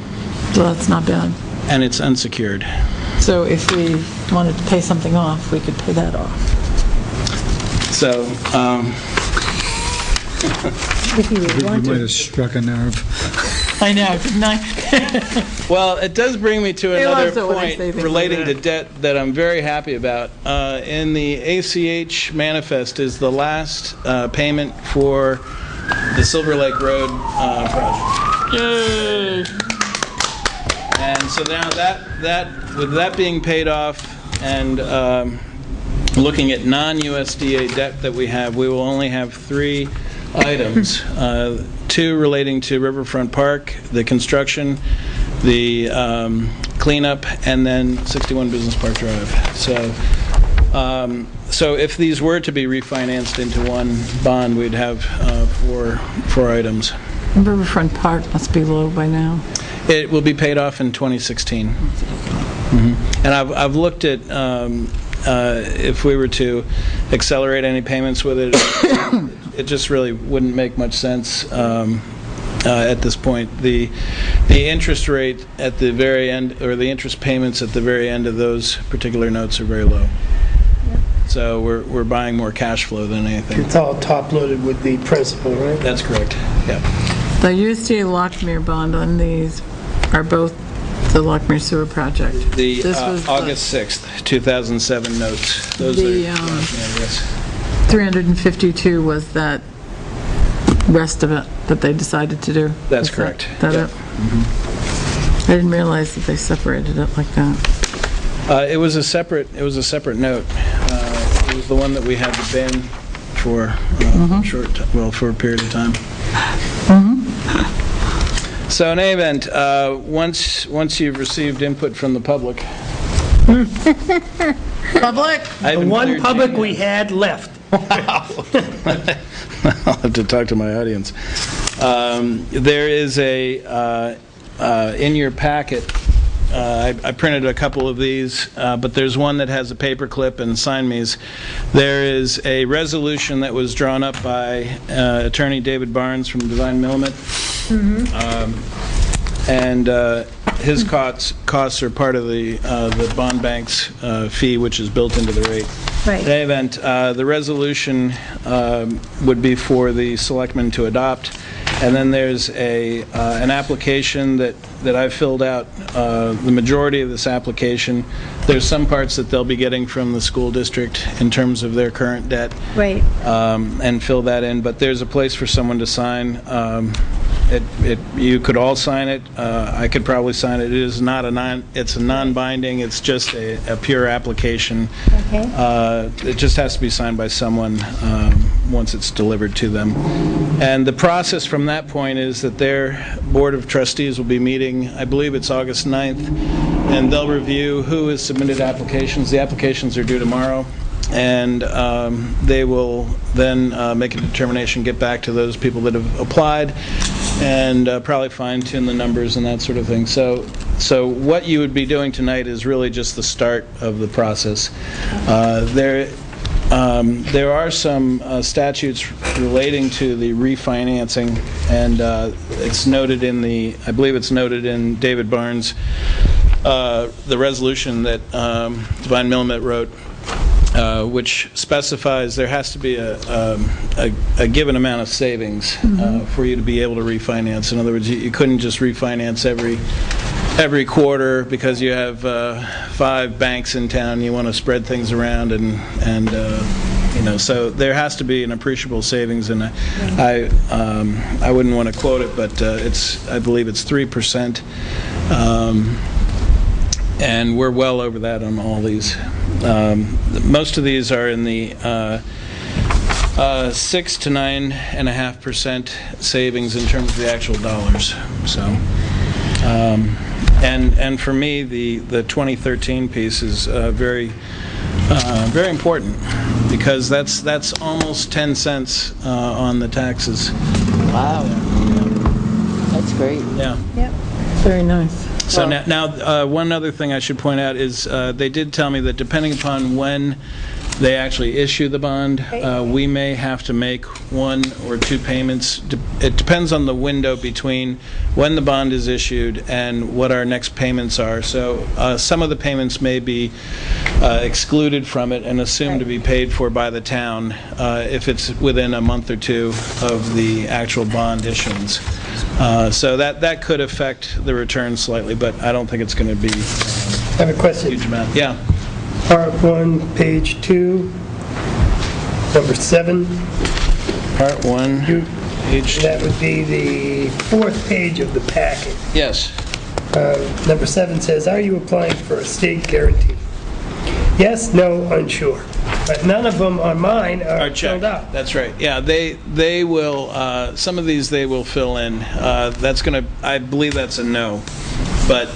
So that's not bad. And it's unsecured. So if we wanted to pay something off, we could pay that off. So, You might have struck a nerve. I know, didn't I? well, it does bring me to another loves it when I point say things relating like to that. debt that I'm very happy about. In the ACH manifest is the last payment for the Silver Lake Road project. Yay! And so now with that being paid off and looking at non-USDA debt that we have, we will only have 3 items, 2 relating to Riverfront Park, the construction, the cleanup, and then 61 Business Park Drive. So if these were to be refinanced into one bond, we'd have 4 items. Riverfront Park must be low by now. It will be paid off in 2016. And I've looked at if we were to accelerate any payments with it, it just really wouldn't make much sense at this point. The interest rate at the very end, or the interest payments at the very end of those particular notes are very low. So we're buying more cash flow than anything. It's all top-loaded with the principal, right? That's correct. Yeah. The USDA Lockmere bond on these are both the Lockmere Sewer Project. The This was August 6th, 2007 notes. Those The, are yes. 352 was that rest of it that they decided to do. That's Is correct. That Yep. it? I didn't realize that they separated it like that. It was a separate note. It was the one that we had to ban for for a period of time. So in any event, once you've received input from the public, Public? I The haven't one cleared public Gene we yet. had left. I'll have to talk to my audience. There is in your packet, I printed a couple of these, but there's one that has a paper clip and sign me's. There is a resolution that was drawn up by Attorney David Barnes from Divine Millamette. And his costs are part of the bond bank's fee, which is built into the rate. Right. In any event, the resolution would be for the selectmen to adopt, and then there's an application that I filled out. The majority of this application, there's some parts that they'll be getting from the school district in terms of their current debt, Right. and fill that in, but there's a place for someone to sign. You could all sign it. I could probably sign it. It's a non-binding, it's just a pure application. Okay. It just has to be signed by someone once it's delivered to them. And the process from that point is that their Board of Trustees will be meeting, I believe it's August 9th, and they'll review who has submitted applications. The applications are due tomorrow. And they will then make a determination, get back to those people that have applied, and probably fine-tune the numbers and that sort of thing. So what you would be doing tonight is really just the start of the process. There are some statutes relating to the refinancing, and it's noted in I believe it's noted in David Barnes, the resolution that Divine Millamette wrote, which specifies there has to be a given amount of savings for you to be able to refinance. In other words, you couldn't just refinance every quarter because you have 5 banks in town. You want to spread things around, and so there has to be an appreciable savings. And I wouldn't want to quote it, but I believe it's 3%. And we're well over that on all these. Most of these are in the 6 to 9.5% savings in terms of the actual dollars. So, and for me, the 2013 piece is very important, because that's almost 10 cents on the taxes. Wow. That's great. Yeah. Yep. Very nice. So now one other thing I should point out is they did tell me that depending upon when they actually issue the bond. We may have to make 1 or 2 payments. It depends on the window between when the bond is issued and what our next payments are. So some of the payments may be excluded from it and assumed to be paid for by the town if it's within a month or 2 of the actual bond issuance. So that could affect the return slightly, but I don't think it's going to be I have a a question. huge amount. Yeah. Part 1, page 2, number 7. Part 1, page 2. That would be the 4th page of the packet. Yes. Number 7 says, "Are you applying for a state guarantee?" Yes, no, unsure. But none of them on mine are Our check. filled out. That's right. Yeah, they will, some of these they will fill in. That's going to, I believe that's a no. But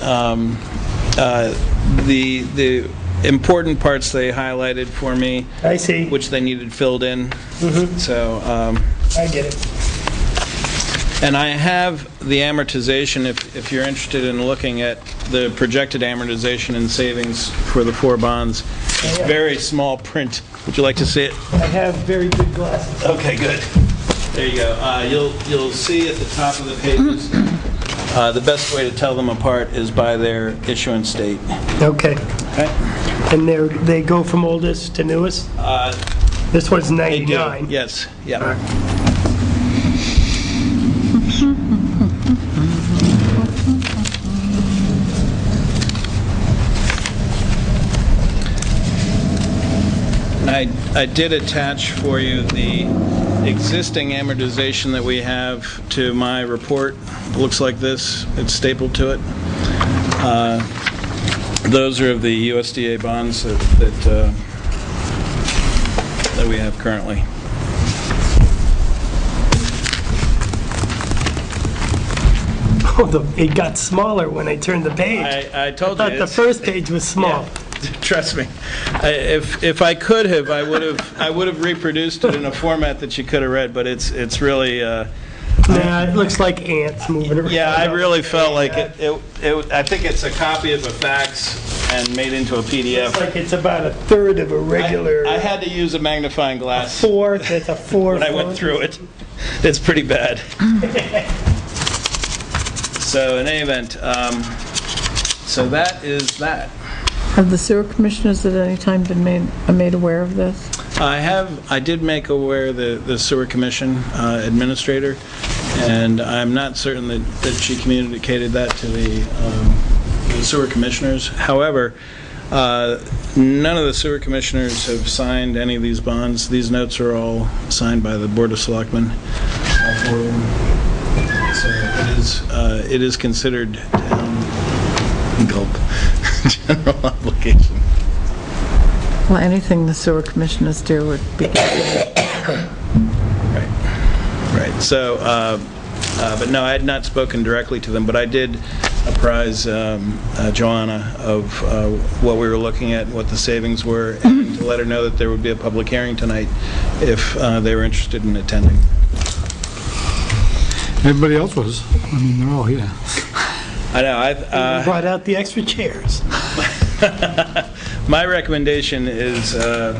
the important parts they highlighted for me, I see. which they needed filled in. So, I get it. and I have the amortization, if you're interested in looking at the projected amortization and savings for the 4 bonds. It's very small print. Would you like to see it? I have very good glasses. Okay, good. There you go. You'll see at the top of the pages, the best way to tell them apart is by their issuance date. Okay. Okay? And they go from oldest to newest? This one's They do, 99. yes, yeah. I did attach for you the existing amortization that we have to my report. It looks like this. It's stapled to it. Those are of the USDA bonds that we have currently. Oh, it got smaller when I turned the page. I told you. I thought the it's- first page was small. Yeah. Trust me. If I could have, I would have reproduced it in a format that you could have read. But it's really. Nah, it looks like ants moving around. Yeah, I really felt like it. I think it's a copy of a fax and made into a PDF. It's like it's about a third of a regular. I had to use a magnifying glass Fourth, it's a 4 when I went through it. It's pretty bad. So in any event, so that is that. Have the sewer commissioners at any time been made aware of this? I did make aware the sewer commission administrator, and I'm not certain that she communicated that to the sewer commissioners. However, none of the sewer commissioners have signed any of these bonds. These notes are all signed by the Board of Selectmen. So it is considered general obligation. Well, anything the sewer commissioners do would be... Right. So, but no, I had not spoken directly to them, but I did apprise Joanna of what we were looking at, what the savings were, and to let her know that there would be a public hearing tonight if they were interested in attending. Everybody else was. I mean, they're all here. I know. Brought out the extra chairs. My recommendation is,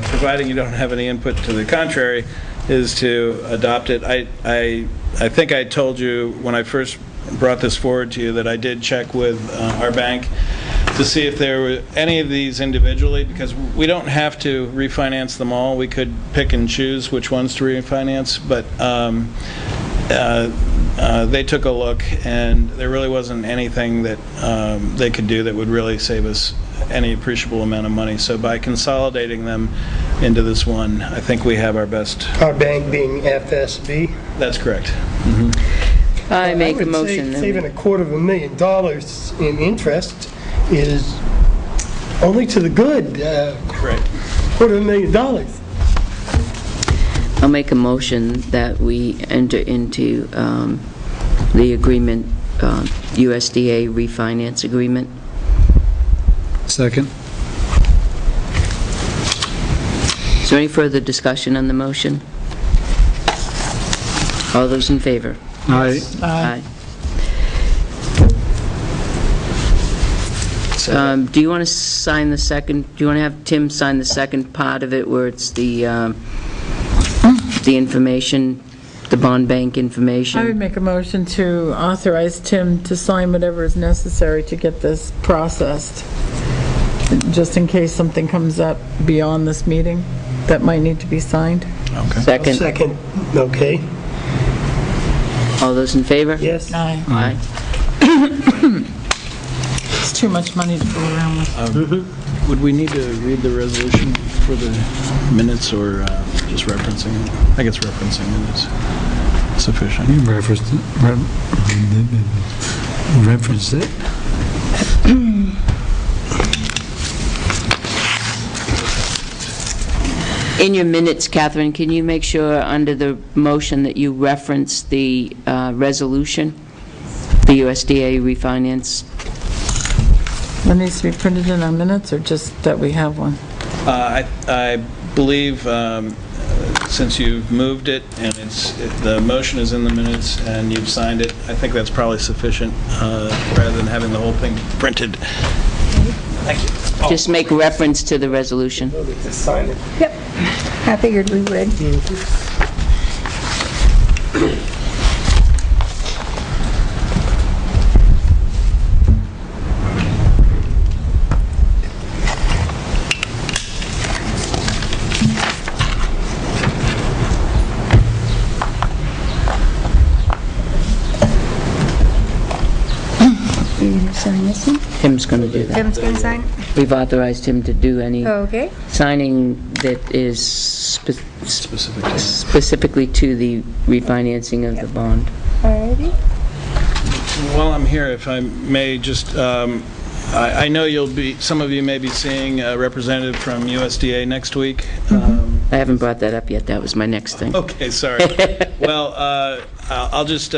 providing you don't have any input to the contrary, is to adopt it. I think I told you when I first brought this forward to you that I did check with our bank to see if there were any of these individually, because we don't have to refinance them all. We could pick and choose which ones to refinance, but they took a look, and there really wasn't anything that they could do that would really save us any appreciable amount of money. So by consolidating them into this one, I think we have our best. Our bank being FSB. That's correct. I make a would say motion. saving $250,000 in interest is only to the good. Right. $250,000. I'll make a motion that we enter into the agreement, USDA refinance agreement. Second. Is there any further discussion on the motion? All those in favor? Aye. Aye. Do you want to sign the second, do you want to have Tim sign the second part of it where it's the information, the bond bank information? I would make a motion to authorize Tim to sign whatever is necessary to get this processed, just in case something comes up beyond this meeting that might need to be signed. Okay. Second. Second, okay, All those in favor? yes. Aye. Aye. It's too much money to go around with. Would we need to read the resolution for the minutes or just referencing it? I guess referencing it is sufficient. You referenced it. In your minutes, Catherine, can you make sure under the motion that you reference the resolution, the USDA refinance? That needs to be printed in our minutes, or just that we have one? I believe, since you've moved it and the motion is in the minutes and you've signed it, I think that's probably sufficient rather than having the whole thing printed. Thank you. Just make reference to the resolution. We'll get to sign it. Yep, I figured we would. You gonna sign this one? Tim's going to do that. Tim's gonna sign? We've authorized him to do any Okay. signing that is specifically to the refinancing of the bond. Alrighty. While I'm here, if I may just, I know some of you may be seeing a representative from USDA next week. I haven't brought that up yet. That was my next thing. Okay, sorry. Well, I just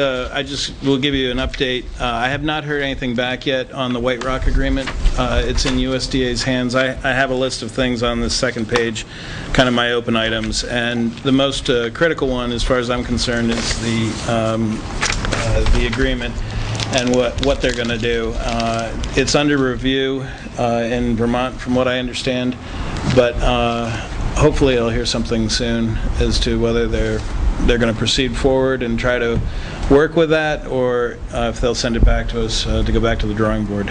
will give you an update. I have not heard anything back yet on the White Rock agreement. It's in USDA's hands. I have a list of things on the second page, kind of my open items, and the most critical one, as far as I'm concerned, is the agreement and what they're going to do. It's under review in Vermont, from what I understand, but hopefully I'll hear something soon as to whether they're going to proceed forward and try to work with that, or if they'll send it back to us to go back to the drawing board.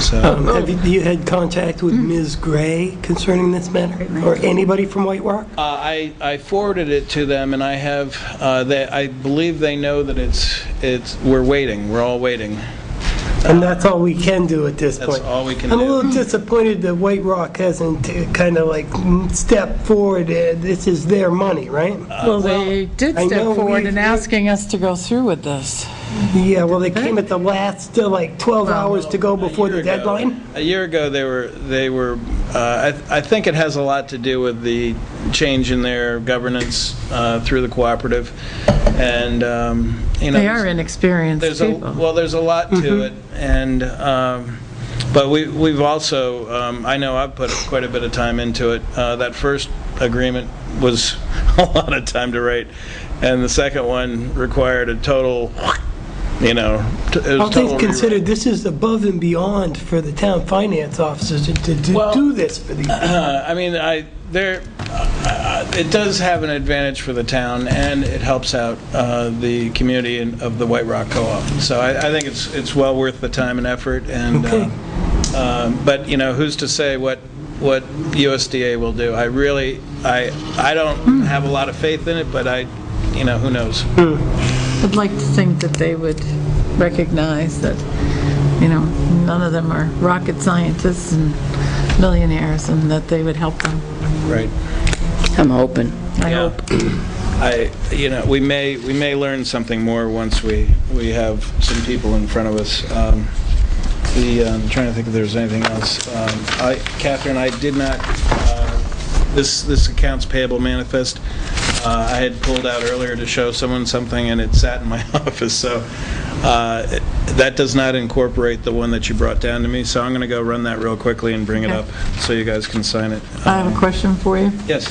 So, Have you had contact with Ms. Gray concerning this matter, or anybody from White Rock? I forwarded it to them, and I have. I believe they know that we're waiting. We're all waiting. And that's all we can do at this point. That's all we can I'm do. a little disappointed that White Rock hasn't kind of like stepped forward. This is their money, right? Well, they did I step know forward we- in asking us to go through with this. Yeah, well, they came at the last, like 12 hours to go before the deadline. A year ago, they were. I think it has a lot to do with the change in their governance through the cooperative, and They are inexperienced people. There's a lot to it, and but we've also. I know I've put quite a bit of time into it. That first agreement was a lot of time to write, and the second one required a total. It was All things total considered, this is above and beyond for the town finance officers to do this for these. I mean, it does have an advantage for the town, and it helps out the community of the White Rock Co-op. So I think it's well worth the time and effort. And but who's to say what USDA will do? I don't have a lot of faith in it, but who knows? I'd like to think that they would recognize that, none of them are rocket scientists and millionaires, and that they would help them. Right. I'm hoping. I hope. We may learn something more once we have some people in front of us. I'm trying to think if there's anything else. Catherine, I did not. This accounts payable manifest. I had pulled out earlier to show someone something, and it sat in my office. So that does not incorporate the one that you brought down to me. So I'm going to go run that real quickly and bring it up so you guys can sign it. I have a question for you. Yes.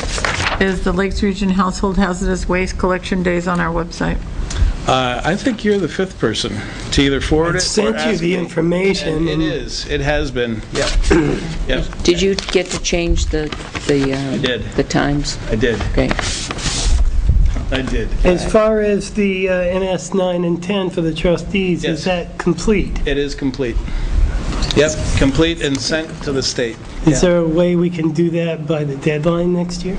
Is the Lakes Region Household Hazardous Waste Collection Days on our website? I think you're the fifth person to either forward I it or sent you ask the me. information. And it is. It has been. Yep. Yep. Did you get to change the did. the times? I did. Okay. I did. As far as the NS 9 and 10 for the trustees, Yes. is that complete? It is complete. Yep, complete and sent to the state. Is there a way we can do that by the deadline next year?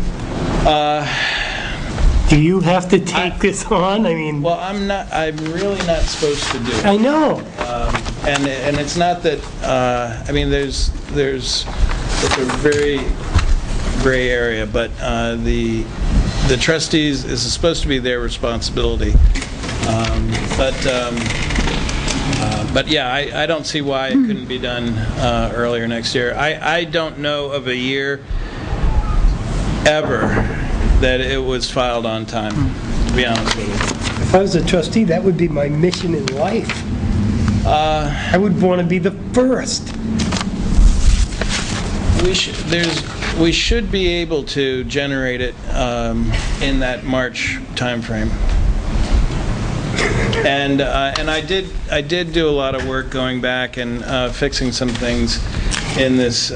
Do you have to take this on? I mean, Well, I'm really not supposed to do it. I know. And it's not that, I mean, it's a very gray area, but the trustees, is supposed to be their responsibility. But yeah, I don't see why it couldn't be done earlier next year. I don't know of a year ever that it was filed on time, to be honest with you. If I was a trustee, that would be my mission in life. I would want to be the first. We should be able to generate it in that March timeframe. And I did do a lot of work going back and fixing some things in this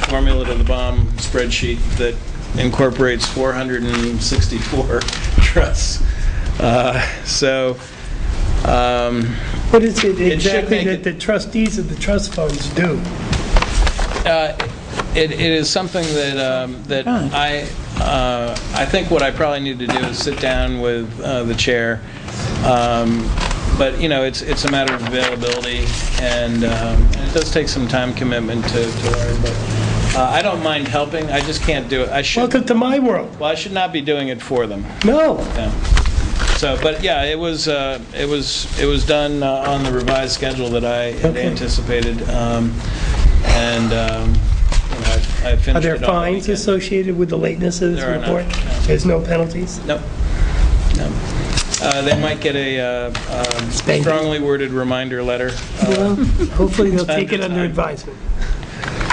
formula to the bomb spreadsheet that incorporates 464 trusts. What is it should exactly make that it- the trustees of the trust funds do? It is something that I think what I probably need to do is sit down with the chair. But, you know, it's a matter of availability, and it does take some time commitment to learn. But I don't mind helping. I just can't do it. Welcome to my world. Well, I should not be doing it for them. No. Yeah. So, but yeah, it was done on the revised schedule that I had anticipated, and you know, I finished it on Are there the fines weekend. associated with the lateness of this There are not, report? no. There's no penalties? Nope. No. They might get a Spanking. strongly worded reminder letter, Well, hopefully they'll time take to it under time. advisement.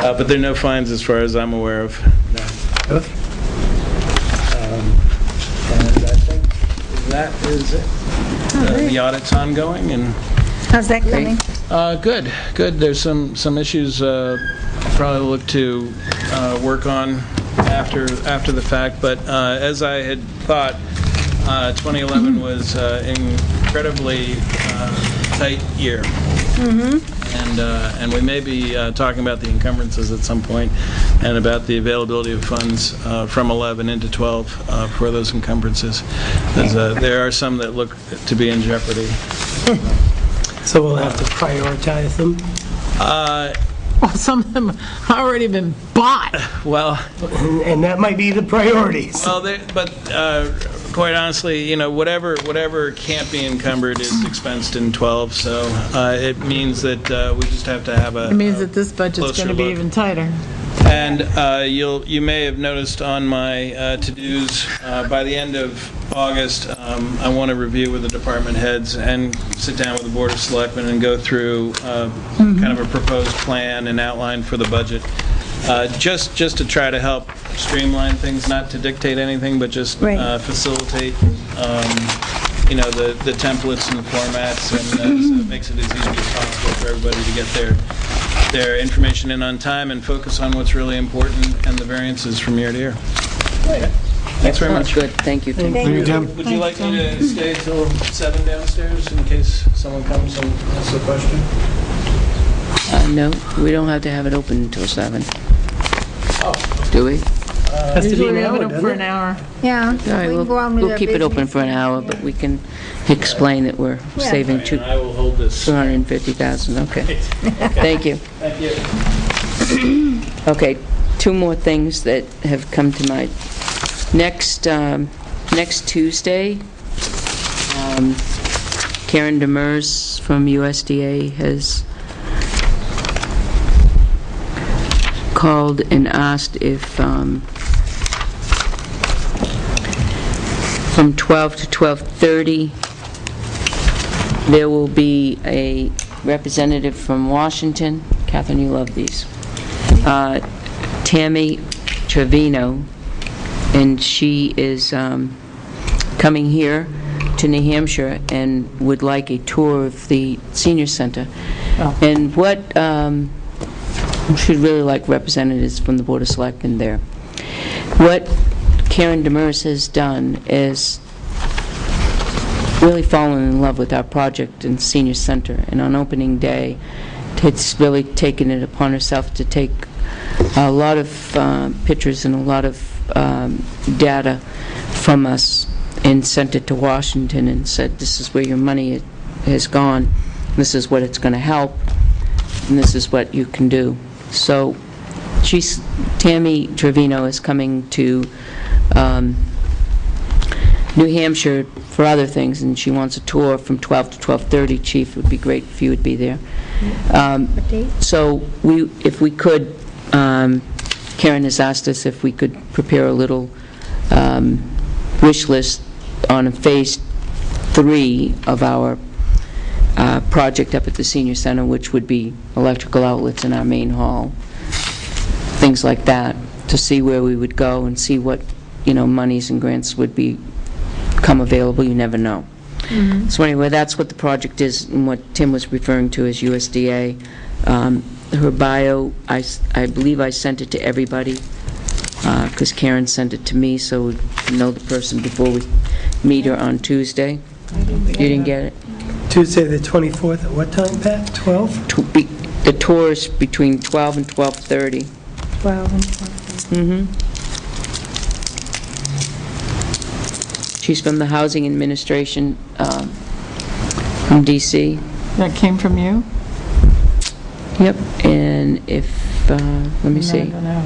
but there are no fines as far as I'm aware of. No. Okay. And I think that is it. The audit's ongoing, and How's that coming? good. There's some issues probably look to work on after the fact, but as I had thought, 2011 was incredibly tight year. And we may be talking about the encumbrances at some point, and about the availability of funds from 11 into 12 for those encumbrances. There are some that look to be in jeopardy. So we'll have to prioritize them. Well, some of them have already been bought. Well, And that might be the priorities. but quite honestly, you know, whatever can't be encumbered is expensed in 12, so it means that we just have to have a... It means that this budget's closer going to be look. even tighter. And you may have noticed on my to-dos, by the end of August, I want to review with the department heads and sit down with the Board of Selectmen and go through kind of a proposed plan and outline for the budget, just to try to help streamline things, not to dictate anything, but just Right. facilitate, you know, the templates and the formats, and so it makes it as easy as possible for everybody to get their information in on time and focus on what's really important and the variances from year to year. Thanks very much. Good, thank you, Tim. Thank you, Tim. Would you like me to stay till 7 downstairs in case someone comes and asks a question? No, we don't have to have it open until 7. Do we? Has to be Usually an we have hour, it up doesn't for it? an hour. Yeah. All we right, can go on with we'll our keep it open business. for an hour, but we can explain that we're saving And I will hold this. 250,000, okay. Thank you. Thank you. Okay, two more things that have come to mind. Next Tuesday, Karen Demers from USDA has called and asked if from 12 to 12:30, there will be a representative from Washington. Catherine, you love these. Tammy Trevino, and she is coming here to New Hampshire and would like a tour of the senior center. Oh. And what, should really like representatives from the Board of Selectmen there. What Karen Demers has done is really fallen in love with our project in senior center, and on opening day, it's really taken it upon herself to take a lot of pictures and a lot of data from us and sent it to Washington and said, this is where your money has gone, this is what it's going to help, and this is what you can do. So Tammy Trevino is coming to New Hampshire for other things, and she wants a tour from 12 to 12:30. Chief, it would be great if you would be there. What date? So if we could, Karen has asked us if we could prepare a little wish list on Phase 3 of our project up at the senior center, which would be electrical outlets in our main hall, things like that, to see where we would go and see what, monies and grants would become available. You never know. So anyway, that's what the project is, and what Tim was referring to as USDA. Her bio, I believe I sent it to everybody, because Karen sent it to me, so we know the person before we meet her on Tuesday. You didn't get it? Tuesday, the 24th, at what time, Pat? 12? The tour is between 12 and 12:30. 12 and 12. She's from the Housing Administration from D.C. That came from you? Yep, and if, let me No, I see. don't have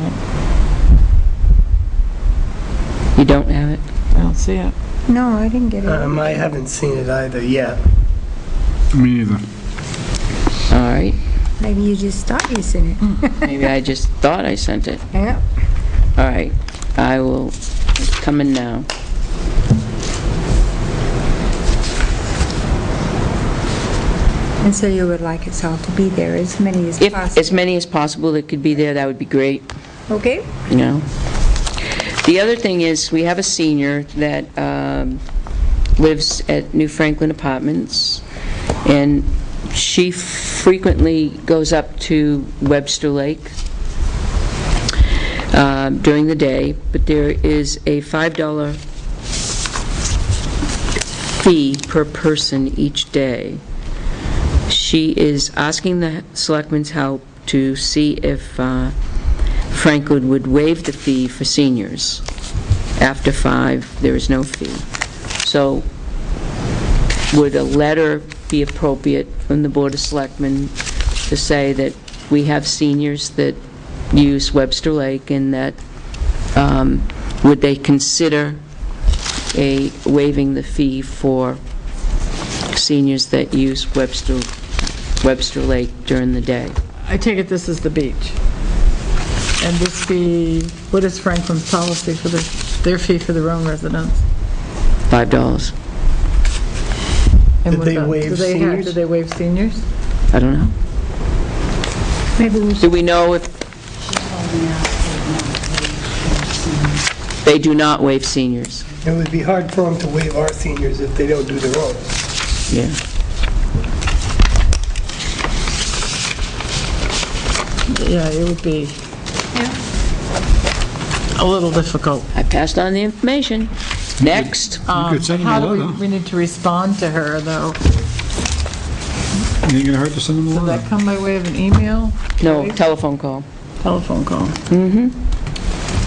You don't have it? it. I don't see it. No, I didn't get it. I haven't seen it either yet. Me neither. All right. Maybe you just thought you sent it. Maybe I just thought I sent it. Yeah. All right. I will, it's coming now. And so you would like us all to be there, as many as If possible. as many as possible that could be there, that would be great. Okay? The other thing is, we have a senior that lives at New Franklin Apartments, and she frequently goes up to Webster Lake during the day, but there is a $5 fee per person each day. She is asking the selectmen's help to see if Franklin would waive the fee for seniors. After 5, there is no fee. So would a letter be appropriate from the Board of Selectmen to say that we have seniors that use Webster Lake, and that would they consider waiving the fee for seniors that use Webster Lake during the day? I take it this is the beach. And this fee, what is Franklin's policy for their fee for their own residents? $5. And Did what they about- waive do seniors? Do they waive seniors? I don't know. Maybe we should. Do we know if they do not waive seniors? It would be hard for them to waive our seniors if they don't do their own. Yeah. Yeah, it would be a little difficult. I passed on the information. Next. You could send them How a do letter. we need to respond to her, though? It ain't gonna hurt to send them a Does that letter. come by way of an email? No, telephone call. Telephone call? Well, it'd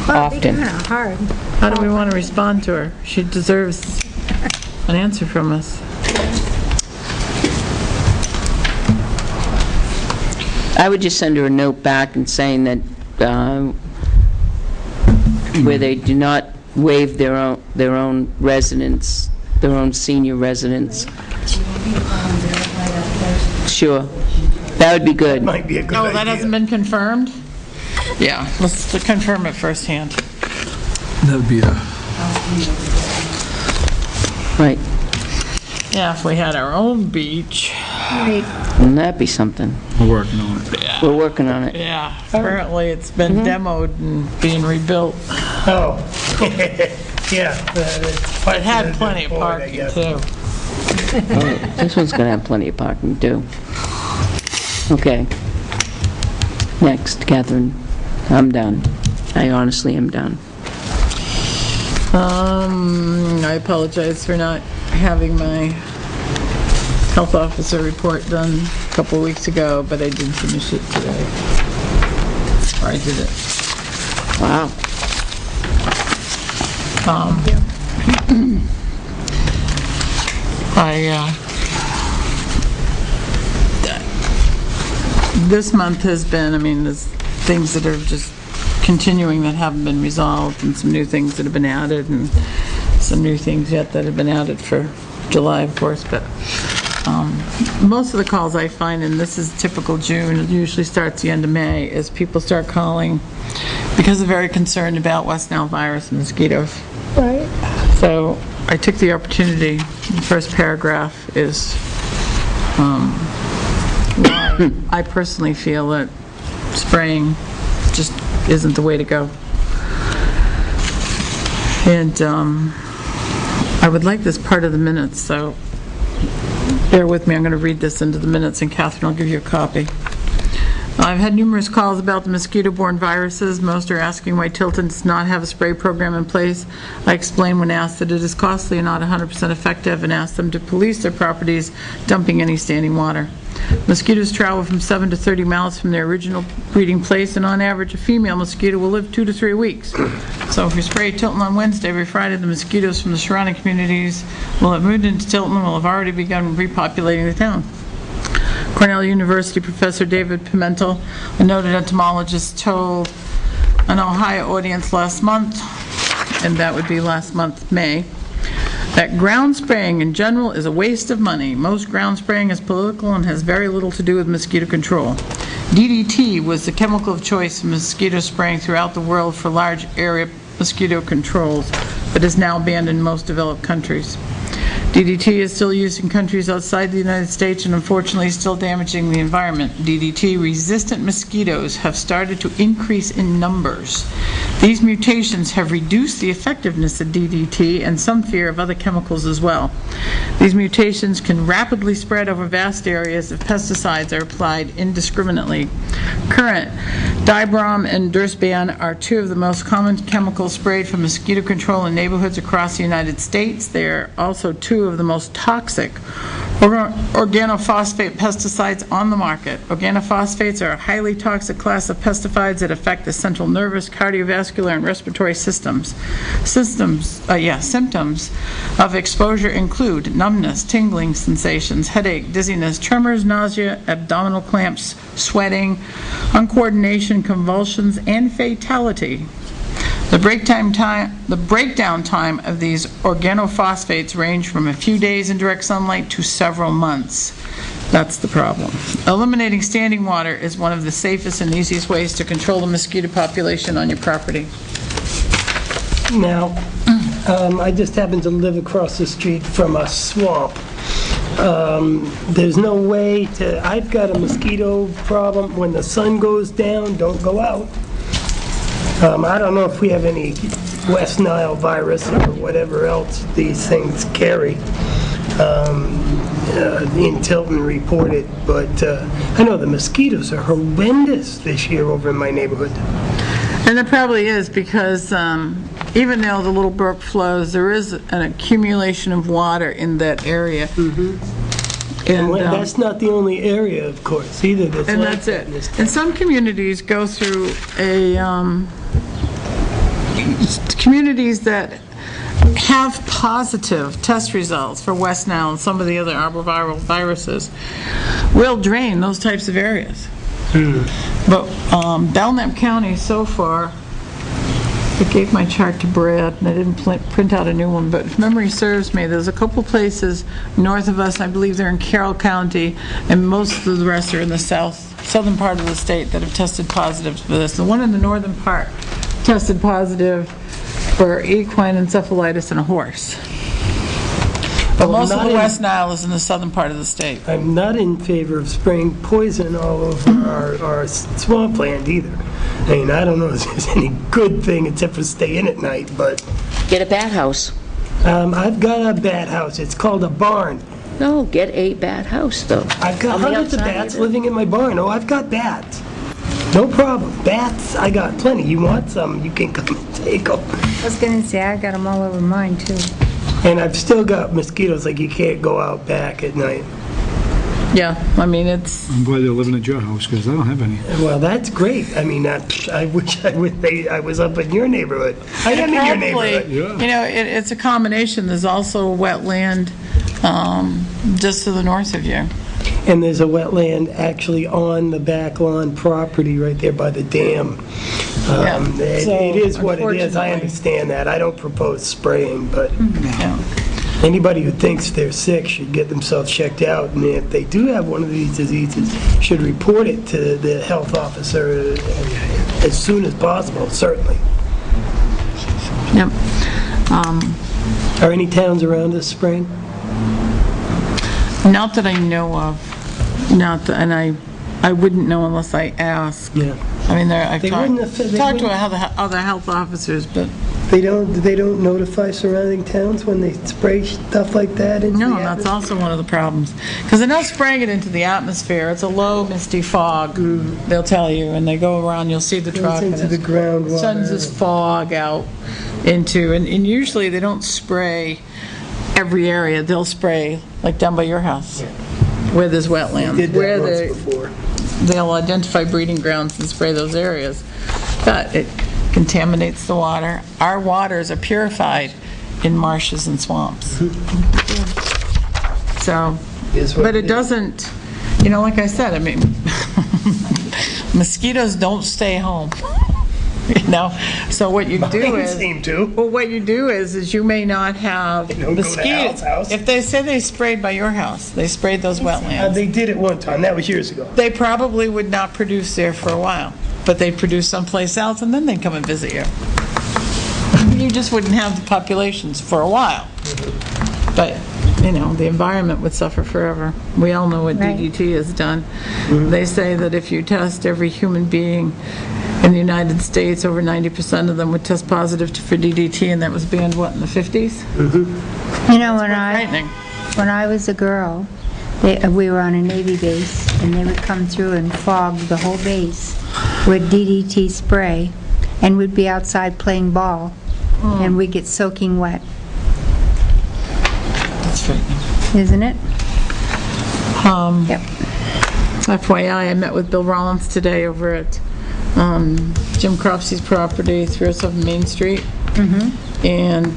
be often. kinda hard. How do we want to respond to her? She deserves an answer from us. I would just send her a note back and saying that where they do not waive their own residents, their own senior residents. Sure. That would be good. Might be a good Oh, idea. that hasn't been confirmed? Yeah. Let's confirm it firsthand. That'd be a, Right. Yeah, if we had our own beach. Right. Wouldn't that be something? we're working on it. We're working on it. Yeah, apparently it's been demoed and being rebuilt. Oh. Yeah. It had plenty of parking, too. This one's going to have plenty of parking, too. Okay. Next, Catherine. I'm done. I honestly am done. I apologize for not having my health officer report done a couple weeks ago, but I did finish it today. Or I did it. Wow. This month has been, I mean, there's things that are just continuing that haven't been resolved, and some new things that have been added, and some new things yet that have been added for July, of course, but most of the calls I find, and this is typical June, it usually starts the end of May, is people start calling because they're very concerned about West Nile virus and mosquitoes. Right. So I took the opportunity, the first paragraph is why I personally feel that spraying just isn't the way to go. And I would like this part of the minutes, so bear with me, I'm going to read this into the minutes, and Catherine, I'll give you a copy. I've had numerous calls about the mosquito-borne viruses. Most are asking why Tilton does not have a spray program in place. I explained when asked that it is costly and not 100% effective, and asked them to police their properties dumping any standing water. Mosquitoes travel from 7 to 30 miles from their original breeding place, and on average, a female mosquito will live 2 to 3 weeks. So if we spray Tilton on Wednesday, every Friday, the mosquitoes from the surrounding communities will have moved into Tilton and will have already begun repopulating the town. Cornell University Professor David Pimentel, a noted entomologist, told an Ohio audience last month, and that would be last month, May, that ground spraying in general is a waste of money. Most ground spraying is political and has very little to do with mosquito control. DDT was the chemical of choice in mosquito spraying throughout the world for large area mosquito controls, but is now banned in most developed countries. DDT is still used in countries outside the United States and unfortunately still damaging the environment. DDT-resistant mosquitoes have started to increase in numbers. These mutations have reduced the effectiveness of DDT and some fear of other chemicals as well. These mutations can rapidly spread over vast areas if pesticides are applied indiscriminately. Current dibrom and durstban are two of the most common chemicals sprayed for mosquito control in neighborhoods across the United States. They are also two of the most toxic organophosphate pesticides on the market. Organophosphates are a highly toxic class of pesticides that affect the central nervous, cardiovascular, and respiratory systems. Symptoms of exposure include numbness, tingling sensations, headache, dizziness, tremors, nausea, abdominal cramps, sweating, uncoordination, convulsions, and fatality. The breakdown time of these organophosphates range from a few days in direct sunlight to several months. That's the problem. Eliminating standing water is one of the safest and easiest ways to control the mosquito population on your property. Now, I just happen to live across the street from a swamp. There's no way to, I've got a mosquito problem. When the sun goes down, don't go out. I don't know if we have any West Nile virus or whatever else these things carry. In Tilton reported, but I know the mosquitoes are horrendous this year over in my neighborhood. And it probably is because even though the little brook flows, there is an accumulation of water in that area. Mm-hmm. And that's not the only area, of course, either. That's it. And some communities go through communities that have positive test results for West Nile and some of the other arboviral viruses will drain those types of areas. But Belknap County so far, I gave my chart to Brad and I didn't print out a new one, but if memory serves me, there's a couple places north of us, I believe they're in Carroll County, and most of the rest are in the southern part of the state that have tested positive for this. The one in the northern part tested positive for equine encephalitis in a horse. But most of the West Nile is in the southern part of the state. I'm not in favor of spraying poison all over our swampland either. I mean, I don't know if there's any good thing except for stay in at night, but Get a bat house. I've got a bat house. It's called a barn. No, get a bat house, though. I've got On the hundreds of outside, bats you do. living in my barn. Oh, I've got bats. No problem. Bats, I got plenty. You want some, you can come and take them. I was gonna say, I got them all over mine, too. And I've still got mosquitoes, like you can't go out back at night. Yeah, I mean, it's, I'm glad they're living at your house, because I don't have any. Well, that's great. I mean, I wish I was up in your neighborhood. I am in your probably, neighborhood. you know, it's a combination. There's also a wetland just to the north of you. And there's a wetland actually on the back lawn property right there by the dam. It is what it is. I unfortunately- understand that. I don't propose spraying, but Yeah. anybody who thinks they're sick should get themselves checked out. And if they do have one of these diseases, should report it to the health officer as soon as possible, certainly. Yep. Are any towns around us spraying? Not that I know of. And I wouldn't know unless I asked. Yeah. I mean, I've They talked wouldn't have- they talked to wouldn't- other health officers, but They don't notify surrounding towns when they spray stuff like that into the no, that's atmosphere? also one of the problems. Because they're not spraying it into the atmosphere. It's a low, misty fog, they'll tell you, and they go around, you'll see the truck. Goes into and the it groundwater. sends this fog out into, and usually they don't spray every area. They'll spray, like down by your house, where there's wetlands. Did where that once before. they'll identify breeding grounds and spray those areas. But it contaminates the water. Our waters are purified in marshes and swamps. So, Is what but it is. doesn't, you know, like I said, I mean, mosquitoes don't stay home, you know? So what you do Mine is... seem to. Well, what you do is you may not have don't go to mosquitoes. Al's house. If they say they sprayed by your house, they sprayed those wetlands. They did it one time. That was years ago. They probably would not produce there for a while, but they'd produce someplace else, and then they'd come and visit you. You just wouldn't have the populations for a while. But, you know, the environment would suffer forever. We all know what Right. DDT has done. They say that if you test every human being in the United States, over 90% of them would test positive for DDT, and that was banned, what, in the 50s? You know, Frightening. when I was a girl, we were on a Navy base, and they would come through and fog the whole base with DDT spray, and we'd be outside playing ball, and we'd get soaking wet, That's frightening. isn't it? Yep. FYI, I met with Bill Rollins today over at Jim Cropsey's property, 307 Main Street, and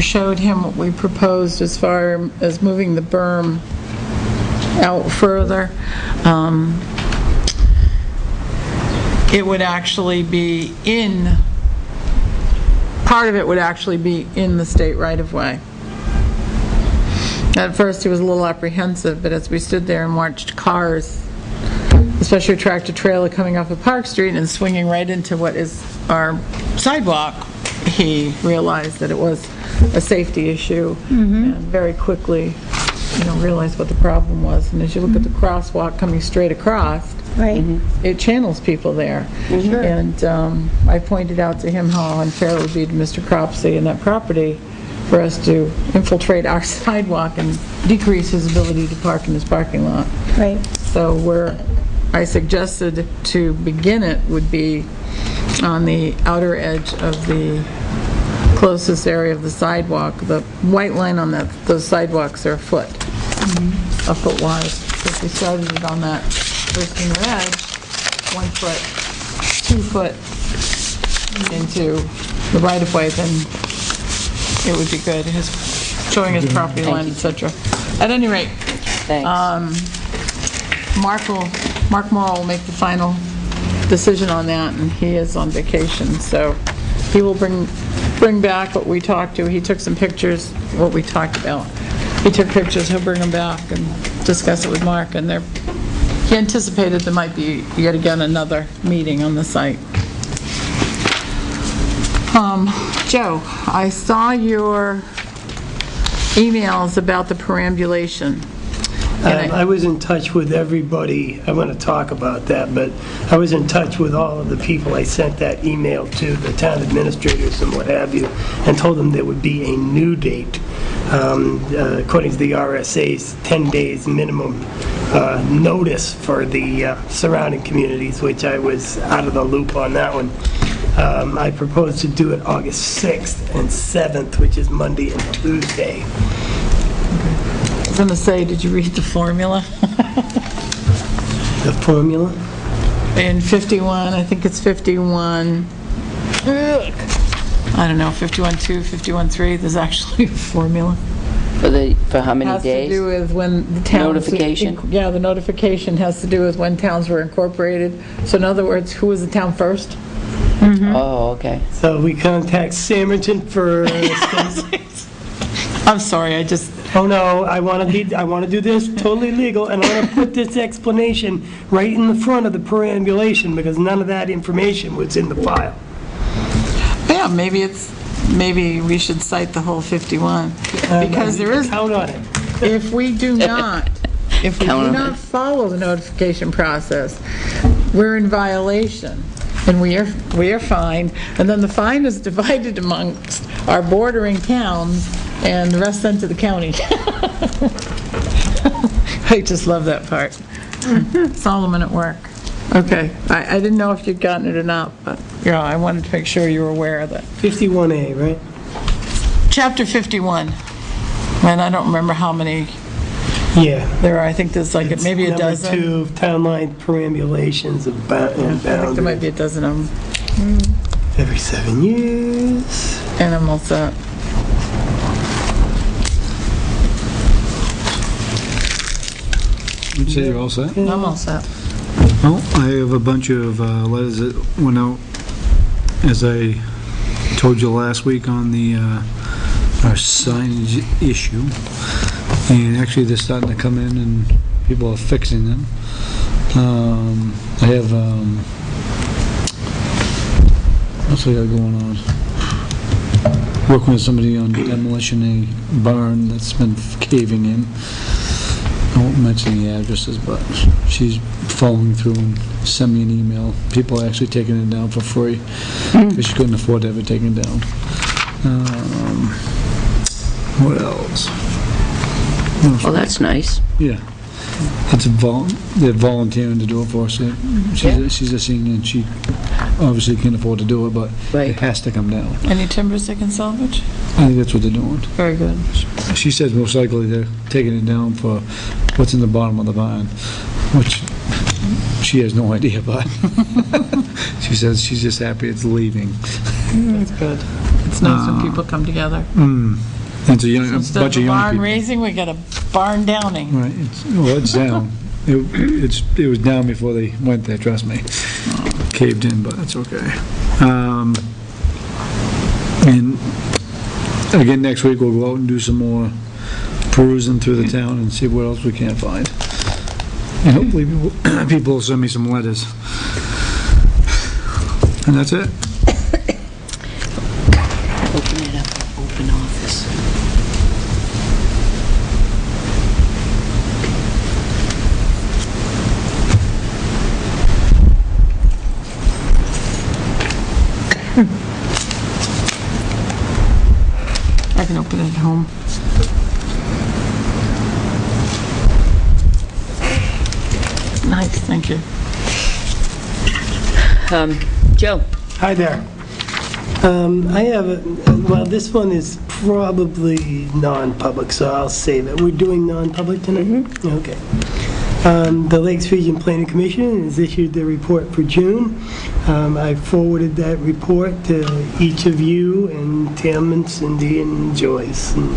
showed him what we proposed as far as moving the berm out further. It would actually be part of it would actually be in the state right-of-way. At first, he was a little apprehensive, but as we stood there and watched cars, especially a tractor-trailer coming off of Park Street and swinging right into what is our sidewalk, he realized that it was a safety issue, and very quickly, realized what the problem was. And as you look at the crosswalk coming straight across, Right. it channels people there. And I pointed out to him how unfair it would be to Mr. Cropsey and that property for us to infiltrate our sidewalk and decrease his ability to park in his parking lot. Right. So where I suggested to begin it would be on the outer edge of the closest area of the sidewalk. The white line on those sidewalks are a foot wide. So if we started it on that first inner edge, 1 foot, 2 foot into the right-of-way, then it would be good, showing his property line, et cetera. At any rate, Thanks. Mark Morrow will make the final decision on that, and he is on vacation, so he will bring back what we talked to. He took some pictures, what we talked about. He took pictures, he'll bring them back and discuss it with Mark, and he anticipated there might be, yet again, another meeting on the site. Joe, I saw your emails about the perambulation, I was in touch with everybody, I want to talk about that, but I was in touch with all of the people I sent that email to, the town administrators and what have you, and told them there would be a new date. According to the RSA's 10 days minimum notice for the surrounding communities, which I was out of the loop on that one. I proposed to do it August 6th and 7th, which is Monday and Tuesday. I was going to say, did you read the formula? The formula? In 51, I think it's 51, I don't know, 51.2, 51.3, there's actually a formula. For how many Has to days? do with when the towns... Notification? Yeah, the notification has to do with when towns were incorporated. So in other words, who was the town first? Oh, okay. So we contact Samerton first. I'm sorry, I just... Oh, no, I want to do this totally legal, and I want to put this explanation right in the front of the perambulation, because none of that information was in the file. Yeah, maybe we should cite the whole 51, because there is... Count on it. If we do not follow the notification process, we're in violation, and we are fined, and then the fine is divided amongst our bordering towns, and the rest sent to the county. I just love that part. Solomon at work. Okay, I didn't know if you'd gotten it or not, but, yeah, I wanted to make sure you were aware of that. 51A, right? Chapter 51, and I don't remember how many Yeah. there are. I think there's like maybe a dozen. Number 2, town line perambulations and boundaries. I think there might be a dozen of them, Every 7 years. and I'm all set. Would you say you're all set? I'm all set. Well, I have a bunch of letters that went out, as I told you last week, on the our signage issue. And actually, they're starting to come in, and people are fixing them. I have, what's I got going on? Working with somebody on demolition a barn that's been caving in. I won't mention the addresses, but she's following through and sent me an email. People are actually taking it down for free, because she couldn't afford to have it taken down. What else? Oh, that's nice. Yeah. It's they're volunteering to do it for us. She's a senior, and she obviously can't afford to do it, but Right. it has to come down. Any timbers they can salvage? I think that's what they're doing. Very good. She says most likely they're taking it down for what's in the bottom of the barn, which she has no idea about. She says she's just happy it's leaving. That's good. It's nice when people come together. It's a Instead bunch of of a young barn people. raising, we got a barn downing. Right, it's down. It was down before they went there, trust me. Caved in, but that's okay. And again, next week, we'll go out and do some more perusing through the town and see what else we can't find. And hopefully, people will send me some letters. And that's it. Open it up, open office. I can open it at home. Nice, thank you. Joe? Hi there. I have well, this one is probably non-public, so I'll save it. We're doing non-public tonight? Okay. The Lakes Region Planning Commission has issued their report for June. I forwarded that report to each of you, and Tim and Cindy and Joyce, and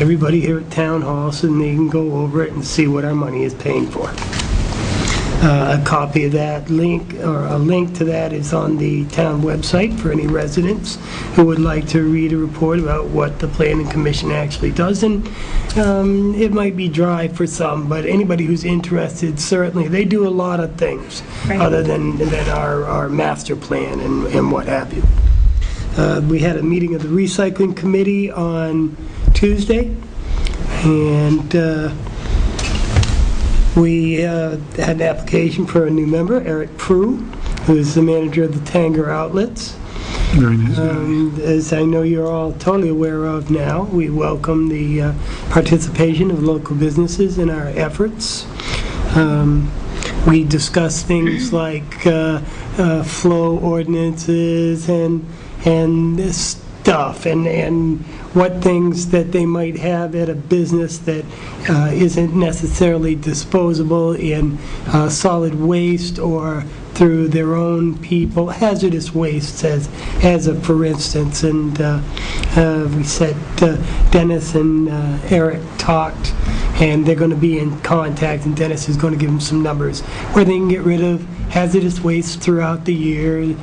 everybody here at Town Hall, so they can go over it and see what our money is paying for. A copy of that link, or a link to that, is on the town website for any residents who would like to read a report about what the Planning Commission actually does. And it might be dry for some, but anybody who's interested, certainly, they do a lot of things other than our master plan and what have you. We had a meeting of the Recycling Committee on Tuesday, and We had an application for a new member, Eric Prue, who is the manager of the Tanger Outlets. Very nice. As I know you're all totally aware of now, we welcome the participation of local businesses in our efforts. We discuss things like flow ordinances and stuff, and what things that they might have at a business that isn't necessarily disposable in solid waste or through their own people, hazardous wastes as a for instance. And we said Dennis and Eric talked, and they're going to be in contact, and Dennis is going to give them some numbers where they can get rid of hazardous waste throughout the year and,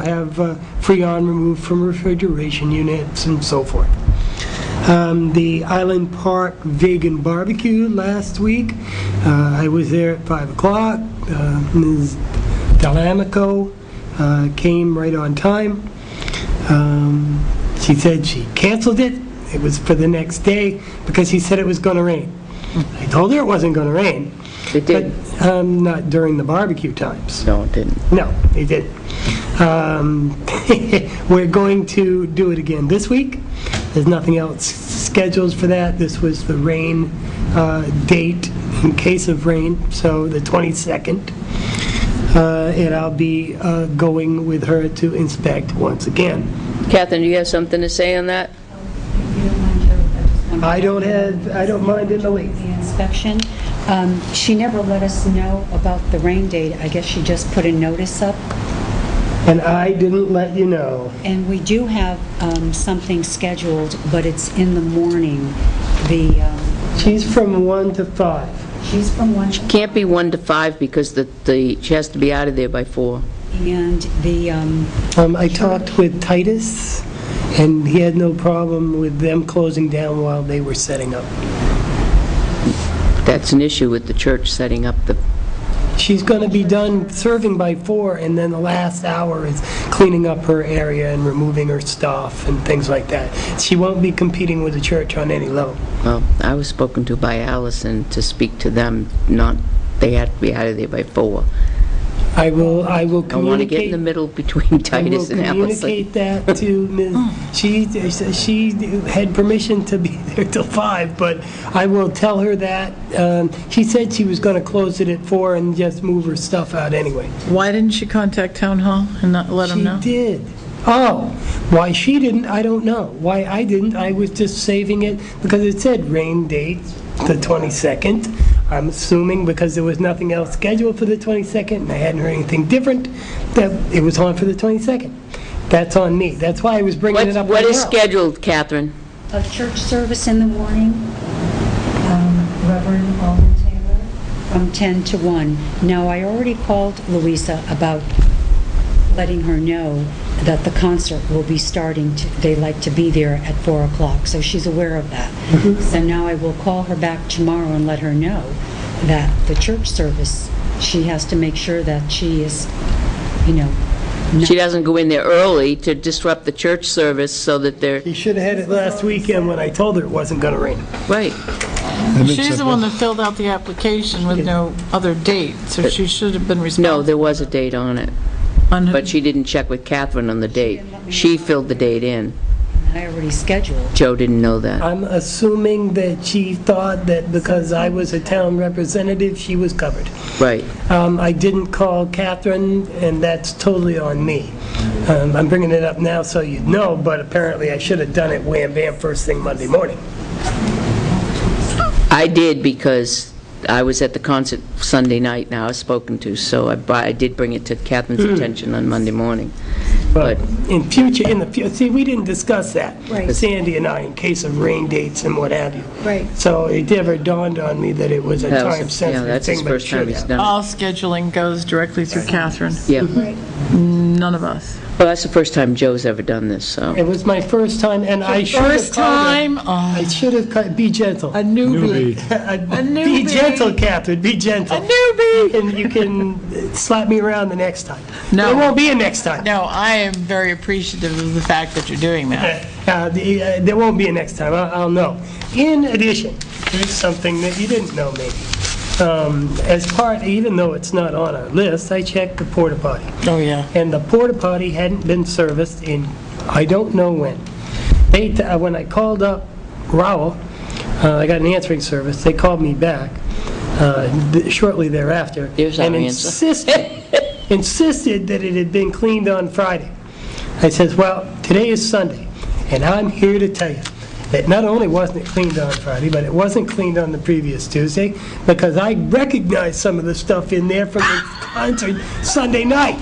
have Freon removed from refrigeration units and so forth. The Island Park Vegan Barbecue last week, I was there at 5 o'clock. Ms. Delamico came right on time. She said she canceled it. It was for the next day because he said it was going to rain. I told her it wasn't going to rain. It did. But not during the barbecue times. No, it didn't. No, it didn't. We're going to do it again this week. There's nothing else scheduled for that. This was the rain date in case of rain, so the 22nd. And I'll be going with her to inspect once again. Catherine, do you have something to say on that? I don't mind in the least. The inspection, she never let us know about the rain date. I guess she just put a notice up. And I didn't let you know. And we do have something scheduled, but it's in the morning. She's from 1 to 5. She's from 1 to 5. Can't be 1 to 5 because she has to be out of there by 4. And I talked with Titus, and he had no problem with them closing down while they were setting up. That's an issue with the church setting up the... She's going to be done serving by 4, and then the last hour is cleaning up her area and removing her stuff and things like that. She won't be competing with the church on any level. Well, I was spoken to by Allison to speak to them, they had to be out of there by 4. I will communicate. I want to get in the middle between Titus and I will Allison. communicate that to Ms. She had permission to be there till 5, but I will tell her that. She said she was going to close it at 4 and just move her stuff out anyway. Why didn't she contact Town Hall and not let them know? She did. Oh, why she didn't, I don't know. Why I didn't, I was just saving it because it said rain date, the 22nd. I'm assuming because there was nothing else scheduled for the 22nd, and I hadn't heard anything different, that it was on for the 22nd. That's on me. That's why I was bringing it up right now. What is scheduled, Catherine? a church service in the morning, Reverend Alden Taylor, from 10 to 1. Now, I already called Louisa about letting her know that the concert will be starting, they like to be there at 4 o'clock, so she's aware of that. So now I will call her back tomorrow and let her know that the church service, she has to make sure that she is, She doesn't go in there early to disrupt the church service so that they're... You should have had it last weekend when I told her it wasn't going to rain. Right. She's the one that filled out the application with no other date, so she should have been responsible. No, there was a date on it, but she didn't check with Catherine on the date. She filled the date in. I already scheduled. Joe didn't know that. I'm assuming that she thought that because I was a town representative, she was covered. Right. I didn't call Catherine, and that's totally on me. I'm bringing it up now so you'd know, but apparently I should have done it wham bam first thing Monday morning. I did because I was at the concert Sunday night, now I was spoken to, so I did bring it to Catherine's attention on Monday morning. But in the future, see, we didn't discuss that, Right. Sandy and I, in case of rain dates and what have you. Right. So it never dawned on me that it was a Yeah, time-sensitive that's his thing, but it first time should he's have. done it. All scheduling goes directly through Catherine. Yeah. None of us. Well, that's the first time Joe's ever done this, so... It was my first time, and I should have First called her. time, I should have, be gentle. a newbie. Be gentle, Catherine, be gentle. A newbie. And you can slap me around the next time. No. There won't be a next time. No, I am very appreciative of the fact that you're doing that. There won't be a next time, I'll know. In addition, here's something that you didn't know maybe. as part, even though it's not on our list, I checked the porta potty. Oh, yeah. And the porta potty hadn't been serviced in, I don't know when. When I called up Rowell, I got an answering service, they called me back shortly thereafter. There's our and answer. insisted that it had been cleaned on Friday. I says, well, today is Sunday, and I'm here to tell you that not only wasn't it cleaned on Friday, but it wasn't cleaned on the previous Tuesday, because I recognized some of the stuff in there from the concert Sunday night.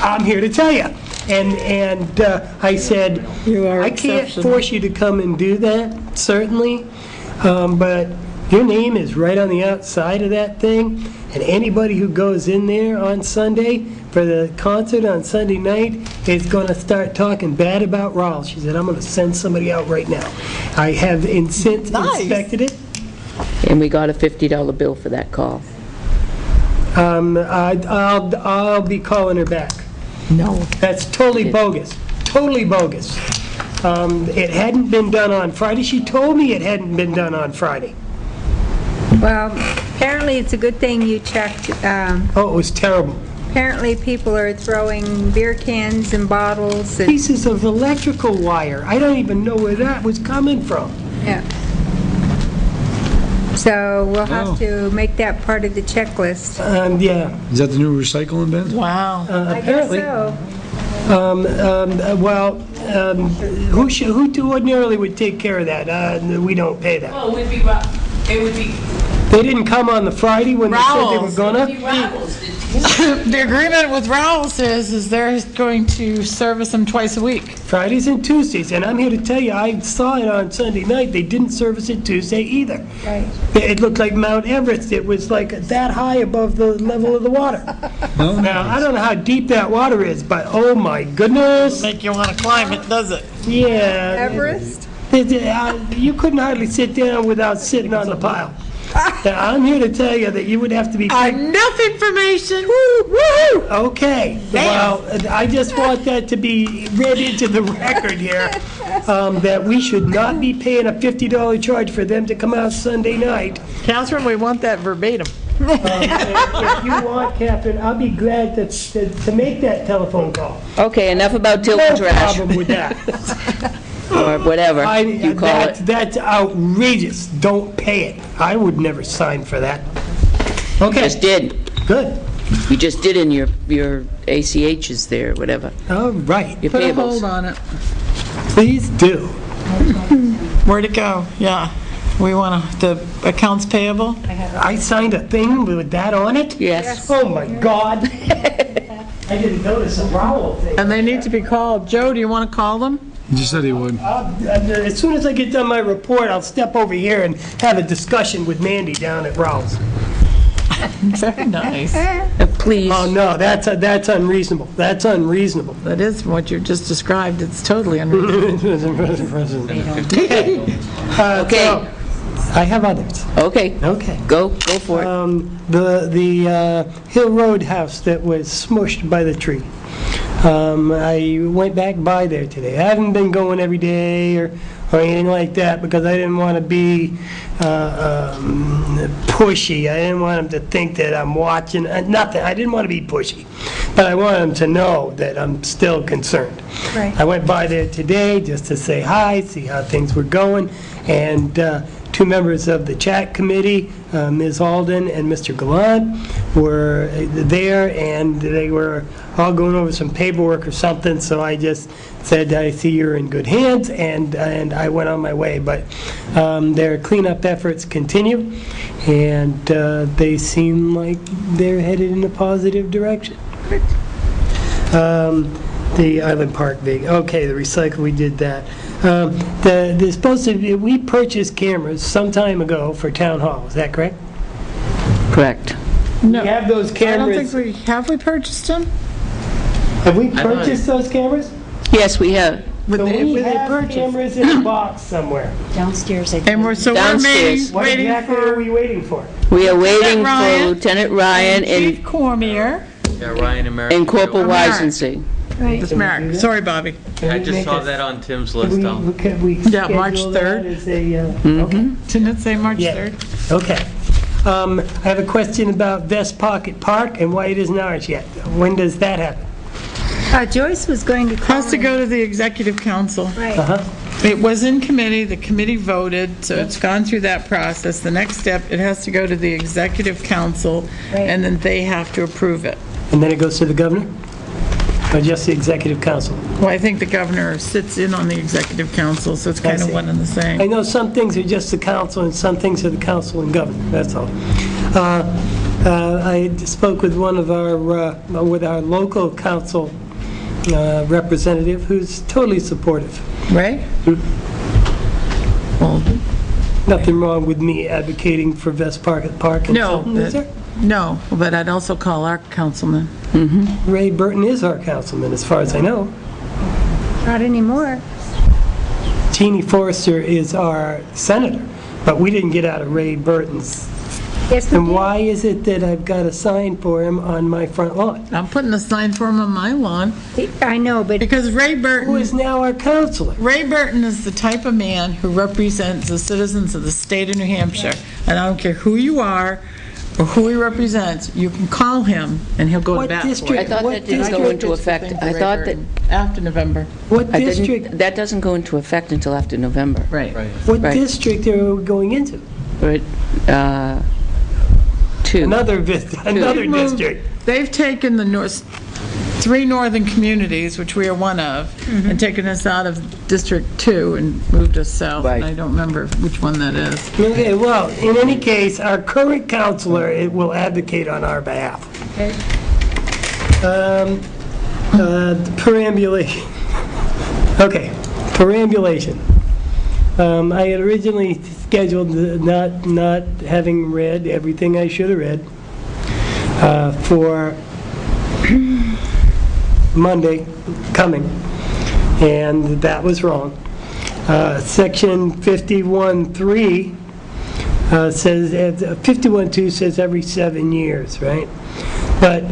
I'm here to tell you. And I said, I can't force you to come and do that, certainly, but your name is right on the outside of that thing, and anybody who goes in there on Sunday for the concert on Sunday night is going to start talking bad about Rawl. She said, I'm going to send somebody out right now. I have since inspected it. And we got a $50 bill for that call. I'll be calling her back. No. That's totally bogus. Totally bogus. It hadn't been done on Friday. She told me it hadn't been done on Friday. Well, apparently it's a good thing you checked. Oh, it was terrible. Apparently people are throwing beer cans and bottles and, Pieces of electrical wire. I don't even know where that was coming from. yeah. So we'll have to make that part of the checklist. Yeah, Is that the new recycling bin? Wow. I guess apparently. so. Who ordinarily would take care of that? We don't pay that. Well, it would be They didn't come on the Friday when they said they were Rowell's. gonna? Rattles. The agreement with Rowell's is they're going to service them twice a week. Fridays and Tuesdays, and I'm here to tell you, I saw it on Sunday night, they didn't service it Tuesday either. Right. It looked like Mount Everest, it was like that high above the level of the water. Now, I don't know how deep that water is, but oh my goodness, Make you want to climb it, does it? yeah. Everest? You couldn't hardly sit down without sitting on the pile. Now, I'm here to tell you that you would have to be... Enough information. Okay, well, I just want that to be read into the record here, that we should not be paying a $50 charge for them to come out Sunday night. Catherine, we want that verbatim. If you want, Catherine, I'll be glad to make that telephone call. Okay, enough about Tilton No trash, problem with that. or whatever you call it. That's outrageous. Don't pay it. I would never sign for that. Okay, Just did. good. You just did in your ACHs there, whatever. All right, Your Put a payables. hold on it. please do. Where'd it go? Yeah. We want the accounts payable? I signed a thing with that on it? Yes. Oh, my God. I didn't notice a Rowell thing. And they need to be called. Joe, do you want to call them? He just said he would. As soon as I get done my report, I'll step over here and have a discussion with Mandy down at Rowell's. Very nice. Please. Oh, no, that's unreasonable. That's unreasonable. That is what you just described. It's totally unreasonable. Okay. I have others. Okay, Okay. go for it. The Hill Road house that was smushed by the tree. I went back by there today. I haven't been going every day or anything like that because I didn't want to be pushy. I didn't want them to think that I'm watching, nothing. I didn't want to be pushy. But I wanted them to know that I'm still concerned. Right. I went by there today just to say hi, see how things were going, and two members of the chat committee, Ms. Alden and Mr. Gallant, were there, and they were all going over some paperwork or something, so I just said, I see you're in good hands, and I went on my way. But their cleanup efforts continue, and they seem like they're headed in a positive direction. The Island Park big, okay, the recycle, we did that. There's supposed to be, we purchased cameras some time ago for Town Hall, is that correct? Correct. No. We have those I don't cameras. think have we purchased them? Have we purchased those cameras? Yes, we have. So we have cameras in a box somewhere. Downstairs, I And we're Downstairs. What waiting exactly are for we waiting for? We are waiting Ryan. for Lieutenant Ryan Chief Cormier. Yeah, Ryan and Mary. and Corporal Merrick. Wisensee. This Merrick. Sorry, Bobby. I just saw that on Tim's list. Could we Yeah, March schedule that 3rd. as a, okay, Didn't it say March Yeah. 3rd? okay. I have a question about Vest Pocket Park and why it isn't ours yet. When does that happen? Joyce was going to call Has to him. go to the executive council. Right. It was in committee, the committee voted, so it's gone through that process. The next step, it has to go to the executive council, Right. and then they have to approve it. And then it goes to the governor? Or just the executive council? Well, I think the governor sits in on the executive council, so it's kind of see. one and the I same. know some things are just the council and some things are the council and governor, that's all. I spoke with one of our, with our local council representative who's totally supportive. Right? Well, Nothing wrong with me advocating for Vest Pocket Park and no, Tilton, is there? no, but I'd also call our councilman. Ray Burton is our councilman, as far as I know. Not anymore. Jeannie Forrester is our senator, but we didn't get out of Ray Burton's. Yes, we And did. why is it that I've got a sign for him on my front lawn? I'm putting a sign for him on my lawn, I know, but because Ray Who Burton, is now our counselor? Ray Burton is the type of man who represents the citizens of the state of New Hampshire. And I don't care who you are or who he represents, you can call him and he'll go to What bat for you. district? I thought What that didn't go district? into effect. I thought that, After November. What I district, didn't, that doesn't go into effect until after November. Right. what right. district are we going into? Right, 2. Another They've moved- district. They've taken the three northern communities, which we are one of, and taken us out of District 2 and moved us south. Right. And I don't remember which one that is. Okay, well, in any case, our current counselor will advocate on our behalf. Okay. Perambulation. Okay, perambulation. I had originally scheduled, not having read everything I should have read, for Monday coming, and that was wrong. Section 51.3 says, 51.2 says every 7 years, right? But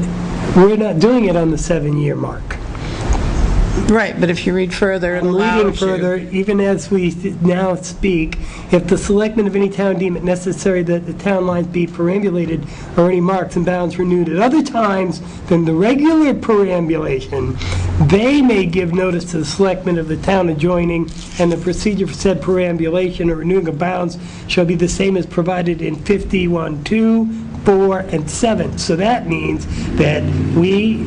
we're not doing it on the 7-year mark. Right, but if you read further, it I'm reading allows you. further, even as we now speak, if the selectmen of any town deem it necessary that the town lines be perambulated or any marks and bounds renewed at other times than the regular perambulation, they may give notice to the selectmen of the town adjoining, and the procedure for said perambulation or renewing of bounds shall be the same as provided in 51.2, 4, and 7. So that means that we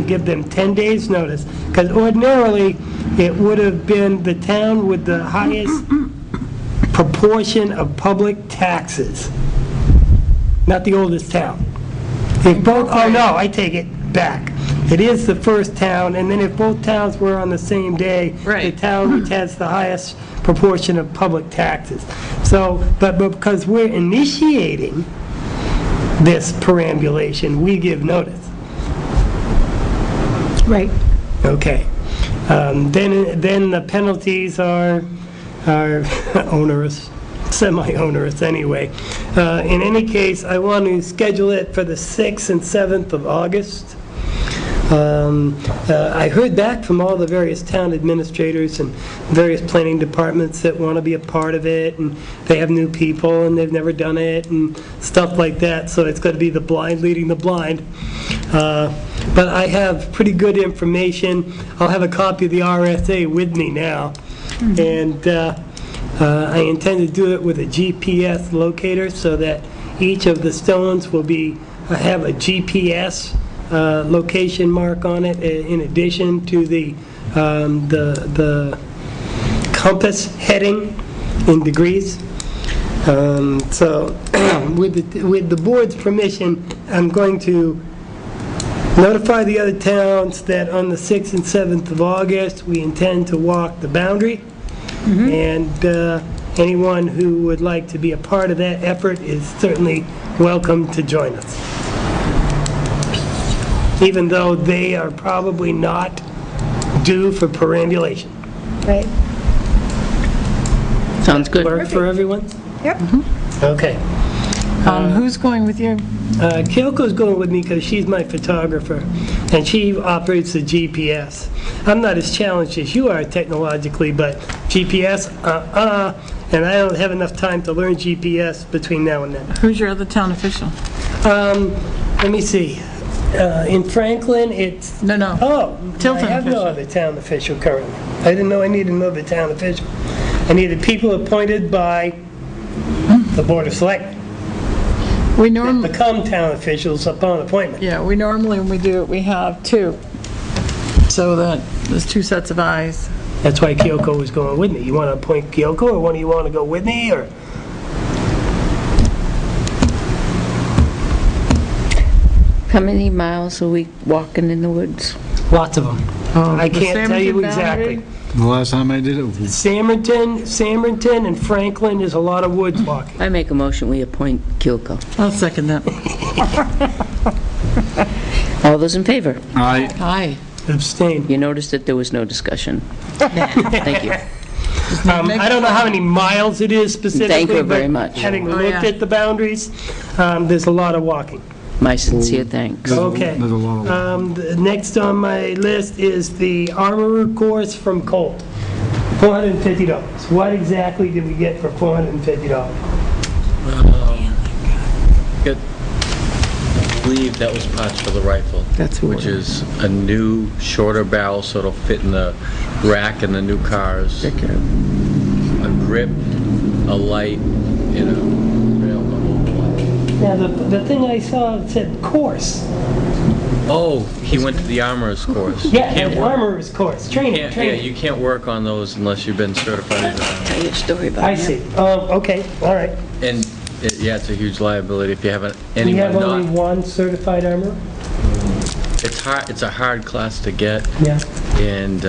give them 10 days' notice, because ordinarily, it would have been the town with the highest proportion of public taxes, not the oldest town. If both, oh no, I take it back. It is the first town, and then if both towns were on the same day, the Right. town which has the highest proportion of public taxes. So, but because we're initiating this perambulation, we give notice. Right. Okay. Then the penalties are onerous, semi-onerous anyway. In any case, I want to schedule it for the 6th and 7th of August. I heard back from all the various town administrators and various planning departments that want to be a part of it, and they have new people, and they've never done it, and stuff like that, so it's going to be the blind leading the blind. But I have pretty good information. I'll have a copy of the RSA with me now, and I intend to do it with a GPS locator so that each of the stones will have a GPS location mark on it, in addition to the compass heading in degrees. So with the board's permission, I'm going to notify the other towns that on the 6th and 7th of August, we intend to walk the boundary. And anyone who would like to be a part of that effort is certainly welcome to join us, even though they are probably not due for perambulation. Right. Sounds good. Work for everyone? Yep. Okay. Who's going with you? Kyoko's going with me because she's my photographer, and she operates the GPS. I'm not as challenged as you are technologically, but GPS, and I don't have enough time to learn GPS between now and then. Who's your other town official? Let me see. In Franklin, it's... No. Oh, Tilton I have no official. other town official currently. I didn't know I needed another town official. I needed people appointed by the Board of Selectmen. We normally, Become town officials upon appointment. yeah, we normally, when we do it, we have two. So that there's two sets of eyes. That's why Kyoko was going with me. You want to appoint Kyoko, or one of you want to go with me, or? How many miles are we walking in the woods? Lots of them. I the can't tell you Samerton exactly. boundary? The last time I did it, Samerton and Franklin is a lot of woods walking. I make a motion, we appoint Kilco. I'll second that. All those in favor? Aye. Abstain. You noticed that there was no discussion. Thank you. I don't know how many miles it is specifically. Thank you very but much. Having looked yeah. at the boundaries, there's a lot of walking. My sincere thanks. Okay. There's a lot of... The next on my list is the armorer course from Colt. $450. What exactly did we get for $450? I believe that was parts for the rifle. That's who Which it is a new, shorter barrel, so it'll fit in the rack in the new cars. A grip, a light, you know, rail, the whole lot. Now, the thing I saw said course. Oh, he went to the armorer's course. You Yeah, can't the work- armorer's course. Training, Yeah, training. you can't work on those unless you've been certified as an armorer. Tell you a story about I him. see. Okay, all right. And, yeah, it's a huge liability if you haven't, We anyone have only not, one certified armorer? it's a hard class to get. Yeah. And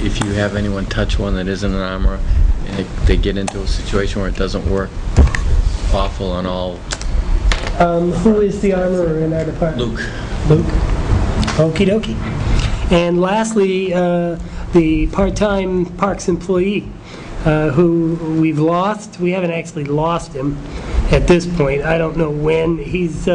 if you have anyone touch one that isn't an armorer, and they get into a situation where it doesn't work, awful on all. Who is the armorer in our department? Luke, Okey dokey. And lastly, the part-time parks employee, who we've lost. We haven't actually lost him at this point. I don't know when. His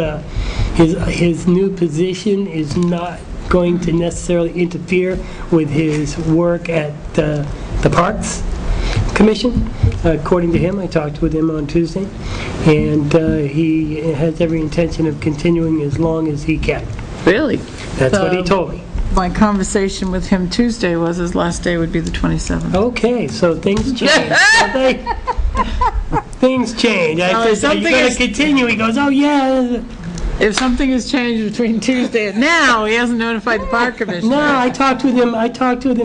new position is not going to necessarily interfere with his work at the Parks Commission, according to him. I talked with him on Tuesday, and he has every intention of continuing as long as he can. Really? That's what he told me. My conversation with him Tuesday was his last day would be the 27th. Okay, so things change, don't they? Things change. I said, so you're going to continue? He goes, oh, yeah. If something has changed between Tuesday and now, he hasn't notified the park commission. No, I talked with him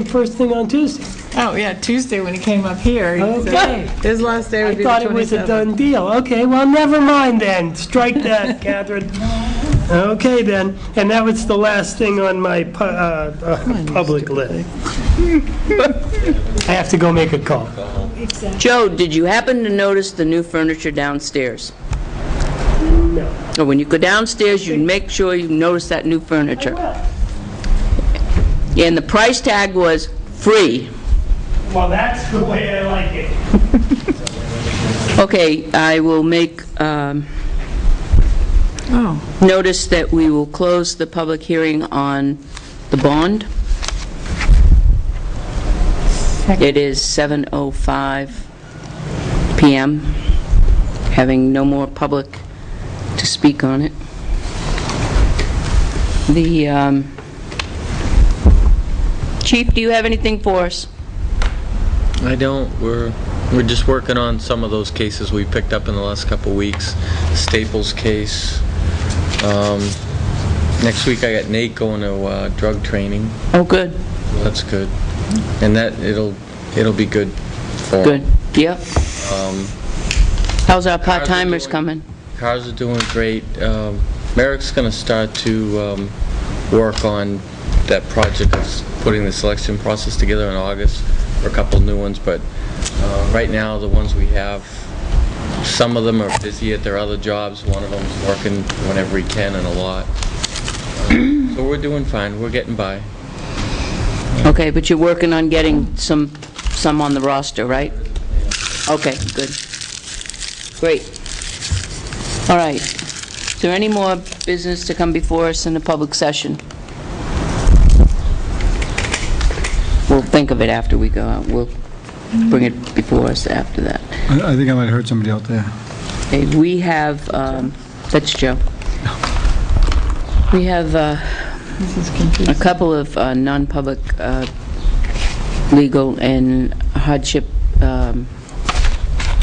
first thing on Tuesday. Oh, yeah, Tuesday when he came up here. He Okay. said his last day I would be the 27th. thought it was a done deal. Okay, well, never mind then. Strike that, Catherine. Okay, then. And that was the last thing on my public list. I have to go make a call. Joe, did you happen to notice the new furniture downstairs? No. Or when you go downstairs, you make sure you notice that new furniture. And the price tag was free. Well, that's the way I like it. Okay, I will make notice that we will close the public hearing on the bond. It is 7:05 PM, having no more public to speak on it. The, Chief, do you have anything for us? I don't. We're just working on some of those cases we picked up in the last couple weeks. Staples case. Next week I got Nate going to drug training. Oh, good, That's good. And that it'll be good for good, him. yep. How's our part-timers coming? Cars are doing great. Merrick's going to start to work on that project of putting the selection process together in August for a couple new ones, but right now the ones we have, some of them are busy at their other jobs. One of them's working whenever he can and a lot. So we're doing fine. We're getting by. Okay, but you're working on getting some on the roster, right? Okay, good. Great. All right. there any more business to come before us in a public session? We'll think of it after we go out. We'll bring it before us after that. I think I might have heard somebody out there. Okay, we have, that's Joe. We have This is a confusing. couple of non-public legal and hardship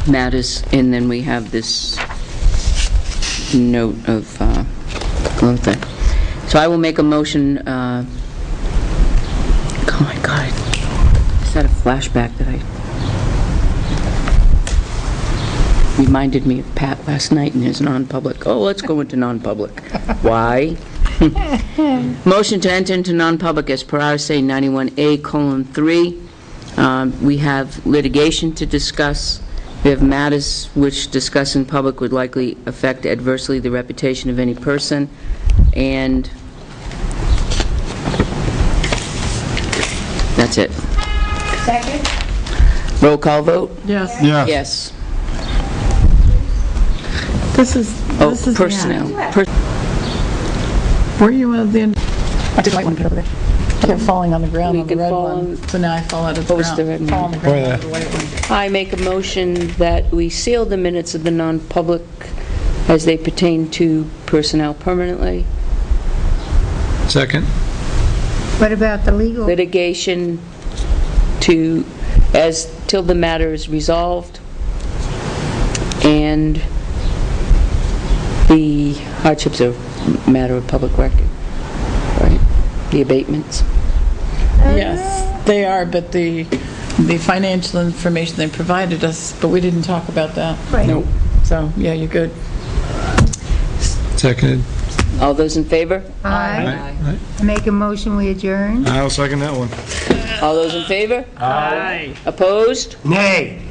matters, and then we have this note of other thing. So I will make a motion, oh my God, I just had a flashback that reminded me of Pat last night in his non-public. Oh, let's go into non-public. Why? Motion to enter into non-public as per RSA 91A:3. We have litigation to discuss. We have matters which discuss in public would likely affect adversely the reputation of any person, and that's it. Second? Roll call vote? Yes. Yeah. Yes. This is Oh, the end. personnel. Were you at the end? I did like one put over there. I kept falling on the ground We on the could red fall one. on- So now I fall out of the What was the red ground. one? Fall on the ground Oh, yeah. out of the white one. I make a motion that we seal the minutes of the non-public as they pertain to personnel permanently, Second? What about the legal? litigation to, till the matter is resolved, and the hardships are a matter of public record, right? The abatements. Yes, they are, but the financial information they provided us, but we didn't talk about that. Right. Nope. So, yeah, you're good. Seconded. All those in favor? Aye. Make a motion, we adjourn? I'll second that one. All those in favor? Aye. Opposed? Nay.